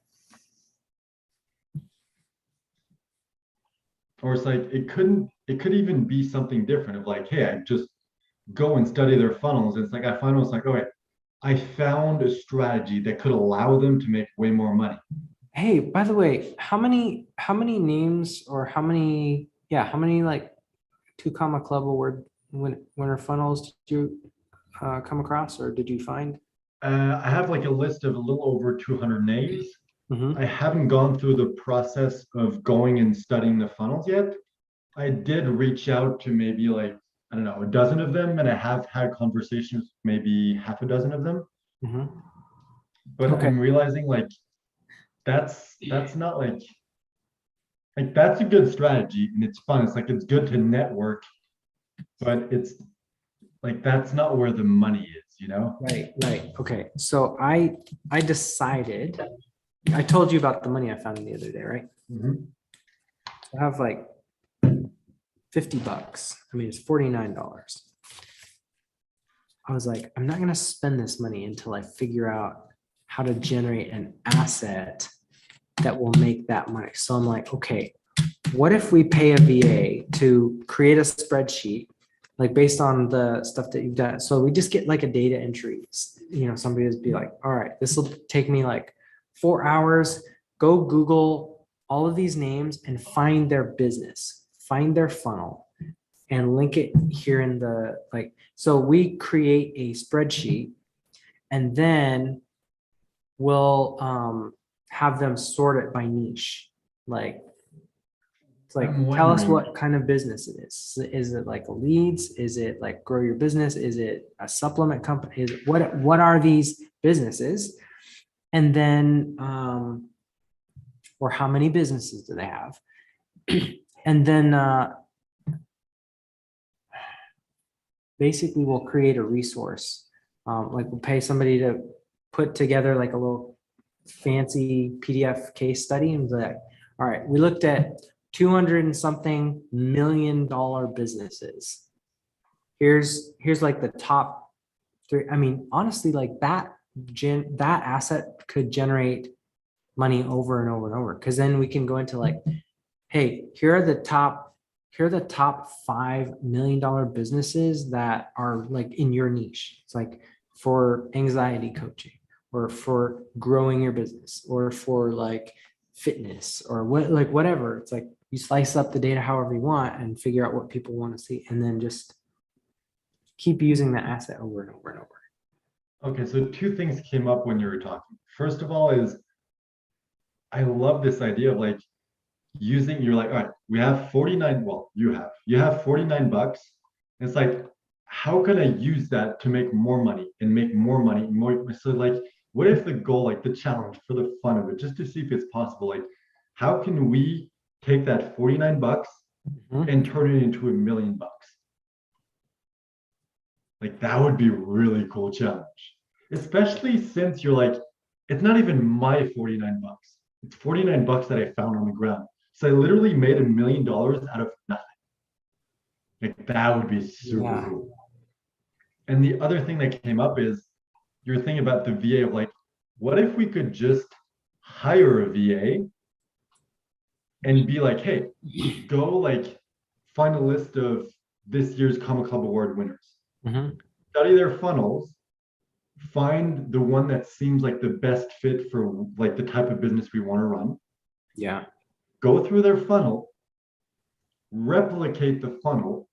Or it's like it could even be something different of like, hey, I just go and study their funnels. It's like I find it's like, okay, I found a strategy that could allow them to make way more money. Hey, by the way, how many names or how many like 2 Comma Club Award winner funnels did you come across or did you find? I have like a list of a little over 200 names. Mhm. I haven't gone through the process of going and studying the funnels yet. I did reach out to maybe like, I don't know, a dozen of them, and I have had conversations with maybe half a dozen of them. Mhm. But Okay. I'm realizing like that's not like that's a good strategy and it's fun. It's like it's good to network, but it's like that's not where the money is, you know? Right. Okay. So I decided I told you about the money I found the other day, right? Mhm. I have like $50. I mean, it's $49. I was like, I'm not gonna spend this money until I figure out how to generate an asset that will make that money. So I'm like, okay, what if we pay a VA to create a spreadsheet, like based on the stuff that you've done? So we just get like a data entry. Somebody would be like, all right, this will take me like 4 hours. Go Google all of these names and find their business, find their funnel, and link it here in the like. So we create a spreadsheet, and then we'll have them sort it by niche. Like, it's like, I'm tell us wondering- what kind of business it is. Is it like leads? Is it like grow your business? Is it a supplement company? Is it, what are these businesses? And then, or how many businesses do they have? And then basically we'll create a resource. Like we'll pay somebody to put together like a little fancy PDF case study and be like, all right, we looked at 200 and something $1 million businesses. Here's like the top 3. I mean, honestly, like that asset could generate money over and over and over. Cause then we can go into like, hey, here are the top $5 million businesses that are like in your niche. It's like for anxiety coaching, or for growing your business, or for like fitness, or whatever. It's like you slice up the data however you want and figure out what people want to see, and then just keep using that asset over and over and over. Okay, so 2 things came up when you were talking. First of all is, I love this idea of like you're like, all right, we have 49, well, you have $49. It's like, how can I use that to make more money and make more money and more? So like, what if the goal, like the challenge for the fun of it, just to see if it's possible, like, how can we take that $49 and turn it into $1 million? Like, that would be a really cool challenge, especially since you're like, it's not even my $49. It's $49 that I found on the ground. So I literally made $1 million out of nothing. Like, that would be super cool. And the other thing that came up is your thing about the VA of like, what if we could just hire a VA and be like, hey, go like find a list of this year's Comma Club Award winners, study their funnels, find the one that seems like the best fit for like the type of business we want to run. Yeah. Go through their funnel, replicate the funnel,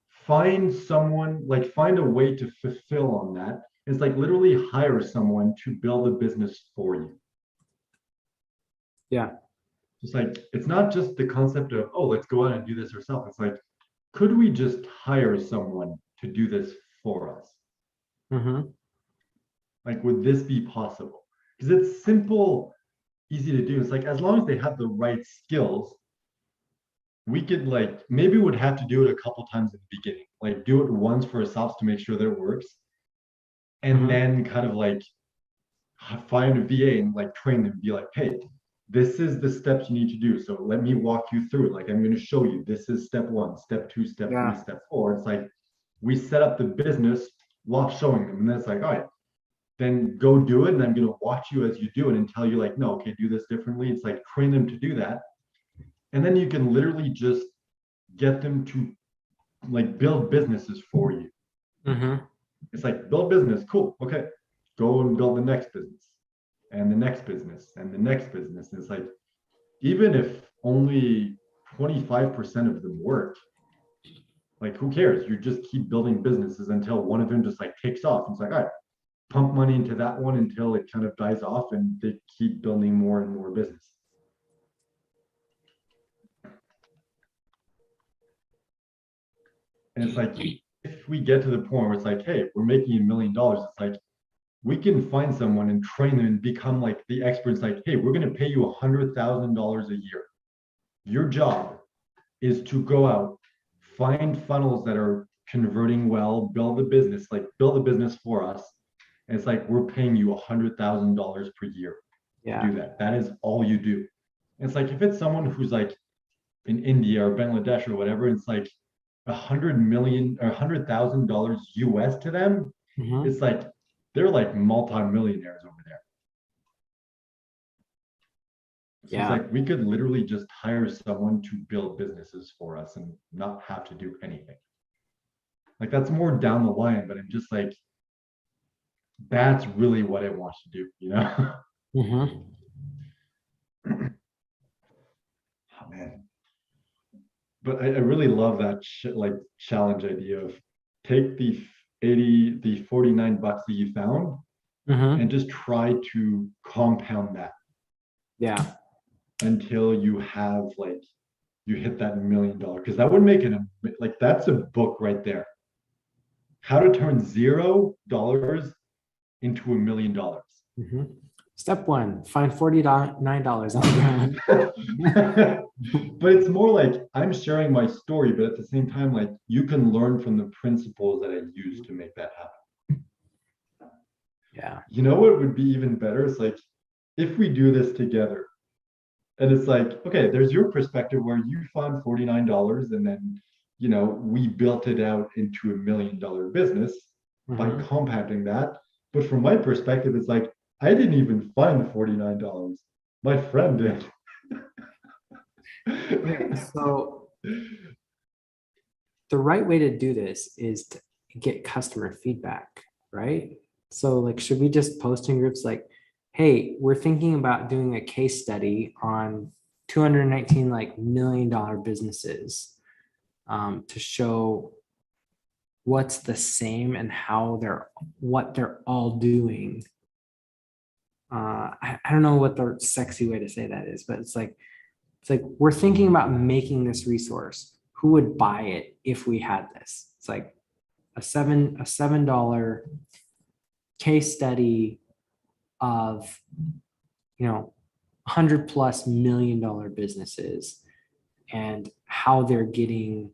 find someone, like find a way to fulfill on that. It's like literally hire someone to build a business for you. Yeah. It's like, it's not just the concept of, oh, let's go out and do this ourselves. It's like, could we just hire someone to do this for us? Like, would this be possible? Because it's simple, easy to do. It's like, as long as they have the right skills, we could like, maybe would have to do it a couple times at the beginning, like do it once for ourselves to make sure that it works. And then kind of like find a VA and like train them, be like, hey, this is the steps you need to do. So let me walk you through it. Like, I'm going to show you, this is step 1, step 2, step 3, step 4. It's like, we set up the business while showing them. And then it's like, all right, then go do it. And I'm going to watch you as you do it and tell you like, no, okay, do this differently. It's like, train them to do that. And then you can literally just get them to like build businesses for you. It's like, build business, cool, okay, go and build the next business and the next business and the next business. And it's like, even if only 25% of them work, like who cares? You just keep building businesses until one of them just like takes off. It's like, all right, pump money into that one until it kind of dies off and they keep building more and more business. And it's like, if we get to the point where it's like, hey, we're making $1 million, it's like, we can find someone and train them and become like the experts. Like, hey, we're going to pay you $100,000 a year. Your job is to go out, find funnels that are converting well, build a business for us. And it's like, we're paying you $100,000 per year. Yeah. do that. That is all you do. It's like if it's someone who's like in India or Bangladesh or whatever, it's like 100 million or $100,000 US to them. Mhm. It's like they're like multi-millionaires over there. So Yeah. it's like we could literally just hire someone to build businesses for us and not have to do anything. Like that's more down the line, but I'm just like, that's really what I want to do, you know? Mhm. Oh man. But I really love that like challenge idea of take the 49 bucks that you found Mhm. and just try to compound that Yeah. until you have like you hit that $1 million. Because that would make it like that's a book right there. How to turn $0 into $1 million. Mhm. Step one, find $49 on the ground. But it's more like I'm sharing my story, but at the same time, like you can learn from the principles that I use to make that happen. Yeah. You know what would be even better? It's like if we do this together, and it's like, okay, there's your perspective where you found $49 and then, you know, we built it out into $1 million business by Mhm. compounding that. But from my perspective, it's like I didn't even find the $49. My friend did. Okay, so the right way to do this is to get customer feedback, right? So like, should we just post in groups like, hey, we're thinking about doing a case study on 219 like $1 million businesses to show what's the same and what they're all doing. I don't know what the sexy way to say that is, but it's like we're thinking about making this resource. Who would buy it if we had this? It's like a $7 case study of, 100+ $1 million businesses and how they're getting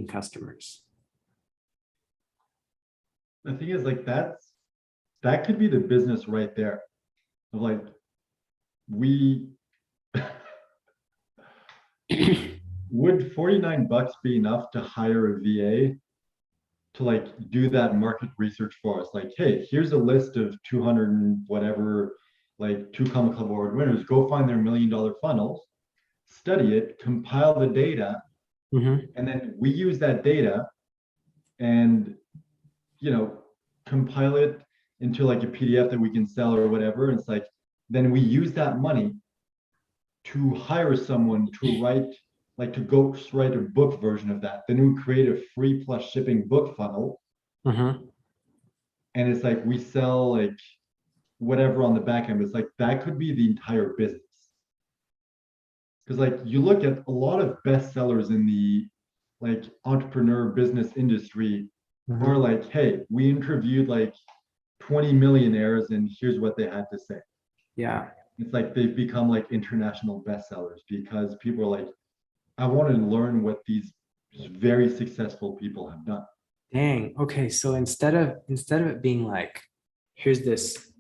customers. The thing is, like that could be the business right there. Of like we would 49 bucks be enough to hire a VA to like do that market research for us? Like, hey, here's a list of 200 and whatever, like 2 Comma Club award winners. Go find their $1 million funnels, study it, compile the data, Mhm. and then we use that data and compile it into like a PDF that we can sell or whatever. It's like then we use that money to hire someone to write a book version of that. Then we create a free plus shipping book funnel. Mhm. And it's like we sell like whatever on the back end. It's like that could be the entire business. Because like you look at a lot of bestsellers in the like entrepreneur business industry Mhm. are like, hey, we interviewed like 20 millionaires and here's what they had to say. Yeah. It's like they've become like international bestsellers because people are like, I want to learn what these very successful people have done. Dang. Okay. So instead of it being like, here's this,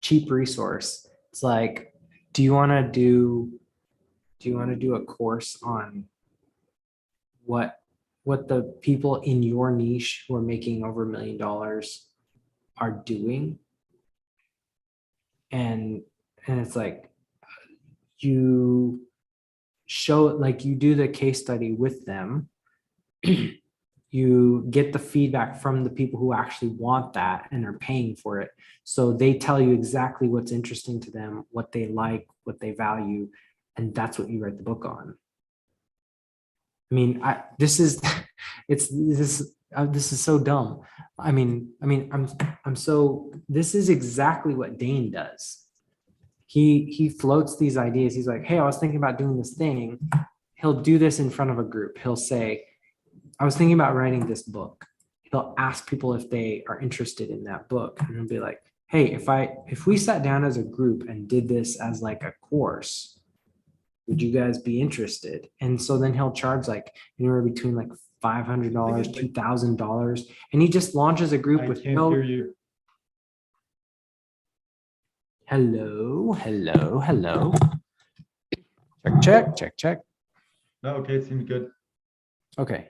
cheap resource, it's like, do you want to do a course on what the people in your niche who are making over $1 million are doing? And it's like you show like you do the case study with them. You get the feedback from the people who actually want that and are paying for it. So they tell you exactly what's interesting to them, what they like, what they value, and that's what you write the book on. I mean, this is so dumb. This is exactly what Dane does. He floats these ideas. He's like, hey, I was thinking about doing this thing. He'll do this in front of a group. He'll say, I was thinking about writing this book. He'll ask people if they are interested in that book. And he'll be like, hey, if we sat down as a group and did this as like a course, would you guys be interested? And so then he'll charge like anywhere between like $500, $2,000. And he just launches a group I with can't hear you. Hello, hello, hello. Check. No, okay, it seems good. Okay.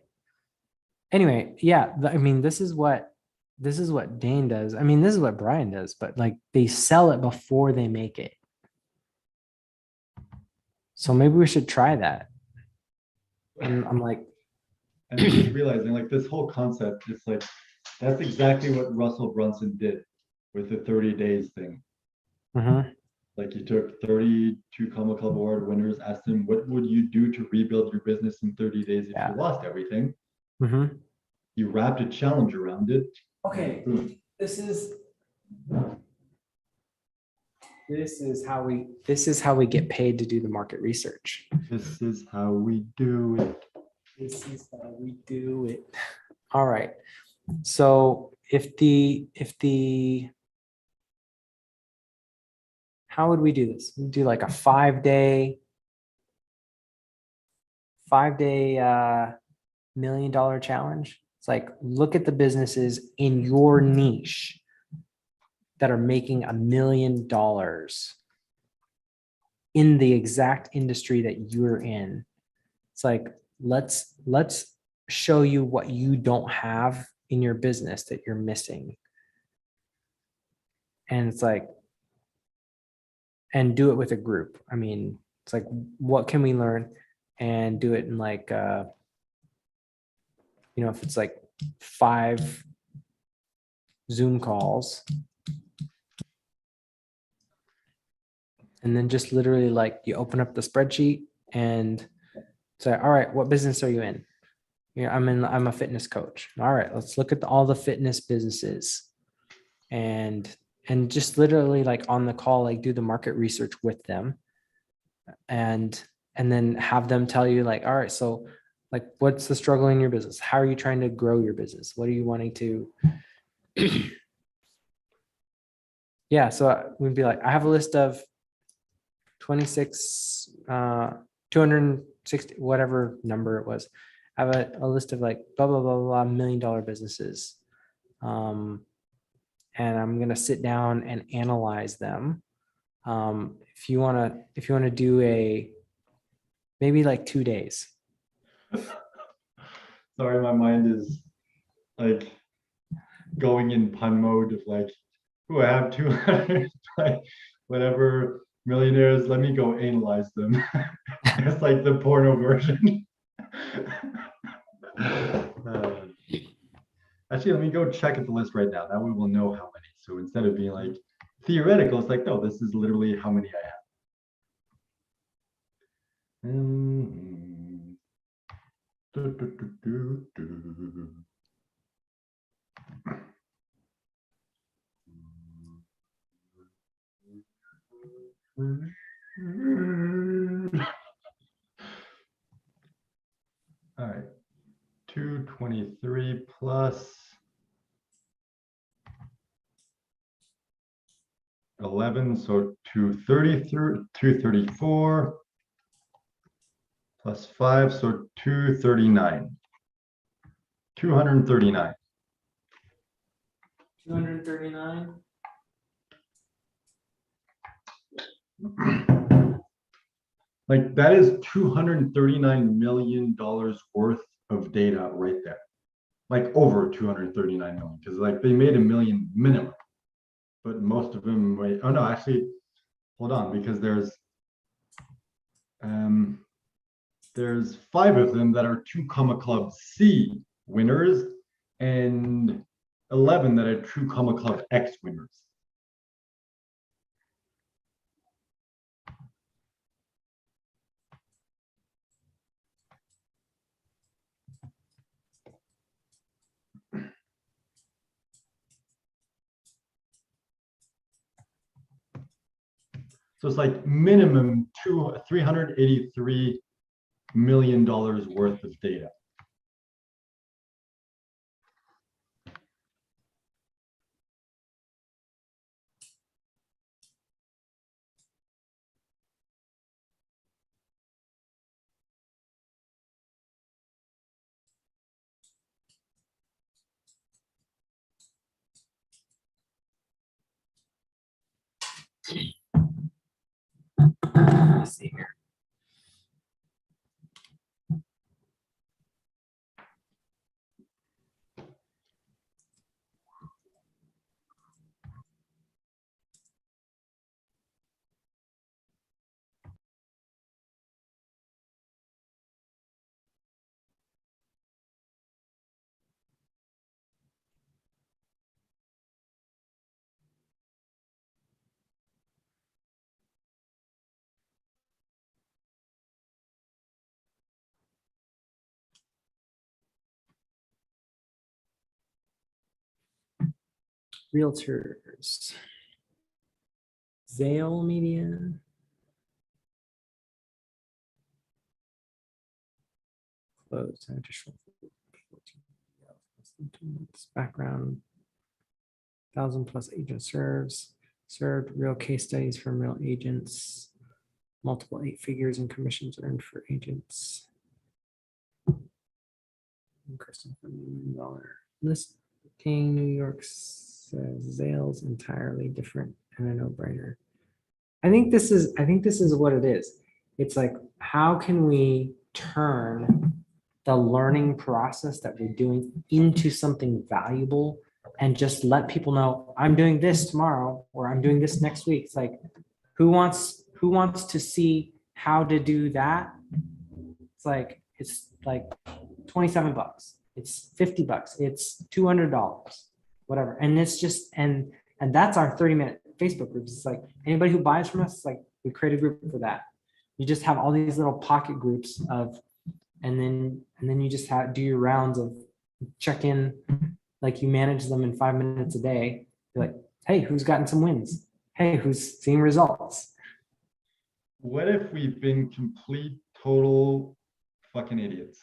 Anyway, yeah, I mean, this is what Dane does. I mean, this is what Brian does, but like they sell it before they make it. So maybe we should try that. And I'm like, And I'm just realizing like this whole concept, it's like, that's exactly what Russell Brunson did with the 30 days thing. mhm, Like you took 32 Comma Club award winners, asked them, what would you do to rebuild your business in 30 days if Yeah. you lost everything? mhm. You wrapped a challenge around it. Okay, Boom. this is how we get paid to do the market research. This is how we do it. This is how we do it. All right. So if the how would we do this? We do like a 5-day $5 million challenge. It's like, look at the businesses in your niche that are making $1 million in the exact industry that you're in. It's like, let's show you what you don't have in your business that you're missing. And it's like, and do it with a group. I mean, it's like, what can we learn? And do it in like, if it's like 5 Zoom calls. And then just literally like you open up the spreadsheet and say, all right, what business are you in? I'm a fitness coach. All right, let's look at all the fitness businesses and just literally like on the call, like do the market research with them and then have them tell you like, all right, so like, what's the struggle in your business? How are you trying to grow your business? What are you wanting to? Yeah, so we'd be like, I have a list of 26, 260, whatever number it was. I have a list of like blah, blah, blah, blah, $1 million businesses. And I'm going to sit down and analyze them. If you want to do maybe like 2 days. Sorry, my mind is like going in pun mode of like, I have 200 like, whatever millionaires, let me go analyze them. It's like the porno version. Actually, let me go check at the list right now. That way we'll know how many. So instead of being like theoretical, it's like, no, this is literally how many I have. All right, 223 plus 11, so 234 plus 5, so 239. 239. 239. Like that is $239 million worth of data right there. Like over 239 million, because like they made $1 million minimum, but most of them wait. Oh no, actually, hold on, because there's 5 of them that are 2 Comma Club C winners and 11 that are 2 Comma Club X winners. So it's like minimum $383 million worth of data. me see here. Realtors. Zale Media. Closed. Additional background. 1,000+ agents served real case studies from real agents. Multiple 8 figures in commissions earned for agents. Kristen $1 million listing. New York says Zale's entirely different and a no-brainer. I think this is what it is. It's like, how can we turn the learning process that we're doing into something valuable and just let people know I'm doing this tomorrow or I'm doing this next week. It's like, who wants to see how to do that? It's like 27 bucks. It's 50 bucks. It's $200, whatever. And it's just, and that's our 30-minute Facebook groups. It's like anybody who buys from us, it's like we create a group for that. You just have all these little pocket groups of, and then you just do your rounds of check in, like you manage them in 5 minutes a day. You're like, hey, who's gotten some wins? Hey, who's seeing results? What if we've been complete, total fucking idiots?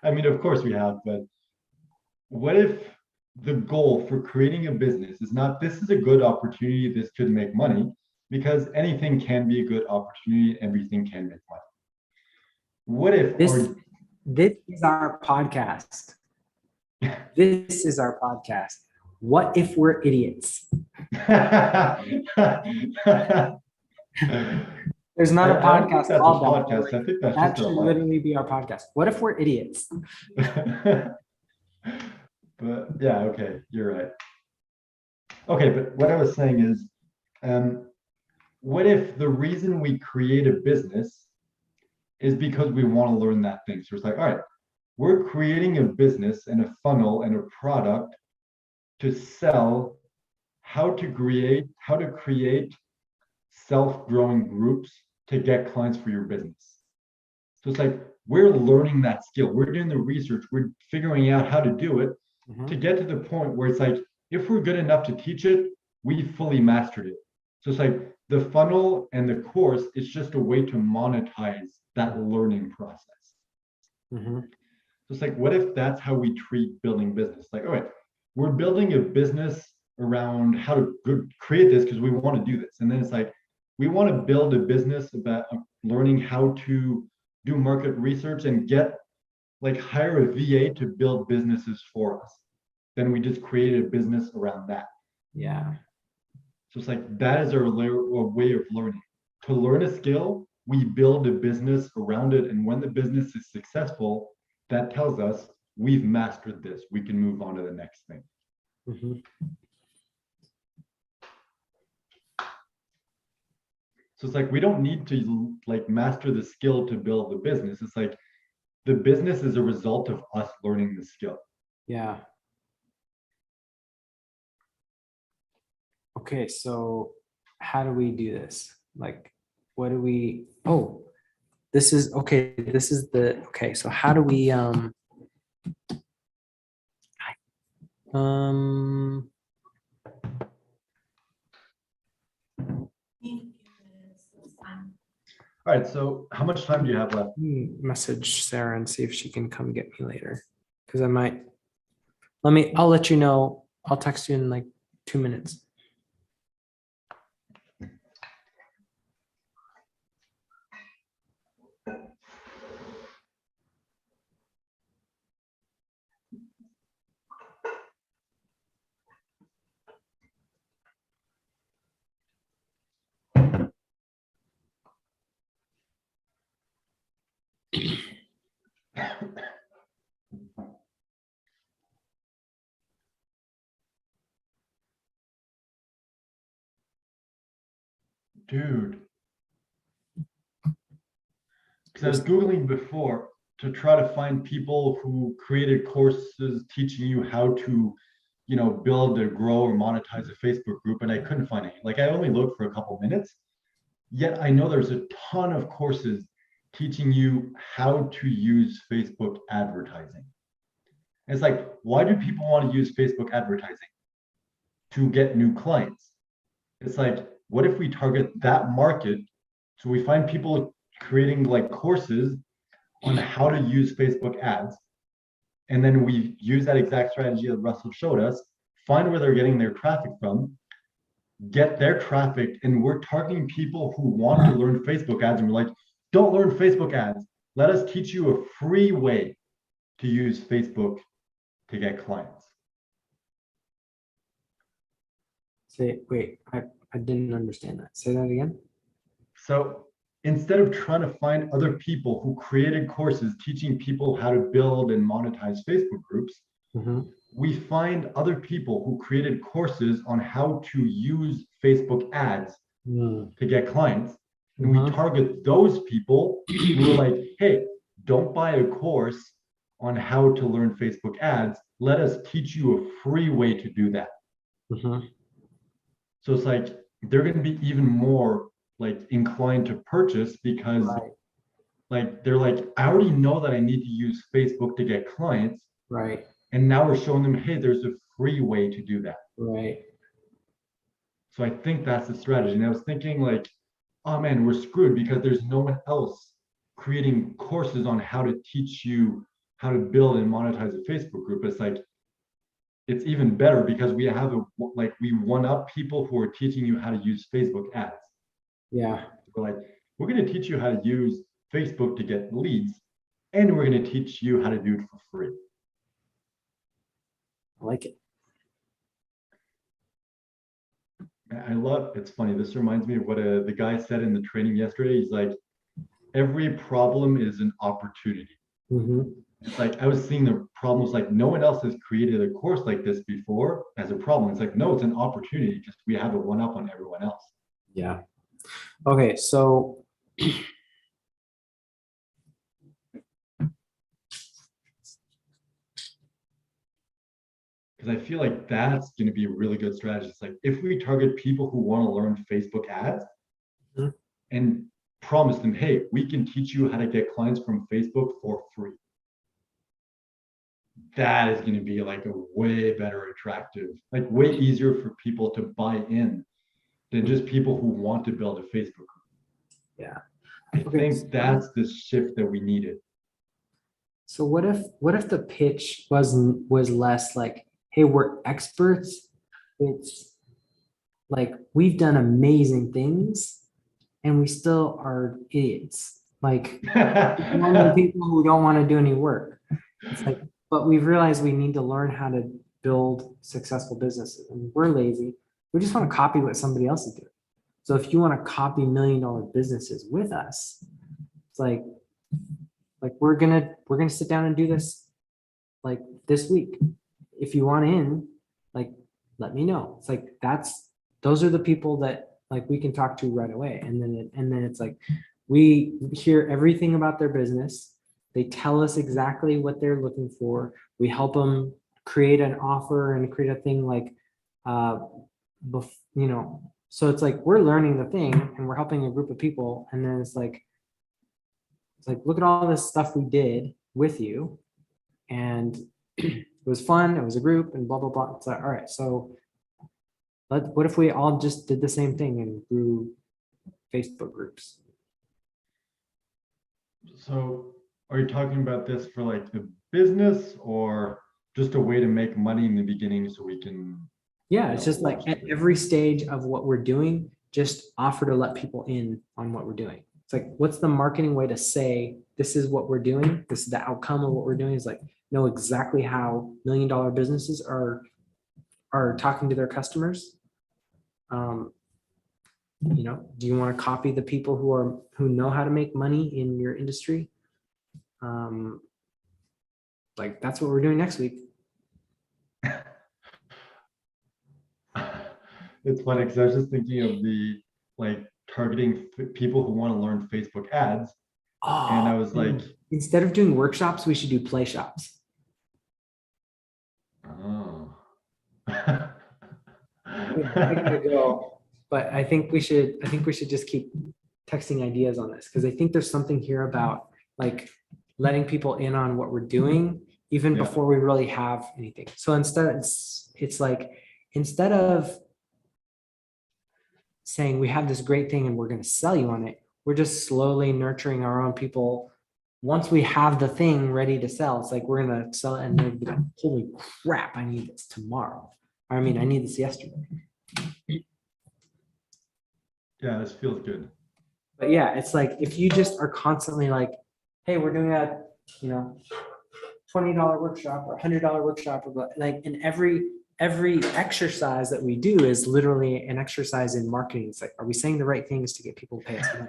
I mean, of course we have, but what if the goal for creating a business is not, this is a good opportunity, this could make money, because anything can be a good opportunity, everything can make money. What if this is our podcast? This is our podcast. What if we're idiots? There's not a podcast called that. Podcast. I think that's That just should our life. literally be our podcast. What if we're idiots? But yeah, okay, you're right. Okay, but what I was saying is, what if the reason we create a business is because we want to learn that thing? So it's like, all right, we're creating a business and a funnel and a product to sell how to create self-growing groups to get clients for your business. So it's like, we're learning that skill. We're doing the research. We're figuring out how to do it to get to the point where it's like, if we're good enough to teach it, we fully mastered it. So it's like the funnel and the course is just a way to monetize that learning process. So it's like, what if that's how we treat building business? Like, all right, we're building a business around how to create this because we want to do this. And then it's like, we want to build a business about learning how to do market research and hire a VA to build businesses for us. Then we just created a business around that. Yeah. So it's like, that is our way of learning. To learn a skill, we build a business around it. And when the business is successful, that tells us we've mastered this. We can move on to the next thing. So it's like, we don't need to master the skill to build the business. It's like, the business is a result of us learning the skill. Yeah. Okay, so how do we do this? Like, what do we, this is, okay, so how do we, All right, so how much time do you have left? message Sarah and see if she can come get me later. Cause I might, I'll let you know. I'll text you in like 2 minutes. Dude. Because I was Googling before to try to find people who created courses teaching you how to, build or grow or monetize a Facebook group, and I couldn't find any. Like I only looked for a couple minutes, yet I know there's a ton of courses teaching you how to use Facebook advertising. It's like, why do people want to use Facebook advertising? To get new clients. It's like, what if we target that market? So we find people creating like courses on how to use Facebook ads. And then we use that exact strategy that Russell showed us, find where they're getting their traffic from, get their traffic, and we're targeting people who want to learn Facebook ads. And we're like, don't learn Facebook ads. Let us teach you a free way to use Facebook to get clients. Say, wait, I didn't understand that. Say that again. So instead of trying to find other people who created courses teaching people how to build and monetize Facebook groups, we find other people who created courses on how to use Facebook ads to get clients. And we target those people who are like, hey, don't buy a course on how to learn Facebook ads. Let us teach you a free way to do that. So it's like, they're going to be even more like inclined to purchase because like, they're like, I already know that I need to use Facebook to get clients. Right. And now we're showing them, hey, there's a free way to do that. Right. So I think that's the strategy. And I was thinking like, oh man, we're screwed because there's no one else creating courses on how to teach you how to build and monetize a Facebook group. It's like, it's even better because we have we one up people who are teaching you how to use Facebook ads. Yeah. We're like, we're going to teach you how to use Facebook to get leads, and we're going to teach you how to do it for free. I like it. I love, it's funny. This reminds me of what the guy said in the training yesterday. He's like, every problem is an opportunity. It's like, I was seeing the problems like no one else has created a course like this before as a problem. It's like, no, it's an opportunity. Just we have a one up on everyone else. Yeah. Okay. So because I feel like that's going to be a really good strategy. It's like if we target people who want to learn Facebook ads and promise them, hey, we can teach you how to get clients from Facebook for free. That is going to be like a way better attractive, like way easier for people to buy in than just people who want to build a Facebook group. Yeah. I think that's the shift that we needed. So what if the pitch was less like, hey, we're experts. It's like we've done amazing things and we still are idiots. Like normal people who don't want to do any work. It's like, but we've realized we need to learn how to build successful businesses. And we're lazy. We just want to copy what somebody else is doing. So if you want to copy $1 million businesses with us, it's like we're gonna sit down and do this like this week. If you want in, like, let me know. It's like those are the people that like we can talk to right away. And then it's like we hear everything about their business. They tell us exactly what they're looking for. We help them create an offer and create a thing like, so it's like we're learning the thing and we're helping a group of people. And then it's like, look at all this stuff we did with you. And it was fun. It was a group and blah, blah, blah. It's like, all right, so what if we all just did the same thing and grew Facebook groups? So are you talking about this for like the business or just a way to make money in the beginning so we can? Yeah, it's just like at every stage of what we're doing, just offer to let people in on what we're doing. It's like, what's the marketing way to say, this is what we're doing? This is the outcome of what we're doing, is like know exactly how $1 million businesses are talking to their customers. Do you want to copy the people who know how to make money in your industry? Like that's what we're doing next week. It's funny because I was just thinking of the like targeting people who want to learn Facebook ads, and I was like, Instead of doing workshops, we should do play shops. oh. I gotta go, but I think we should just keep texting ideas on this because I think there's something here about like letting people in on what we're doing even Yeah. before we really have anything. So instead, it's like instead of saying we have this great thing and we're going to sell you on it, we're just slowly nurturing our own people. Once we have the thing ready to sell, it's like we're going to sell it and they'll be like, holy crap, I need this tomorrow. I mean, I need this yesterday. Yeah, this feels good. But yeah, it's like if you just are constantly like, hey, we're doing a, $20 workshop or $100 workshop, or like, and every exercise that we do is literally an exercise in marketing. It's like, are we saying the right things to get people to pay us money?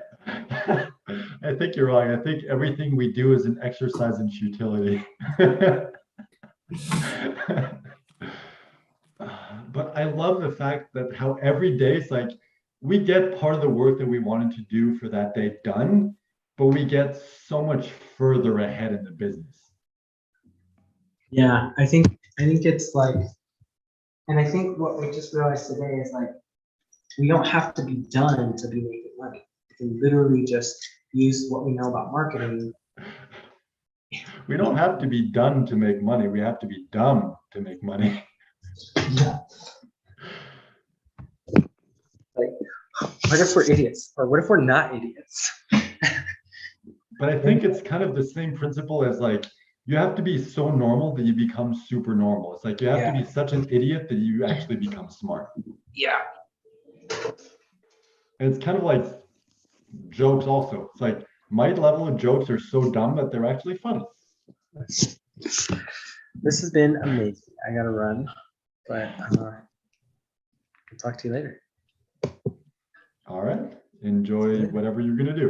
I think you're wrong. I think everything we do is an exercise in futility. But I love the fact that how every day it's like we get part of the work that we wanted to do for that day done, but we get so much further ahead in the business. Yeah, I think it's like, and I think what we just realized today is like, we don't have to be done to be making money. We can literally just use what we know about marketing. We don't have to be done to make money. We have to be dumb to make money. Like, what if we're idiots? Or what if we're not idiots? But I think it's kind of the same principle as like, you have to be so normal that you become super normal. It's like you have to be such an idiot that you actually become smart. Yeah. And it's kind of like jokes also. It's like my level of jokes are so dumb that they're actually funny. This has been amazing. I gotta run, but I'll talk to you later. All right. Enjoy whatever you're going to do.